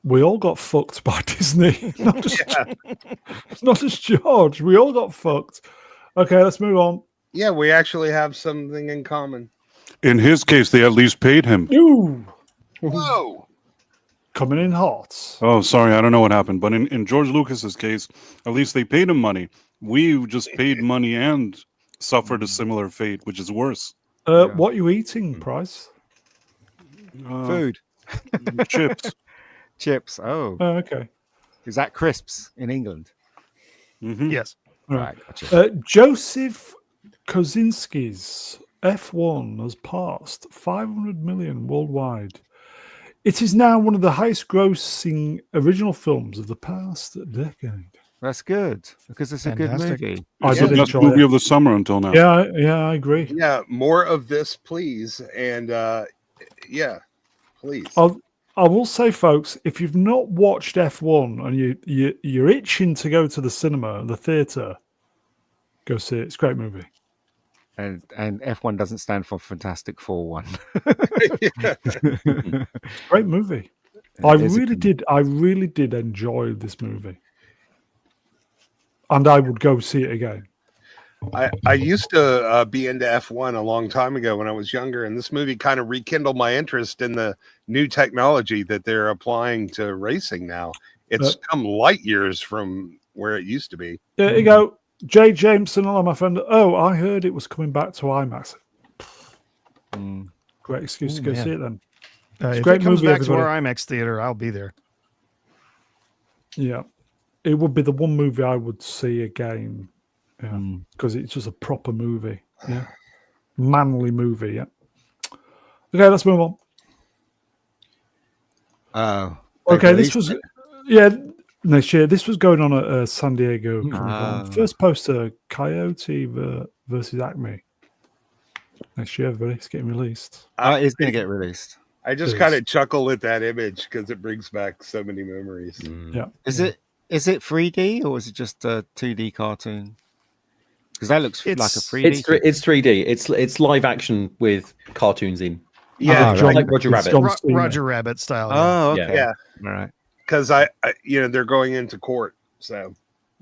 We all got fucked by Disney. Not just George. We all got fucked. Okay, let's move on. Yeah, we actually have something in common. In his case, they at least paid him. Ooh. Whoa. Coming in hot. Oh, sorry, I don't know what happened. But in George Lucas's case, at least they paid him money. We just paid money and suffered a similar fate, which is worse. What are you eating, Price? Food. Chips. Chips. Oh, Okay. is that crisps in England? Mhm. Yes. Right. Gotcha. Joseph Kosinski's F1 has passed 500 million worldwide. It is now one of the highest grossing original films of the past decade. That's good because it's a Fantastic. good movie. I It's the did best enjoy movie it. of the summer until now. Yeah, I agree. Yeah, more of this, please. And yeah, please. I will say, folks, if you've not watched F1 and you're itching to go to the cinema, the theater, go see it. It's a great movie. And F1 doesn't stand for Fantastic Four one. Great movie. I really did enjoy this movie. And I would go see it again. I used to be into F1 a long time ago when I was younger, and this movie kind of rekindled my interest in the new technology that they're applying to racing now. It's come light years from where it used to be. There you go. Jay Jameson, hello, my friend. Oh, I heard it was coming back to IMAX. Great excuse to go man. see it then. If a great it comes movie, back to our everybody. IMAX theater, I'll be there. Yeah. It would be the one movie I would see again. Yeah. Because it's just a proper movie. Yeah. Manly movie. Yeah. Okay, let's move on. Okay, this was next year. This was going on at San Diego Comic-Con. First poster, Coyote versus Acme. Next year, everybody, it's getting released. It's going to get released. I just It kind is. of chuckle at that image because it brings back so many memories. Yeah. Is it 3D or is it just a 2D cartoon? Because that looks like a 3D. It's 3D. It's live action with cartoons in. Yeah, right. Like Roger It's Rabbit. John Cena. Roger Rabbit style. Oh, okay. Yeah. All right. because they're going into court, so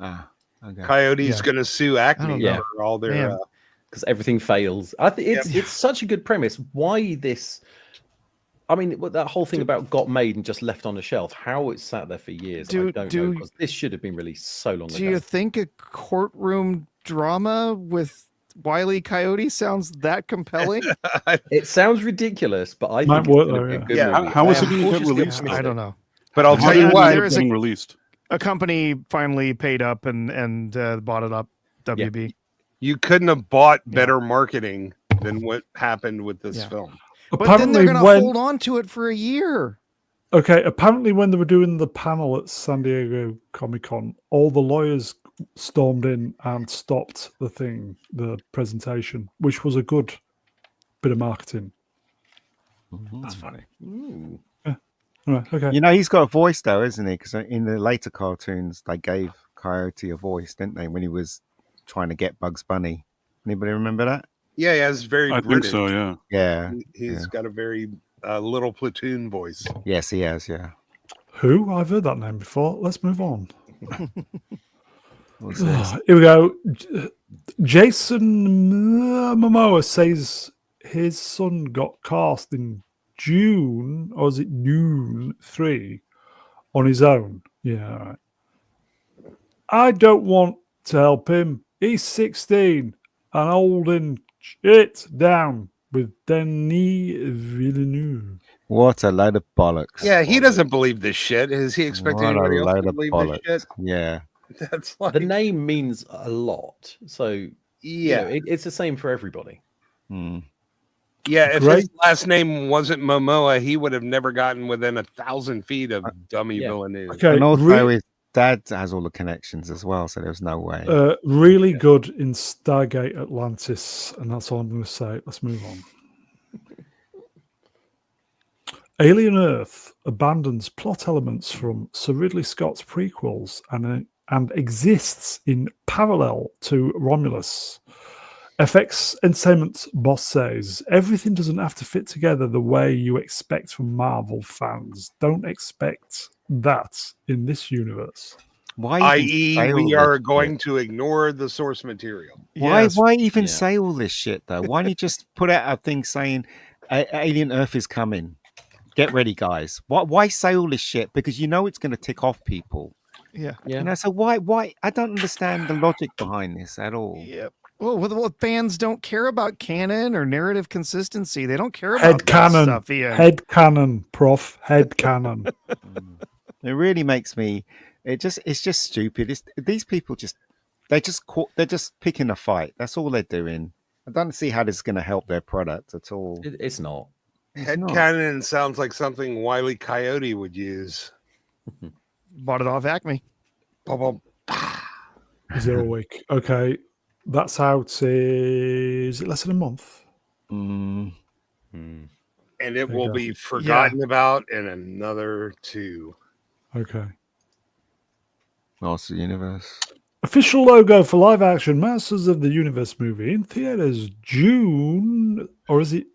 Okay. Coyote's going to sue Acme know. for all their. Because everything fails. I think it's such a good premise. Why this? I mean, that whole thing about got made and just left on the shelf. How it sat there for years, I don't know. Because this should have been released so long ago. Do you think a courtroom drama with Wile E. Coyote sounds that compelling? It sounds ridiculous, but I Might think work it's though, gonna be a yeah. good Yeah, movie. how is it I am gonna get cautiously released? optimistic. I don't know. But I'll tell you there what, is Getting released. A company finally paid up and bought it up. WB. you couldn't have bought better marketing than what happened with this film. But then they're Apparently, going to when hold on to it for a year. apparently when they were doing the panel at San Diego Comic-Con, all the lawyers stormed in and stopped the presentation, which was a good bit of marketing. That's funny. Ooh. All right, okay. You know, he's got a voice though, isn't he? Because in the later cartoons, they gave Coyote a voice, didn't they? When he was trying to get Bugs Bunny. Anybody remember that? Yeah, he has very I think British. so. Yeah. Yeah. He's got a very little platoon voice. Yes, he has. Yeah. Who? I've heard that name before. Let's move on. What's this? Here we go. Jason Momoa says his son got cast in June, or is it Dune 3 on his own? Yeah, all right. I don't want to help him. He's 16 and holding shit down with Denis Villeneuve. What a load of bollocks. Yeah, he doesn't believe this shit. Is he expecting What a anybody else load to of believe bollocks. this shit? Yeah. That's like, The name means a lot, so yeah, it's the same for everybody. Hmm. yeah. If Great. his last name wasn't Momoa, he would have never gotten within 1,000 feet of dummy Yeah. Villeneuve. Okay, And also, his dad has all the connections as well, so there's no way. really good in Stargate Atlantis, and that's all I'm going to say. Let's move on. Alien Earth abandons plot elements from Sir Ridley Scott's prequels and exists in parallel to Romulus. FX Entertainment's boss says, everything doesn't have to fit together the way you expect from Marvel fans. Don't expect that in this universe. Why I.e., say all we this are shit? going to ignore the source material. Why? Yes. Why even Yeah. say all this shit though? Why don't you just put out a thing saying Alien Earth is coming? Get ready, guys. Why say all this shit? Because you know it's going to tick off people. Yeah. Yeah. You know, so why? I don't understand the logic behind this at all. Yep. Well, fans don't care about canon or narrative consistency. They don't care about Head that cannon. stuff, Ian. Head cannon, prof. Head cannon. It really makes me. It's just stupid. These people they're just picking a fight. That's all they're doing. I don't see how this is going to help their product at all. It's not. Head not. cannon sounds like something Wile E. Coyote would use. Bought it off Acme. Bum, bum. 0 week. Okay. That's out. Is it less than a month? Mm, Hmm. And it There you will go. be forgotten about in another 2. Okay. Master Universe. Official logo for live action Masters of the Universe movie in theaters June, or is it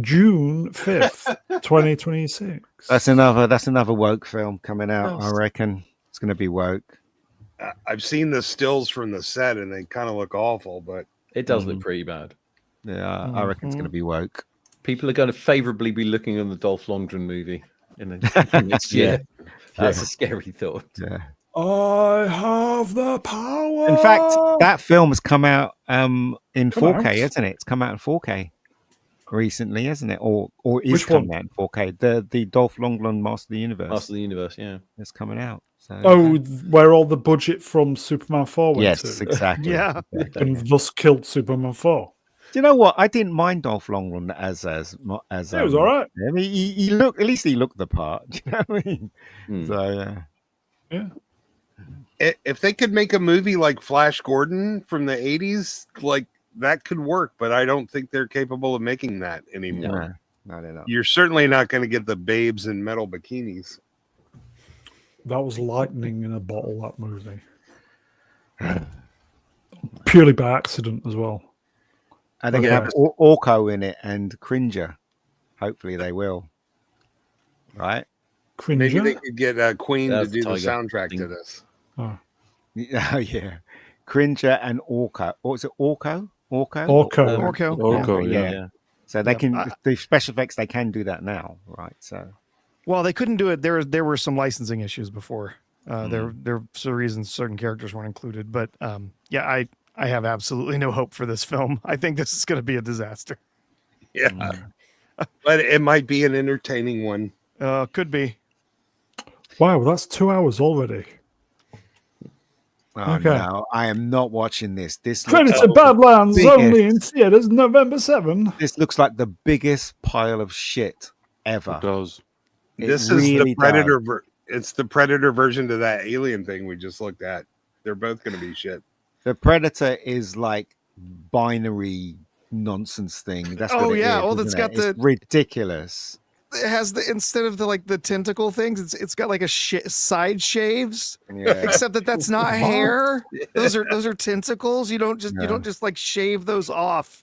June 5th, 2026? That's another woke film coming out. I Yes. reckon it's going to be woke. I've seen the stills from the set and they kind of look awful, but It does look pretty bad. Yeah, I reckon it's going to be woke. People are going to favorably be looking on the Dolph Lundgren movie in the next year. That's a scary thought. Yeah. I have the power. In fact, that film has come out in Come 4K, out? hasn't it? It's come out in 4K recently, hasn't it? Or is Which coming one? out in 4K. The Dolph Lundgren Master of the Universe Master of the Universe, yeah. is coming out. So Oh, where all the budget from Superman 4 went yes, to. exactly. Yeah. exactly. And thus killed Superman 4. Do you know what? I didn't mind Dolph Lundgren as It was all right. I mean, he looked, at least he looked the part. Do you know what I mean? Hmm. So Yeah. if they could make a movie like Flash Gordon from the 80s, like that could work, but I don't think they're capable of making that anymore. no, they're not. You're certainly not going to get the babes in metal bikinis. That was lightning in a bottle, that movie. Purely by accident as well. And they Okay. can have Orko in it and Cringer. Hopefully they will. Right? Maybe Cringer? they could get Queen to That's do the Tiger soundtrack thing. to this. Oh. Oh, yeah. Cringer and Orko. Or is it Orko? Orko? Orko. Orko, yeah. Yeah. So they Yeah. can, the special effects, they can do that now. Right. So, Well, they couldn't do it. There were some licensing issues before. There were some reasons certain characters weren't included. But yeah, I have absolutely no hope for this film. I think this is going to be a disaster. Yeah. But it might be an entertaining one. Could be. Wow, that's 2 hours already. oh, Okay. no, I am not watching this. This Predator looks, Badlands biggest. only in theaters November 7. this looks like the biggest pile of shit ever. It does. It This is really the Predator. does. It's the Predator version to that Alien thing we just looked at. They're both going to be shit. The Predator is like binary nonsense thing. That's Oh, what it yeah. is, Oh, isn't that's it? got It's the- ridiculous. It has the instead of the tentacle things, it's got like a side shaves. Yeah. Except that's not hair. Those are tentacles. You don't just like shave those off.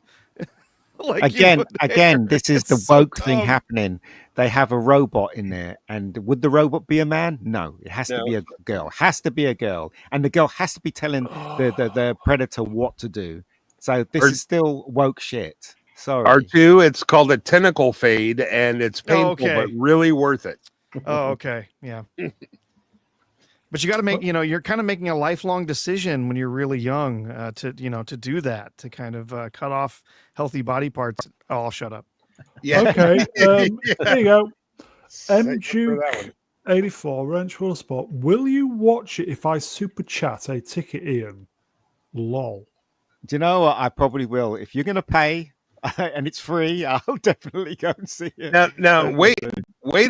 Like, you know, Again, this is it's the so woke thing dumb. happening. They have a robot in there, and would the robot be a man? No, it has to No. be a girl. Has to be a girl, and the girl has to be telling the predator what to do. So this Or- is still woke shit. Sorry. R2, it's called a tentacle fade, and it's painful, okay. but really worth it. Oh, okay. Yeah. But you got to make, you know, you're kind of making a lifelong decision when you're really young to do that, to kind of cut off healthy body parts. Oh, I'll shut up. Yeah. Okay, there you go. Set M you up for that Duke one. 84 Ranch World Spot. Will you watch it if I super chat a ticket, Ian? Lol. Do you know what? I probably will. If you're going to pay and it's free, I'll definitely go and see it. Now, wait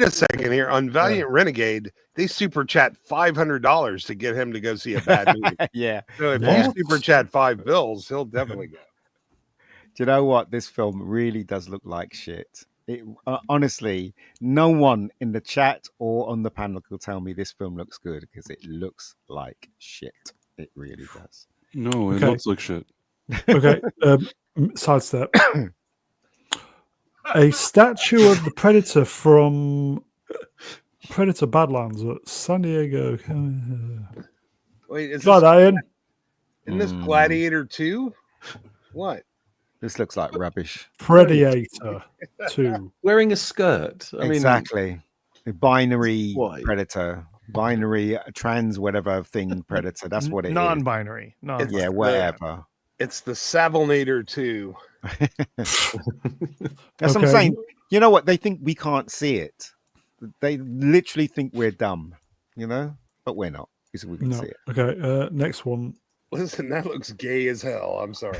a second here. On Valiant Renegade, they super chat $500 to get him to go see a bad movie. Yeah. So if What? you super chat $5, he'll definitely go. Do you know what? This film really does look like shit. It, honestly, no one in the chat or on the panel could tell me this film looks good because it looks like shit. It really does. No, it Okay. looks like shit. Okay, sidestep. A statue of the Predator from Predator Badlands at San Diego. Wait, is Got this, Ian. in this Gladiator 2? What? This looks like rubbish. Predator 2. Wearing a skirt. I mean, Exactly. A binary Why? predator, binary trans whatever thing predator. That's what it is. Non-binary. Non-binary. Yeah, whatever. It's the Savinator 2. That's what I'm Okay. saying. You know what? They think we can't see it. They literally think we're dumb, you know? But we're not, because we can No. see it. Okay, next one. Listen, that looks gay as hell. I'm sorry.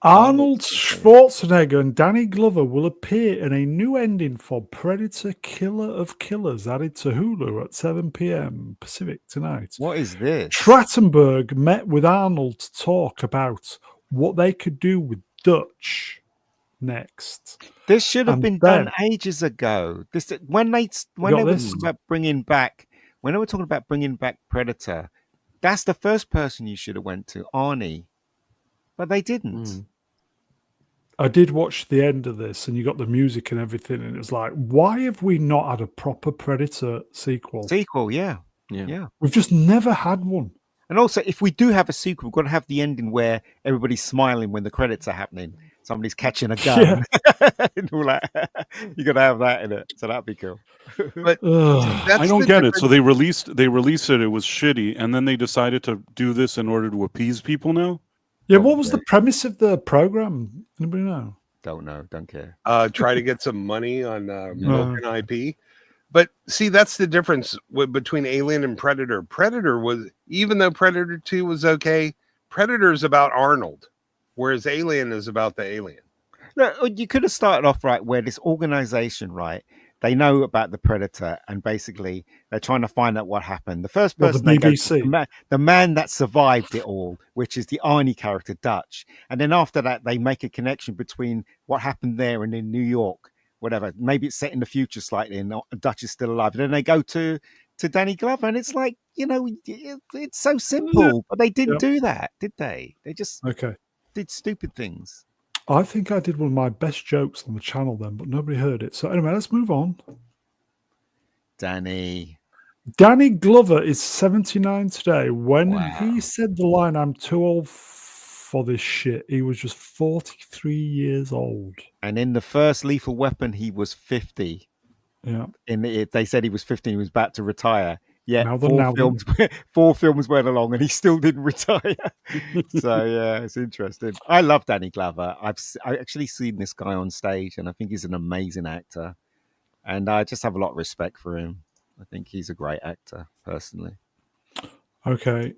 Arnold Schwarzenegger and Danny Glover will appear in a new ending for Predator Killer of Killers added to Hulu at 7 p.m. Pacific tonight. What is this? Trattenberg met with Arnold to talk about what they could do with Dutch next. This should have And been then- done ages ago. This when they got were this. talking about bringing back Predator, that's the first person you should have went to, Arnie. But they didn't. I did watch the end of this and you got the music and everything, and it was like, why have we not had a proper Predator sequel? Sequel, yeah. Yeah. We've just never had one. And also, if we do have a sequel, we've got to have the ending where everybody's smiling when the credits are happening. Somebody's catching a gun. And all that. You got to have that in it. So that'd be cool. But Ugh. that's I don't the get it. So difference. they released it. It was shitty, and then they decided to do this in order to appease people. Now, Yeah, what was the premise of the program? Anybody know? Don't know. Don't care. Try to get some money on Milk and IP. But see, that's the difference between Alien and Predator. Predator was, even though Predator 2 was okay, Predator is about Arnold, whereas Alien is about the alien. Look, you could have started off right where this organization, right? They know about the Predator, and basically they're trying to find out what happened. The first Well, the person they go to, BBC. the man that survived it all, which is the Arnie character, Dutch. And then after that, they make a connection between what happened there and in New York, whatever. Maybe it's set in the future slightly, and Dutch is still alive. And then they go to Danny Glover, and it's like, you know, it's so simple. But they didn't do that, did they? They just Okay. did stupid things. I think I did one of my best jokes on the channel then, but nobody heard it. So anyway, let's move on. Danny. Danny Glover is 79 today. When Wow. he said the line, "I'm too old for this shit," he was just 43 years old. And in the first Lethal Weapon, he was 50. Yeah. They said he was 50. He was about to retire. Yeah, Now then. four films went along, and he still didn't retire. So yeah, it's interesting. I love Danny Glover. I've actually seen this guy on stage, and I think he's an amazing actor. And I just have a lot of respect for him. I think he's a great actor, personally. Okay.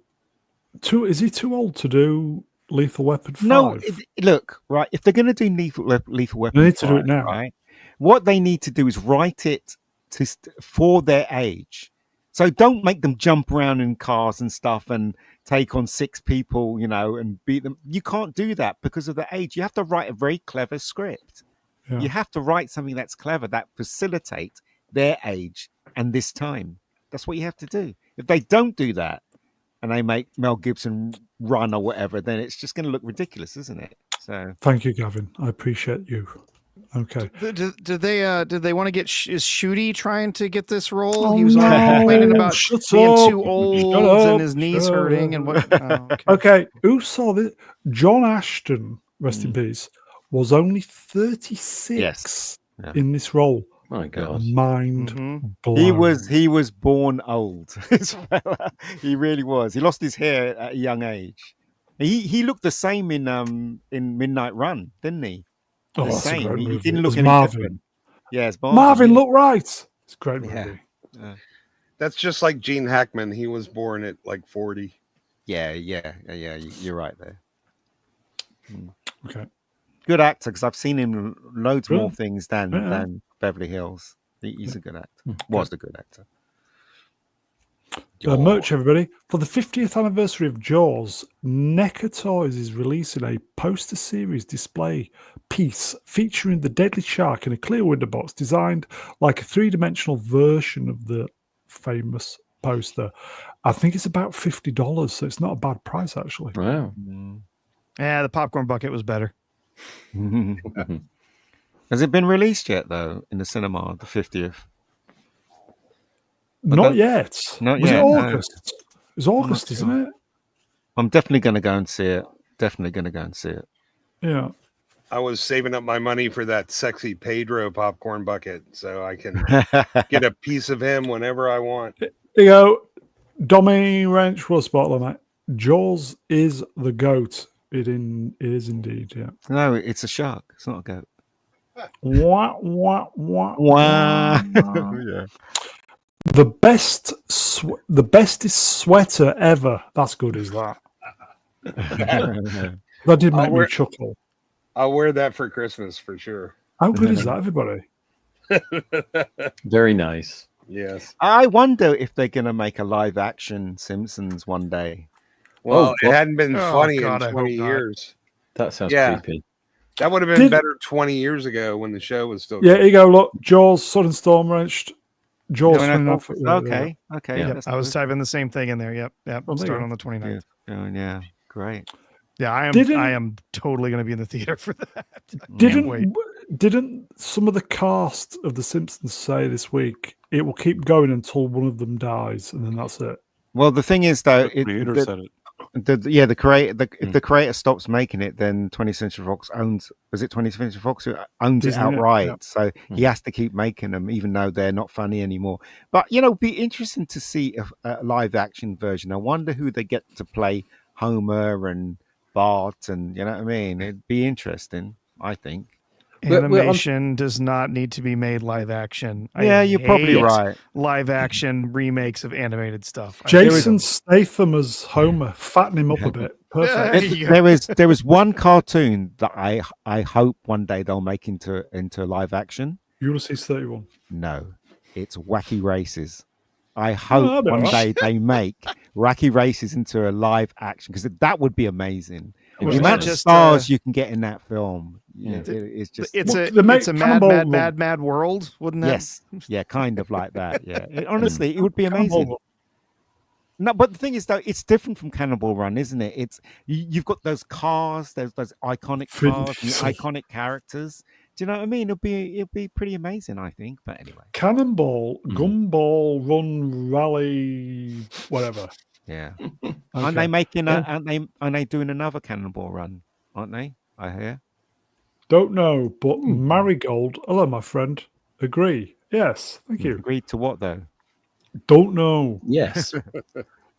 Is he too old to do Lethal Weapon 5? No, look, right. If they're going to do Lethal Weapon, They need to do it 5, now. right? What they need to do is write it for their age. So don't make them jump around in cars and stuff and take on 6 people, you know, and beat them. You can't do that because of the age. You have to write a very clever script. Yeah. You have to write something that's clever, that facilitates their age and this time. That's what you have to do. If they don't do that and they make Mel Gibson run or whatever, then it's just going to look ridiculous, isn't it? So Thank you, Gavin. I appreciate you. Okay. Did they want to get is Shooty trying to get this role? Oh, He was already complaining about shut being up. too Shut old and up. his knees Shut hurting and up. what. Oh, okay. Okay, who saw this? John Ashton, rest Mm. in peace, was only 36 Yeah. in this role. My God. Mind Mhm. blown. He was born old. This fella. He really was. He lost his hair at a young age. He looked the same in Midnight Run, didn't he? Oh, The that's a same. great He movie. didn't It look was any Marvin. different. Yeah, it's Marvin, yeah. look right. It's a great Yeah. movie. That's just like Gene Hackman. He was born at like 40. Yeah. You're right there. Okay. Good actor because I've seen him in loads more Brilliant. things Yeah. than Beverly Hills. He's a good actor. Was a good actor. Merch, everybody. For the 50th anniversary of Jaws, NECA Toys is releasing a poster series display piece featuring the deadly shark in a clear window box designed like a three-dimensional version of the famous poster. I think it's about $50, so it's not a bad price, actually. Wow. Yeah, the popcorn bucket was better. Has it been released yet, though, in the cinema, the 50th? Not yet. Not Was yet, it no. August? It's August, isn't it? I'm definitely going to go and see it. Definitely going to go and see it. Yeah. I was saving up my money for that sexy Pedro popcorn bucket so I can get a piece of him whenever I want. There you go. Dommy Wrench will spotlight, mate. Jaws is the goat. It is indeed, yeah. No, it's a shark. It's not a goat. Wah, wah, wah, Wow. wah. Yeah. The bestest sweater ever. That's good, is that? That did make me chuckle. I'll wear that for Christmas for sure. How good is that, everybody? Very nice. Yes. I wonder if they're going to make a live action Simpsons one day. Well, Oh, it hadn't been oh, funny God, I in hope 20 not. years. That sounds Yeah. creepy. That would have been better 20 years ago when the show was still Yeah, here you go. Look, Jaws, Sudden Storm Wrenched. Jaws, Going 29 off- foot. Yeah, okay. Okay. Yeah. Yep, that's I was good. typing the same thing in there. Yep. Well, there you Starting go. on the 29th. Yeah. Great. Yeah, Didn't- I am totally going to be in the theater for that. Can't wait. Didn't some of the cast of The Simpsons say this week it will keep going until one of them dies, and then that's it? Well, the thing is, though, The creator said it. the creator, if the creator stops making it, then 20th Century Fox owns. Was it 20th Century Fox who owns Disney, it outright? yeah. So he has to keep making them, even though they're not funny anymore. But it'd be interesting to see a live action version. I wonder who they get to play Homer and Bart, and you know what I mean. It'd be interesting, I think. Animation does not need to be made live action. Yeah, you're probably hate right. Live action remakes of animated stuff. Jason Statham as Homer, fatten him up a bit. Perfect. Yeah. There was one cartoon that I hope one day they'll make into live action. Ulysses 31. No, it's Wacky Races. I hope that'd be one alright. day they make Wacky Races into a live action because that would be amazing. Was The that amount of just, stars you can get in that film, it's just It's Well, a they make it's a Cannonball mad world, wouldn't that? yes, yeah, kind of like that. Yeah, honestly, it would be amazing. No, but the thing is, though, it's different from Cannonball Run, isn't it? It's you've got those cars, those iconic cars, and iconic characters. Do you know what I mean? It'll be pretty amazing, I think. But anyway, Cannonball, Gumball, Run, Rally, whatever. yeah. Okay. Aren't they making? Yeah. Aren't they doing another Cannonball Run? Aren't they? I hear. Don't know, but Marigold, hello, my friend. Agree. Yes, thank you. Agreed to what though? Don't know. Yes.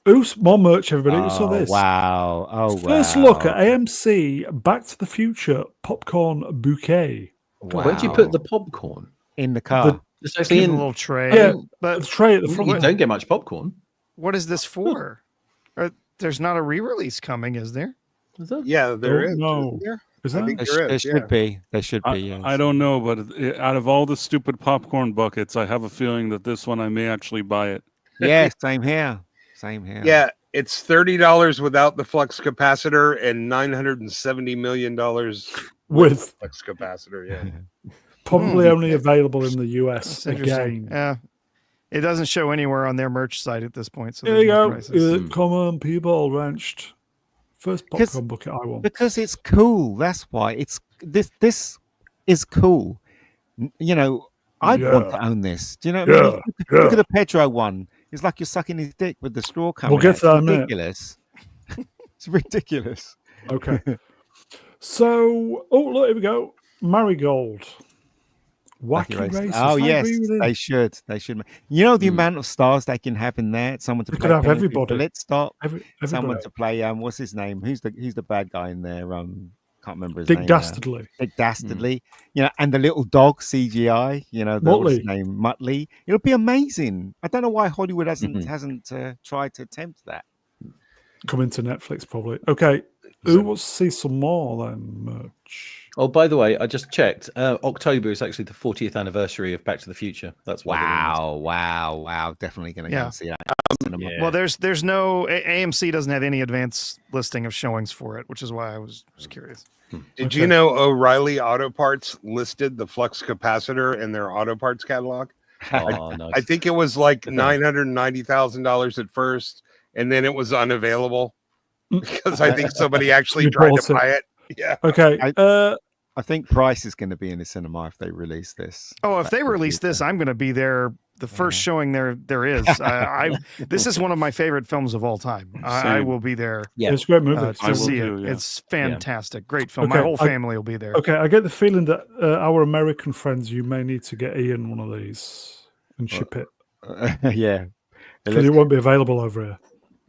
Who's more merch, everybody? Who saw this? Wow! Oh, First wow. look at AMC Back to the Future popcorn bouquet. Wow. Where'd you put the popcorn? in the car? It's Just actually in a in. little tray. Yeah, But the tray at the front. You don't get much popcorn. what is this for? There's not a re-release coming, is there? Is that? Yeah, there is. No. isn't there? Is I that? think There there is. should be. There should be. Yes. I don't know, but out of all the stupid popcorn buckets, I have a feeling that this one I may actually buy it. Yeah, same here. Same here. Yeah, it's $30 without the flux capacitor and $970 million With flux capacitor. Yeah. probably only available in the US That's interesting. again. Yeah. It doesn't show anywhere on their merch site at this point. So There there's you no go. prices. Come on, people, wrenched. First Because- popcorn bucket I want. Because it's cool. That's why it's this. This is cool. You know, I'd want Yeah. to own this. Do you know what I mean? Yeah, Look yeah. at the Pedro one. It's like you're sucking his dick with the straw coming. We'll get out. to that in a It's minute. ridiculous. It's ridiculous. Okay. So, look, here we go. Marigold. Wacky Wacky races. races. Oh I yes, agree with him. they should. They should. You know the Hmm. amount of stars they can have in there. Someone to They play could have Penalty everybody. Bullet Stop. Everybody. Someone to play. What's his name? Who's the bad guy in there? Can't remember his Dick name. Dastardly. Dick Dastardly. You know, and the little dog CGI. You know, what's his Muttley. name? Muttley. It'll be amazing. I don't know why Hollywood hasn't Mhm. tried to attempt that. Coming to Netflix, probably. Okay. Who wants to see some more then? Merch. Oh, by the way, I just checked. October is actually the 40th anniversary of Back to the Future. That's why. Wow. Definitely going to go Yeah. and see that. in the cinema. Yeah. Well, there's no AMC doesn't have any advance listing of showings for it, which is why I was curious. Did Okay. you know O'Reilly Auto Parts listed the flux capacitor in their auto parts catalog? Oh, nice. I think it was like $990,000 at first, and then it was unavailable because I think somebody actually You tried bought to it. buy it. Yeah. Okay. I think Price is going to be in the cinema if they release this. Oh, if they Back to the release this, Future. I'm going to be there. The first showing there is. This is one of my favorite films of all time. I Same. will be there Yeah. It's a great movie. to I will see it. too, yeah. It's fantastic, great film. My Okay, whole I- family will be there. Okay, I get the feeling that our American friends, you may need to get Ian one of these and ship it Yeah. because it won't be available over here.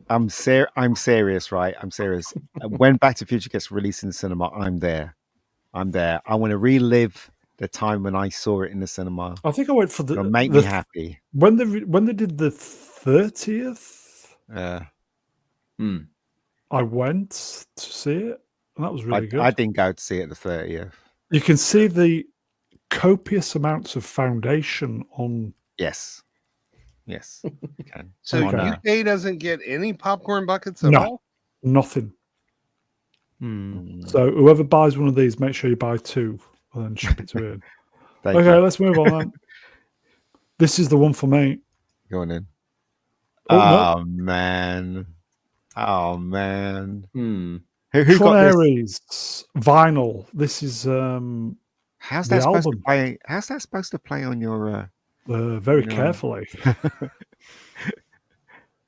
I'm serious, right? I'm serious. When Back to the Future gets released in the cinema, I'm there. I want to relive the time when I saw it in the cinema. I think I went for It'll the make the me happy. when they did the 30th. Hmm. I went to see it, and that was really good. I didn't go to see it the 30th. You can see the copious amounts of foundation on. Yes. Yes. You can. So Okay. UK doesn't get any popcorn buckets at No. all? Nothing. Hmm. So whoever buys one of these, make sure you buy two and then ship it to Ian. Thank Okay, you. let's move on then. This is the one for me. Go on in. Oh, no. Oh man. Oh man. Hmm. Who Tron got this? Ares vinyl. This is How's the that supposed album. to play? How's that supposed to play on your very No. carefully.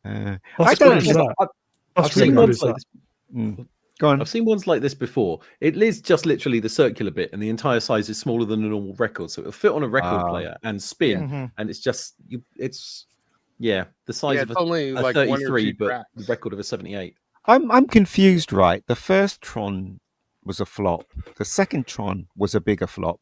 I That's don't really know. good. I've That's seen really good. ones Is like that? this. Go on. I've seen ones like this before. It is just literally the circular bit, and the entire size is smaller than a normal record, so it'll fit on a record Ah. player and spin. Mhm. And it's just it's the size Yeah, of it's only a like one or 33, two but tracks. the record of a 78. I'm confused, right? The first Tron was a flop. The second Tron was a bigger flop,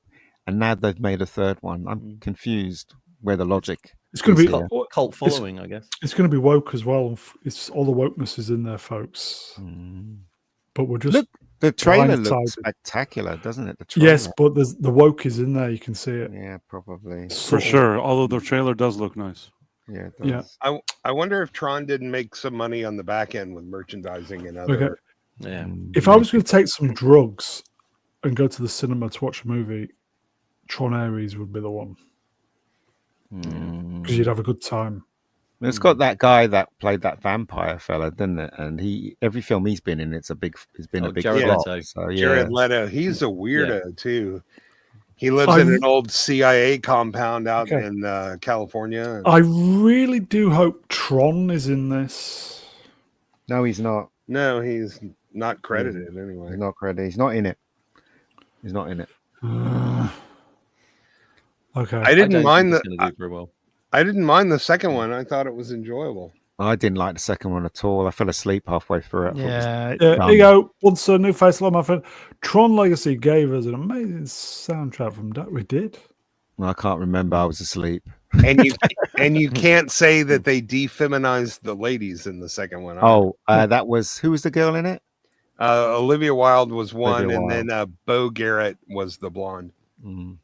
and now they've made a third one. I'm confused where the logic. It's going to is be here. Cult following, I guess. it's going to be woke as well. It's all the wokeness is in there, folks. But we're just Look, the trailer blindsided. looks spectacular, doesn't it? The trailer. yes, but the woke is in there. You can see it. Yeah, probably. For Subtle. sure. Although the trailer does look nice. Yeah, it Yeah. does. I wonder if Tron didn't make some money on the back end with merchandising and other. Okay. Yeah. If I was going to take some drugs and go to the cinema to watch a movie, Tron Ares would be the one because you'd have a good time. It's got that guy that played that vampire fella, didn't it? And every film he's been in, it's been Oh, a big Jared flop. Leto. So yeah, Jared Leto, he's a weirdo too. He lives in an old CIA compound out Okay. in California. I really do hope Tron is in this. no, he's not. No, he's not credited anyway. He's not credited. He's not in it. He's not in it. Okay. I didn't don't mind think the it's gonna do very well. I didn't mind the second one. I thought it was enjoyable. I didn't like the second one at all. I fell asleep halfway through it. Yeah, Here you go. Once a new face, hello, my friend. Tron Legacy gave us an amazing soundtrack from that. We did. I can't remember. I was asleep. And you can't say that they defeminized the ladies in the second one. Oh, that was who was the girl in it? Olivia Wilde was one, Olivia and then Bo Garrett was the blonde. Mm.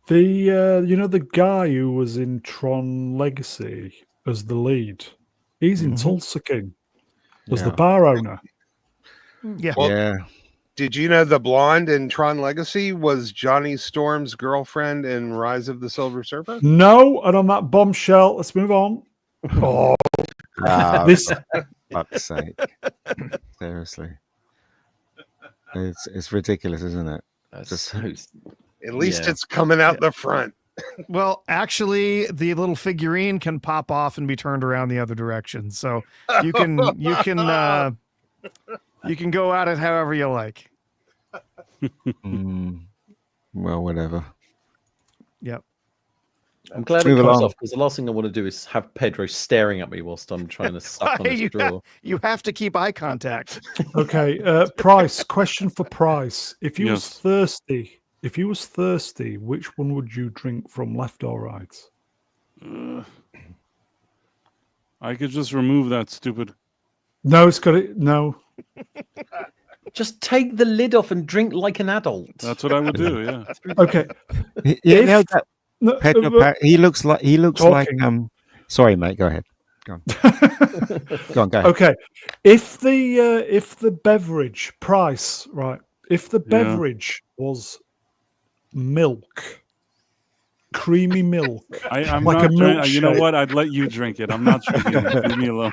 The guy who was in Tron Legacy as the lead, he's in Tulsa King, was the Yeah. bar owner. yeah. Well, Yeah. Did you know the blonde in Tron Legacy was Johnny Storm's girlfriend in Rise of the Silver Surfer? No, and on that bombshell, let's move on. Oh, Ah, this fuck's sake. Seriously. It's ridiculous, isn't it? That's Just- so. At least Yeah. it's coming out the front. Well, actually, the little figurine can pop off and be turned around the other direction. So you can go at it however you like. Well, whatever. Yep. I'm glad it Move comes along. off because the last thing I want to do is have Pedro staring at me whilst I'm trying to suck on a straw. You have to keep eye contact. Okay, Price. Question for Price. If you was Yes. thirsty, which one would you drink from, left or right? I could just remove that stupid. No, it's got it. No. Just take the lid off and drink like an adult. That's what I would do. Yeah. Okay. Yeah, If- no, that No, Pedro, he looks like Talking. Sorry, mate. Go ahead. Go on. Go ahead. okay. If the beverage Price, right? If the Yeah. beverage was milk, creamy milk, I'm Like not. a You know milkshake. what? I'd let you drink it. I'm not drinking it. Leave me alone.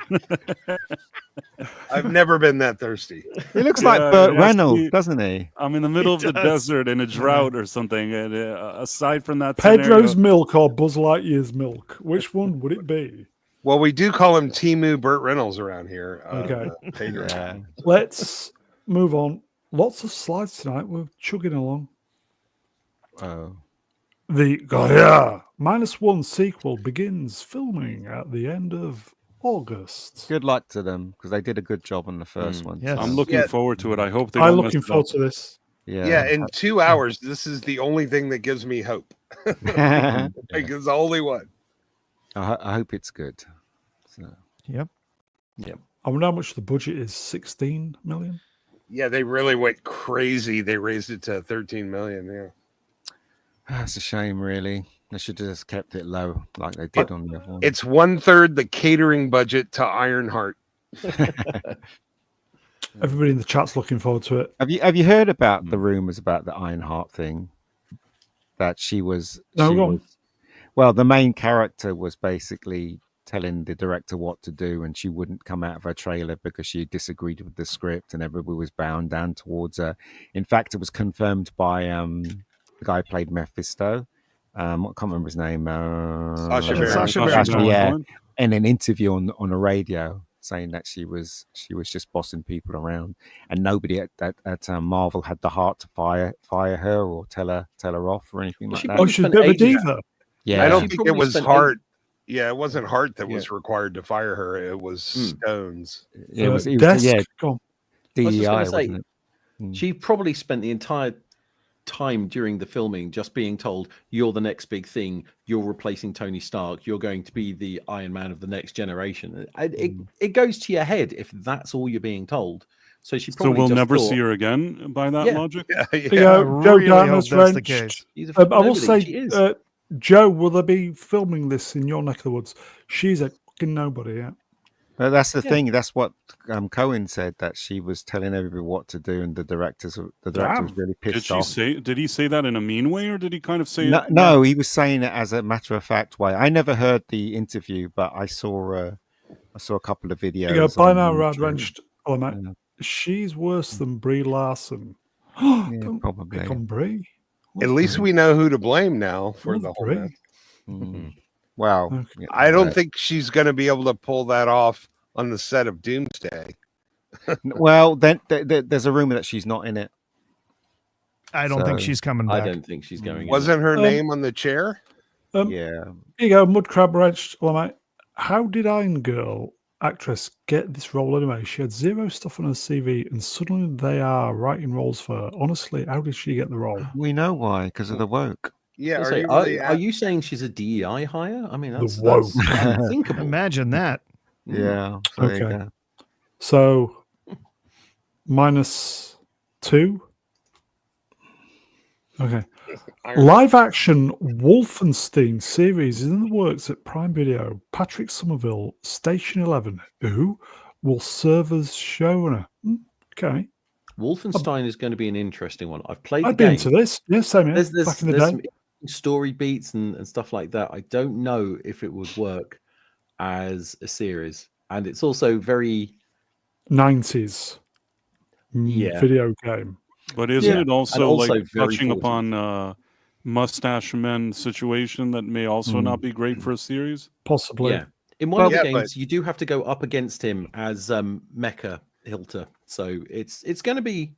I've never been that thirsty. He looks Yeah, like Burt yeah, Reynolds, see- doesn't he? I'm in the middle of the does. desert in a drought or something. And aside from that, Pedro's scenario, milk or Buzz Lightyear's milk, which one would it be? Well, we do call him Timu Burt Reynolds around here. Okay. Pedro. Yeah. Let's move on. Lots of slides tonight. We're chugging along. Oh. The Gaia -1 sequel begins filming at the end of August. Good luck to them because they did a good job on the first one. Yes. I'm looking Yeah. forward to it. I hope they. I'm don't mess looking it forward up. to this. Yeah, in 2 hours, this is the only thing that gives me hope. I Like, it's the only one. hope it's good. So, Yep. I wonder how much the budget is. 16 million. Yeah, they really went crazy. They raised it to 13 million. Yeah. that's a shame, really. They should have just kept it low like they did on the other one. It's 1/3 the catering budget to Ironheart. Everybody in the chat's looking forward to it. Have you heard about the rumors about the Ironheart thing? That she was. No, she go on. was- well, the main character was basically telling the director what to do, and she wouldn't come out of her trailer because she disagreed with the script, and everybody was bound down towards her. In fact, it was confirmed by the guy who played Mephisto. I can't remember his name. Sacha Baron Sacha Cohen. Baron Cohen. Yeah, in an interview on a radio, saying that she was just bossing people around, and nobody at Marvel had the heart to fire her or tell her off or anything Well, like she that. Oh, she's a bit of a ages- diva. Yeah, I don't She think it probably was spent Hart. Yeah, it wasn't Hart that was Yeah. required to fire her. It was Stones. it was Desk. yeah, Go on. I was just DEI, gonna say, wasn't it? She probably spent the entire time during the filming just being told, "You're the next big thing. You're replacing Tony Stark. You're going to be the Iron Man of the next generation." It goes to your head if that's all you're being told. So she So probably we'll just never thought, see her again by that Yeah. logic. Yeah, There you yeah. go. I Joe really hope Darner's that's the wrenched. case. She's a I will nobody. say, She is. Joe, will they be filming this in your neck of the woods? She's a fucking nobody. Yeah. But that's the Yeah. thing. That's what Cohen said, that she was telling everybody what to do, and the director was Damn. really Did pissed she off. say? Did he say that in a mean way, or did he kind of say No, it? no, he was saying it as a matter of fact way. I never heard the interview, but I saw a couple of videos. There you go. By on now, Rad YouTube. wrenched. Oh, mate. Yeah. She's worse than Brie Larson. Yeah, Don't probably. pick on Brie. At least we know who to blame now for Love the whole Brie. mess. Mm. Well, Okay. yeah, I don't but- think she's going to be able to pull that off on the set of Doomsday. Well, then there's a rumor that she's not in it. I don't think So, she's coming I back. don't think she's going. in. Wasn't her Um, name on the chair? Yeah. Yeah, Here you go. Mud Crab wrenched. Well, mate, how did Iron Girl actress get this role anyway? She had zero stuff on her CV, and suddenly they are writing roles for her. Honestly, how did she get the role? we know why, because of the woke. Yeah. I'll Are say, you really are you saying she's a DEI hire? I mean, that's woke. unthinkable. Imagine that. Yeah. So there you Okay. go. So, -2. Okay. Iron- Live action Wolfenstein series is in the works at Prime Video. Patrick Somerville, Station 11, who will serve as showrunner. Okay. Wolfenstein is going to be an interesting one. I've played I've the been game. to this. Yes, same here. There's Back in the there's day. some interesting story beats and stuff like that. I don't know if it would work as a series, and it's also very 90s Yeah. video game. But isn't Yeah, it also, and also like very touching 40s. upon mustache men situation that may also not be great for a series? Possibly. Yeah. In one of the Yeah, games, you do have to go up against him as Mecha Hilter. So it's going to be.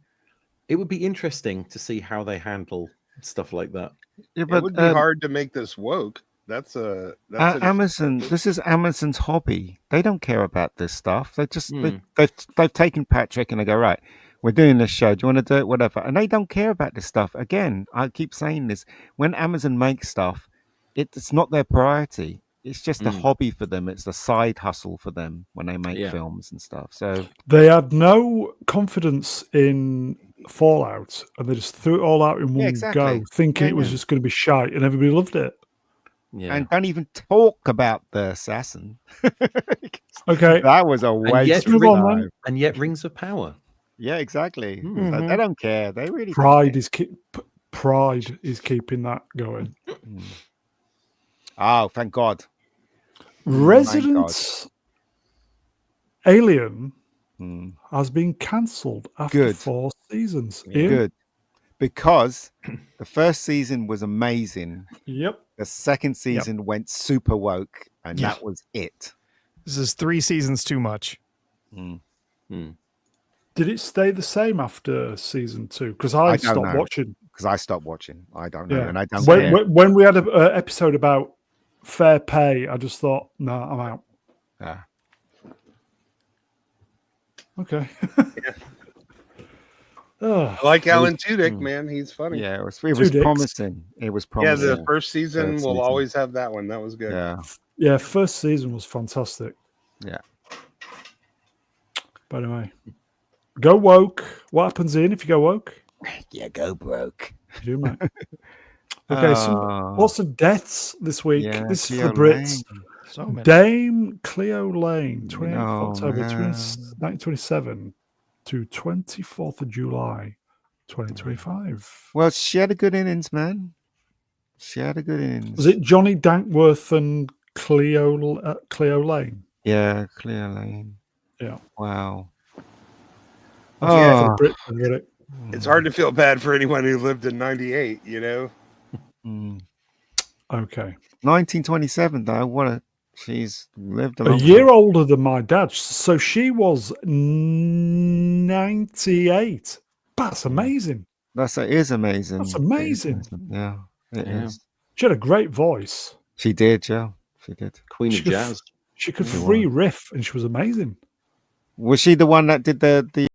It would be interesting to see how they handle stuff like that. Yeah, It but would be hard to make this woke. That's an Amazon. This is Amazon's hobby. They don't care about this stuff. They just Hmm. they've taken Patrick and they go, right, we're doing this show. Do you want to do it? Whatever. And they don't care about this stuff. Again, I keep saying this. When Amazon makes stuff, it's not their priority. It's just a hobby for them. It's a side hustle for them when they make films and stuff. So They had no confidence in Fallout, and they just threw it all out in one exactly. go, thinking it was just going to be shite, and everybody loved it. Yeah. and don't even talk about the assassin. Okay, That was a waste. yet of move on, time. then. And yet, Rings of Power. Yeah, exactly. So Mhm. they don't care. They really don't Pride care. is Pride is keeping that going. Oh, thank God. Resident Alien Hmm. has been cancelled after Good. 4 seasons. Ian? Good. Because the first season was amazing. Yep. The second season went super woke, and Yeah. that was it. This is 3 seasons too much. Did it stay the same after season 2? Because I I don't stopped know. watching. Because I stopped watching. I don't know. Yeah. And I don't care. When we had an episode about fair pay, I just thought, no, I'm out. Ah. Okay. I like Alan Tudyk, man. He's funny. Yeah, it was dicks. promising. It was Yeah, promising. the first season Third will season. always have that one. That was good. Yeah. Yeah, first season was fantastic. Yeah. By the way, go woke. What happens if you go woke? Yeah, go broke. You do, mate. Okay, so lots of deaths this week. Yeah, this is Cleo for the Brits. Lane. So many. Dame Cleo Lane, 28th Oh, October man. 1927 to 24th of July 2025. Well, she had a good innings, man. She had a good innings. Was it Johnny Dankworth and Cleo Lane? Yeah, Cleo Lane. Yeah. Wow. That's Oh. for the Brits, I get it. It's hard to feel bad for anyone who lived in '98. You know. Okay. 1927, though. She's lived a A long year time. older than my dad. So she was 98. That's amazing. It is amazing. That's amazing. Yeah, it is. She had a great voice. She did, yeah. She did. Queen She of could Jazz. She could free riff, and she was amazing. Was she the one that did the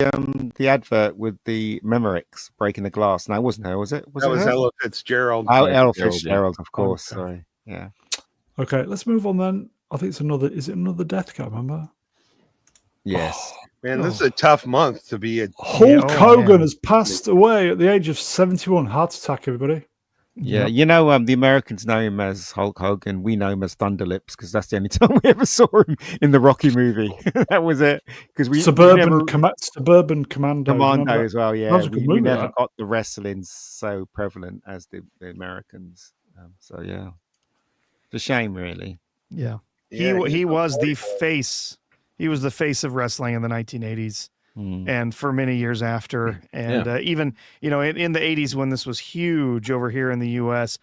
advert with the Memorex breaking the glass? No, it wasn't her, was it? That was her? Ella Fitzgerald. Oh, Ella Fitzgerald, Fitzgerald, of course. Okay. Sorry. Yeah. Okay, let's move on then. I think it's another. Is it another death? Can't remember. Yes. Man, this is a tough month to be a. Hulk oh, Hogan man. has passed away at the age of 71. Heart attack, everybody. Yeah, you know, the Americans know him as Hulk Hogan. We know him as Thunderlips because that's the only time we ever saw him in the Rocky movie. That was it. Because Suburban Commando. Commando as well. Yeah, That was a good we movie, never that. got the wrestling so prevalent as the Americans. So yeah, it's a shame, really. Yeah. Yeah, He was the face. He was the face of wrestling in the 1980s and for many years after. And even, in the 80s when this was huge over here in the US,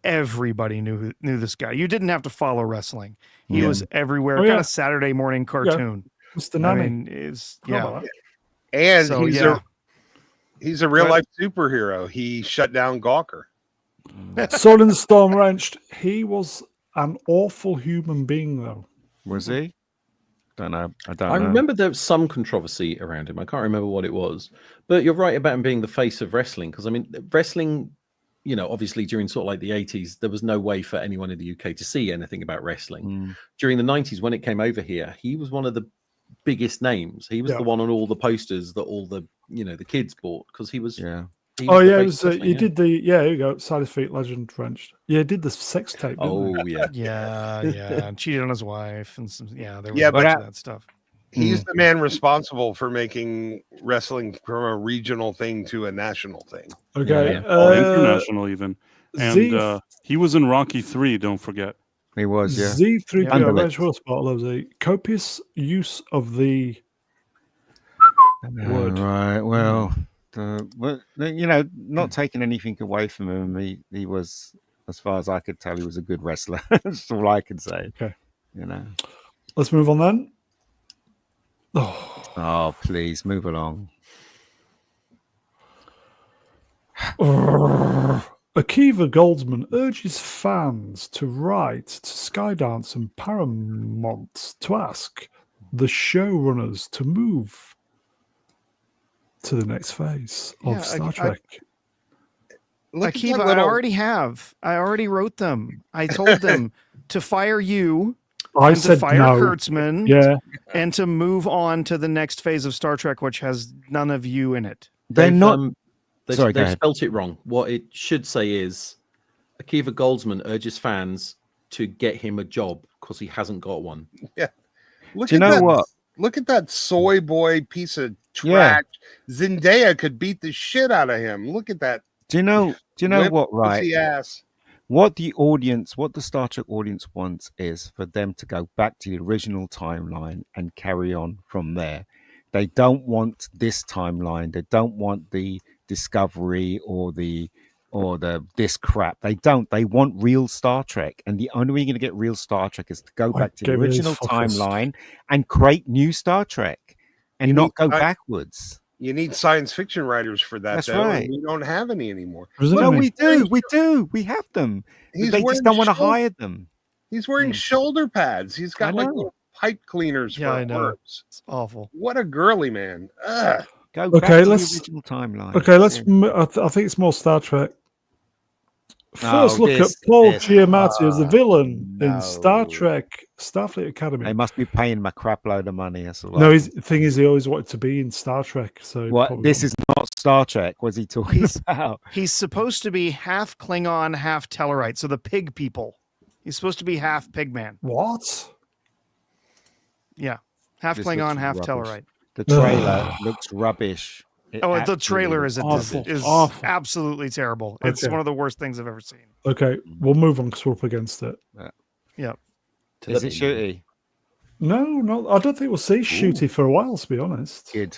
everybody knew this guy. You didn't have to follow wrestling. He was everywhere. Kind of Saturday morning cartoon. Mr. Nanny. I mean, and So, he's a real life superhero. He shut down Gawker. Sword in the Storm Wrenched. He was an awful human being, though. Was he? Don't know. I don't know. I remember there was some controversy around him. I can't remember what it was. But you're right about him being the face of wrestling. Because, I mean, wrestling, obviously during sort of like the 80s, there was no way for anyone in the UK to see anything about wrestling. During the 90s, when it came over here, he was one of the biggest names. He was the one on all the posters that all the, the kids bought. Because he was... Yeah. He did the here you go, Side of Feet Legend Wrenched. Yeah, he did the sex tape. Didn't he? yeah, and cheated on his wife, and there was Yeah, a bunch of that stuff. He's the man responsible for making wrestling from a regional thing to a national thing. Okay, international even. And he was in Rocky 3. Don't forget. He was. Yeah. Z3PO. Thunderlips. Vengeful Spot loves the copious use of the word. Right. Well, not taking anything away from him, he was, as far as I could tell, he was a good wrestler. That's all I can say. Okay. Let's move on then. Oh, please move along. Akiva Goldsman urges fans to write to Skydance and Paramount to ask the showrunners to move to the next phase of Star Trek. Akiva, I already have. I already wrote them. I told them to fire you. I said to fire no. Kurtzman, and to move on to the next phase of Star Trek, which has none of you in it. They've spelt it wrong. What it should say is Akiva Goldsman urges fans to get him a job because he hasn't got one. Yeah. Look at that soy boy piece of trash. Yeah. Zendaya could beat the shit out of him. Look at that. Do you know what, right? Ass. What the Star Trek audience wants is for them to go back to the original timeline and carry on from there. They don't want this timeline. They don't want the Discovery or this crap. They don't. They want real Star Trek. And the only way you're going to get real Star Trek is to go back to the original timeline and create new Star Trek and not go backwards. You need science fiction writers for that. That's right. We don't have any anymore. No, we do. We have them. They just don't want to hire them. He's wearing shoulder pads. He's got like little pipe cleaners for arms. It's awful. What a girly man. Ugh. Go back to the original timeline. Okay, I think it's more Star Trek. First, look at Paul Giamatti as the villain in Star Trek Starfleet Academy. They must be paying him a crap load of money. That's all. No, the thing is, he always wanted to be in Star Trek. So this is not Star Trek. What's he talking about? He's supposed to be half Klingon, half Tellarite. So the pig people. He's supposed to be half pigman. What? Yeah, half Klingon, half Tellarite. The trailer looks rubbish. The trailer is awful. Absolutely terrible. It's one of the worst things I've ever seen. Okay, we'll move on because we're up against it. Yeah. Is it shooty? No, I don't think we'll see shooty for a while, to be honest. Good.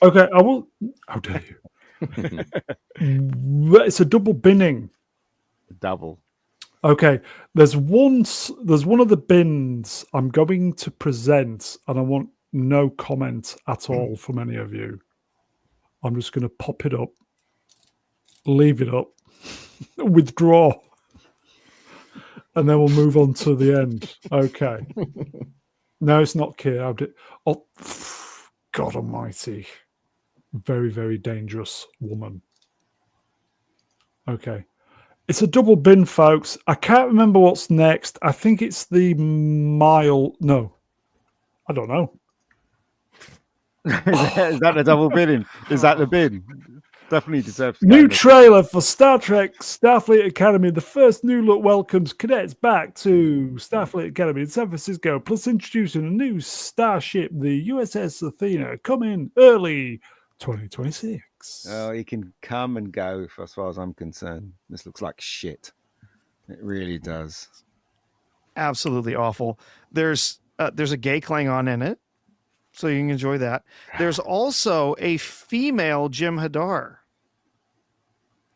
Okay, I will. How dare you? It's a double binning. Double. Okay, there's one of the bins I'm going to present, and I want no comment at all from any of you. I'm just going to pop it up, leave it up, withdraw, and then we'll move on to the end. Okay. No, it's not Keir. Oh, God almighty. Very, very dangerous woman. Okay. It's a double bin, folks. I can't remember what's next. I think it's the No. I don't know. Is that the double bidding? Is that the bin? Definitely deserves. New trailer for Star Trek Starfleet Academy. The first new look welcomes cadets back to Starfleet Academy in San Francisco, plus introducing a new starship, the USS Athena, coming early 2026. Oh, he can come and go, as far as I'm concerned. This looks like shit. It really does. Absolutely awful. There's a gay Klingon in it, so you can enjoy that. There's also a female Jim Hadar.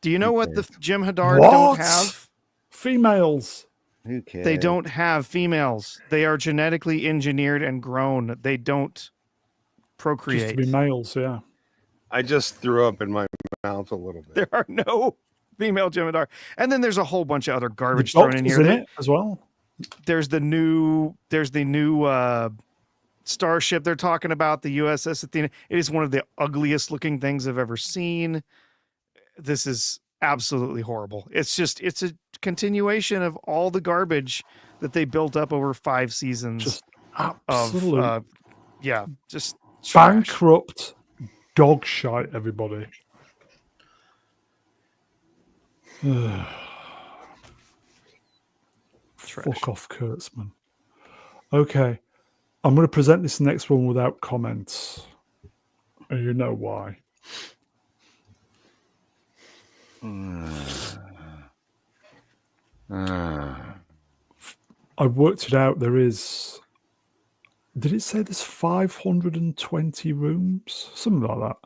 Do you know what the Jim Hadar don't have? Females. Who cares? They don't have females. They are genetically engineered and grown. They don't procreate. Just to be males, yeah. I just threw up in my mouth a little bit. There are no female Jim Hadar. And then there's a whole bunch of other garbage thrown in here. In it as well. There's the new starship they're talking about, the USS Athena. It is one of the ugliest looking things I've ever seen. This is absolutely horrible. It's a continuation of all the garbage that they built up over 5 seasons. Just absolutely. Just bankrupt dog shite, everybody. Fuck off, Kurtzman. Okay. I'm going to present this next one without comments. And you know why. I worked it out. There is did it say there's 520 rooms? Something like that.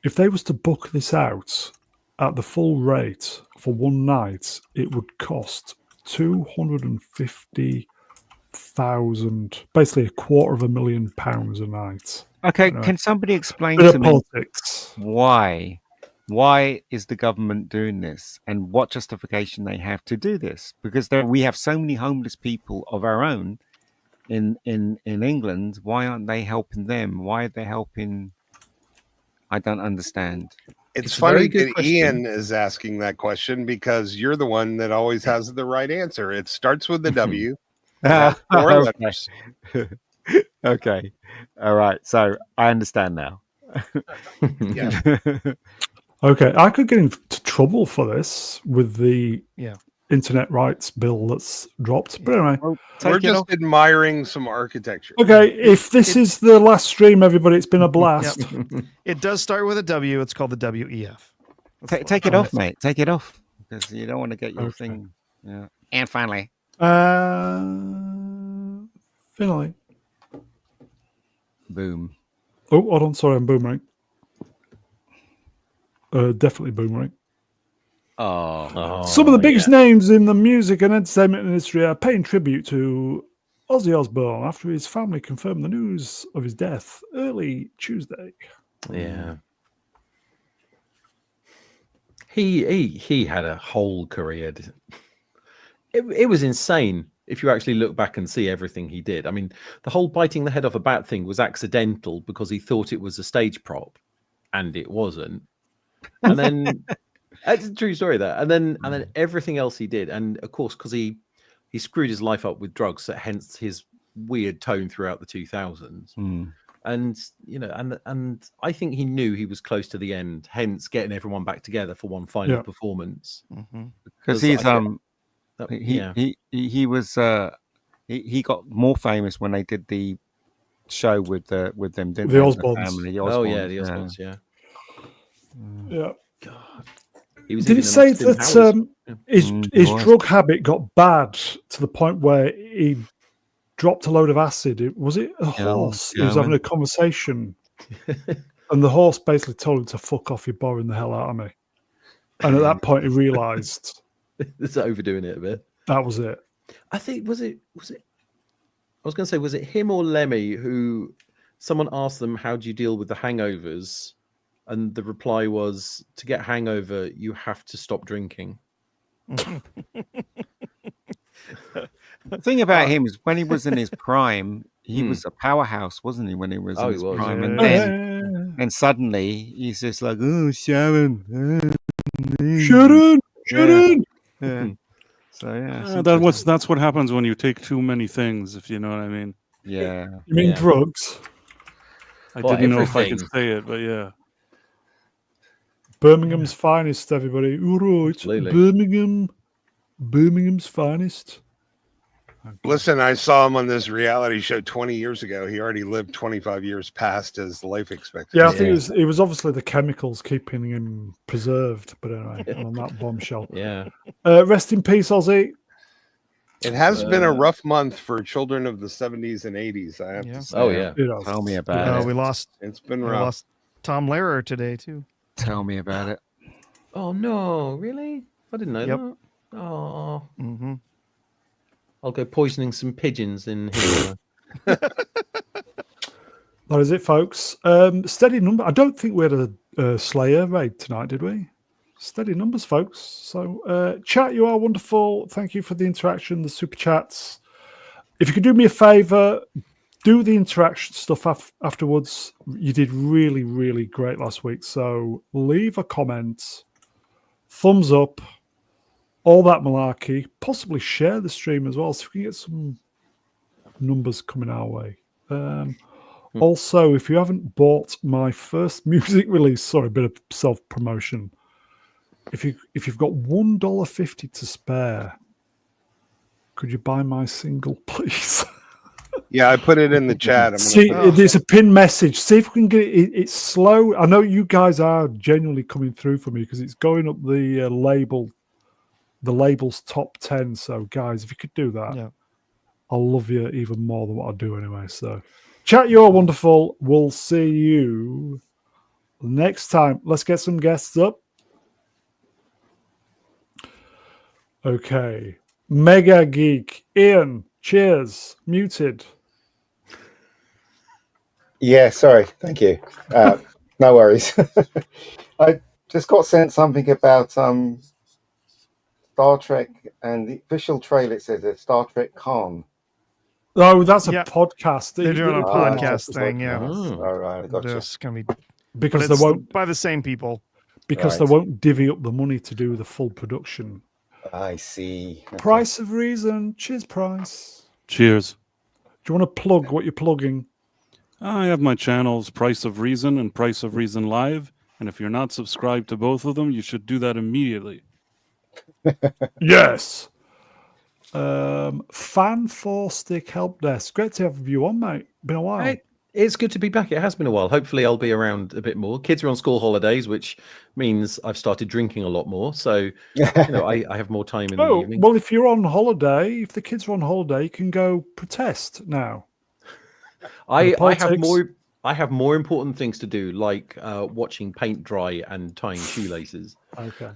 If they was to book this out at the full rate for one night, it would cost 250,000, basically £250,000 a night. Okay, Anyway, can somebody explain bit to of me politics. why? Why is the government doing this, and what justification they have to do this? Because we have so many homeless people of our own in England. Why aren't they helping them? Why are they helping? I don't understand. It's a very funny good that question. Ian is asking that question because you're the one that always has the right answer. It starts with the W. It has 4 Okay. letters. Okay, all right. So I understand now. Yeah. Okay, I could get into trouble for this with the Yeah. internet rights bill that's dropped. But anyway, Well, We're take it just off. admiring some architecture. okay, if this is the last stream, everybody, it's been a blast. It does start with a W. It's called the WEF. Take it off, mate. Take it off because you don't want to get your Okay. thing. Yeah. And finally, Finally. boom. Oh, hold on. Sorry, I'm boomerang. Definitely boomerang. Oh, Some of the biggest names in the music and entertainment industry are paying tribute to Ozzy Osbourne after his family confirmed the news of his death early Tuesday. Yeah. He had a whole career. It was insane if you actually look back and see everything he did. I mean, the whole biting the head off a bat thing was accidental because he thought it was a stage prop, and it wasn't. And then it's a true story there. And then everything else he did, and of course, because he screwed his life up with drugs, so hence his weird tone throughout the 2000s. And and I think he knew he was close to the end, hence getting everyone back together for one final performance. because he's yeah. he was he got more famous when they did the show with them, didn't The they? Osbournes. Family, the Oh yeah, Osbournes, the Osbournes, yeah. Yeah. God. He was Did even it say in Austin that Powers. his was. drug habit got bad to the point where he dropped a load of acid? Was it a horse? He was having a conversation, and the horse basically told him to fuck off, you're boring the hell out of me. And at that point, he realised It's overdoing it a bit. that was it. I think was it I was going to say, was it him or Lemmy who someone asked them, how do you deal with the hangovers? And the reply was, to get hangover, you have to stop drinking. The thing about him is when he was in his prime, he was a powerhouse, wasn't he? When he was in his prime, and then suddenly he's just like, oh, Sharon, Sharon. Yeah. So yeah, That's what happens when you take too many things, if you know what I mean. yeah. You mean drugs? I Well, didn't know if I everything. could say it, but yeah. Birmingham's finest, everybody. All right. Absolutely. Birmingham's finest. Listen, I saw him on this reality show 20 years ago. He already lived 25 years past his life expectancy. Yeah, I think it was obviously the chemicals keeping him preserved. But anyway, on that bombshell. Yeah. Rest in peace, Ozzy. It has been a rough month for children of the 70s and 80s, I have to say. Oh yeah. Tell me about it. We lost It's been we rough. lost Tom Lehrer today too. Tell me about it. Oh no, really? I didn't know Yep. that. Oh, Mm-hmm. I'll go poisoning some pigeons in here. That is it, folks. Steady number. I don't think we had a Slayer raid tonight, did we? Steady numbers, folks. So, chat, you are wonderful. Thank you for the interaction, the super chats. If you could do me a favor, do the interaction stuff afterwards. You did really, really great last week. So, leave a comment, thumbs up, all that malarkey. Possibly share the stream as well, so we can get some numbers coming our way. Also, if you haven't bought my first music release, sorry, a bit of self-promotion. If you've got $1.50 to spare, could you buy my single, please? Yeah, I put it in the chat. I'm See, gonna there's a pin message. See if we can get it. It's slow. I know you guys are genuinely coming through for me because it's going up the label's top 10. So, guys, if you could do that, Yeah. I'll love you even more than what I do anyway. So, chat, you're wonderful. We'll see you next time. Let's get some guests up. Okay. Mega Geek. Ian, cheers. Muted. Yeah, sorry. Thank you. No worries. I just got sent something about Star Trek, and the official trailer, it says a Star Trek Con. Oh, that's a Yeah. podcast. They're doing a Ah, podcast thing, yeah. Oh. All right, I gotcha. Just gonna be, but because it's they won't by the same people. because Right. they won't divvy up the money to do the full production. I see. Okay. Price of Reason. Cheers, Price. Cheers. Do you want to plug what you're plugging? I have my channels Price of Reason and Price of Reason Live. And if you're not subscribed to both of them, you should do that immediately. Yes. Fan for Stick Help Desk. Great to have you on, mate. Been a while. Right. It's good to be back. It has been a while. Hopefully, I'll be around a bit more. Kids are on school holidays, which means I've started drinking a lot more. So, I have more time in the Oh, evening. well, if you're on holiday, if the kids are on holiday, you can go protest now. I politics. have more important things to do, like watching paint dry and tying shoelaces. Okay.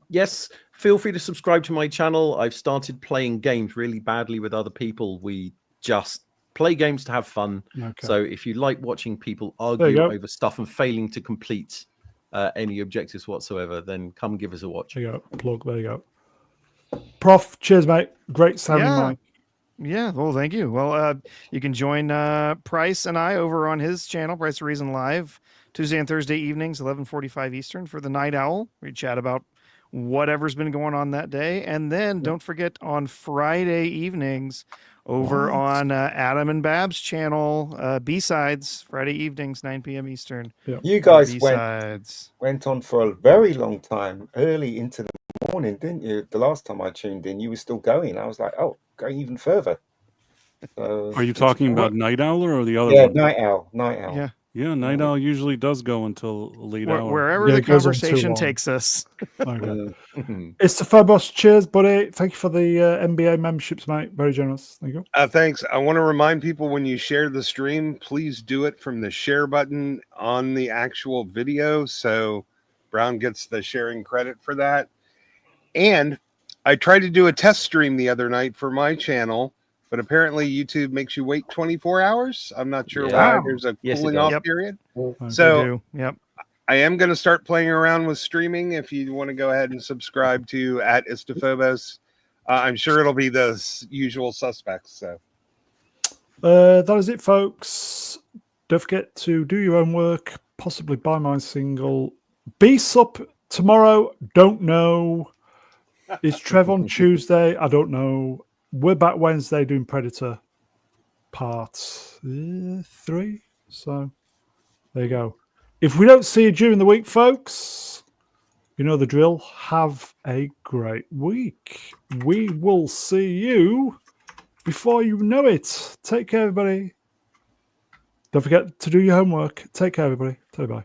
Yes, feel free to subscribe to my channel. I've started playing games really badly with other people. We just play games to have fun. Okay. So if you like watching people There you argue go. over stuff and failing to complete any objectives whatsoever, then come give us a watch. There you go. Plug. There you go. Prof, cheers, mate. Great sounding Yeah. mic. Yeah, well, thank you. Well, you can join Price and I over on his channel, Price of Reason Live, Tuesday and Thursday evenings, 11:45 Eastern, for the Night Owl. We chat about whatever's been going on that day, and then don't forget on Friday evenings over What? on Adam and Bab's channel, B-Sides, Friday evenings, 9 p.m. Eastern. You guys B-Sides. went on for a very long time, early into the morning, didn't you? The last time I tuned in, you were still going. I was like, oh, going even further. So, Are you talking about Night Owl or the other Yeah, one? Night Owl. Night Owl. Yeah. Yeah, Night Owl usually does go until a late hour. Wherever Yeah, the it goes on too conversation long. takes us. Okay. Mhm. It's the Phobos. Cheers, buddy. Thank you for the NBA memberships, mate. Very generous. Thank you. Thanks. I want to remind people when you share the stream, please do it from the share button on the actual video. So Brown gets the sharing credit for that. And I tried to do a test stream the other night for my channel, but apparently YouTube makes you wait 24 hours. I'm not sure Yeah. why. There's a Yes, it cooling does. off Yep. period. Okay. So They do. Yep. I am going to start playing around with streaming. If you want to go ahead and subscribe to @Istaphobos, I'm sure it'll be the usual suspects. So That is it, folks. Don't forget to do your own work, possibly buy my single. Be sup tomorrow. Don't know. Is Trev on Tuesday? I don't know. We're back Wednesday doing Predator part 3. So there you go. If we don't see you during the week, folks, you know the drill. Have a great week. We will see you before you know it. Take care, everybody. Don't forget to do your homework. Take care, everybody. Bye.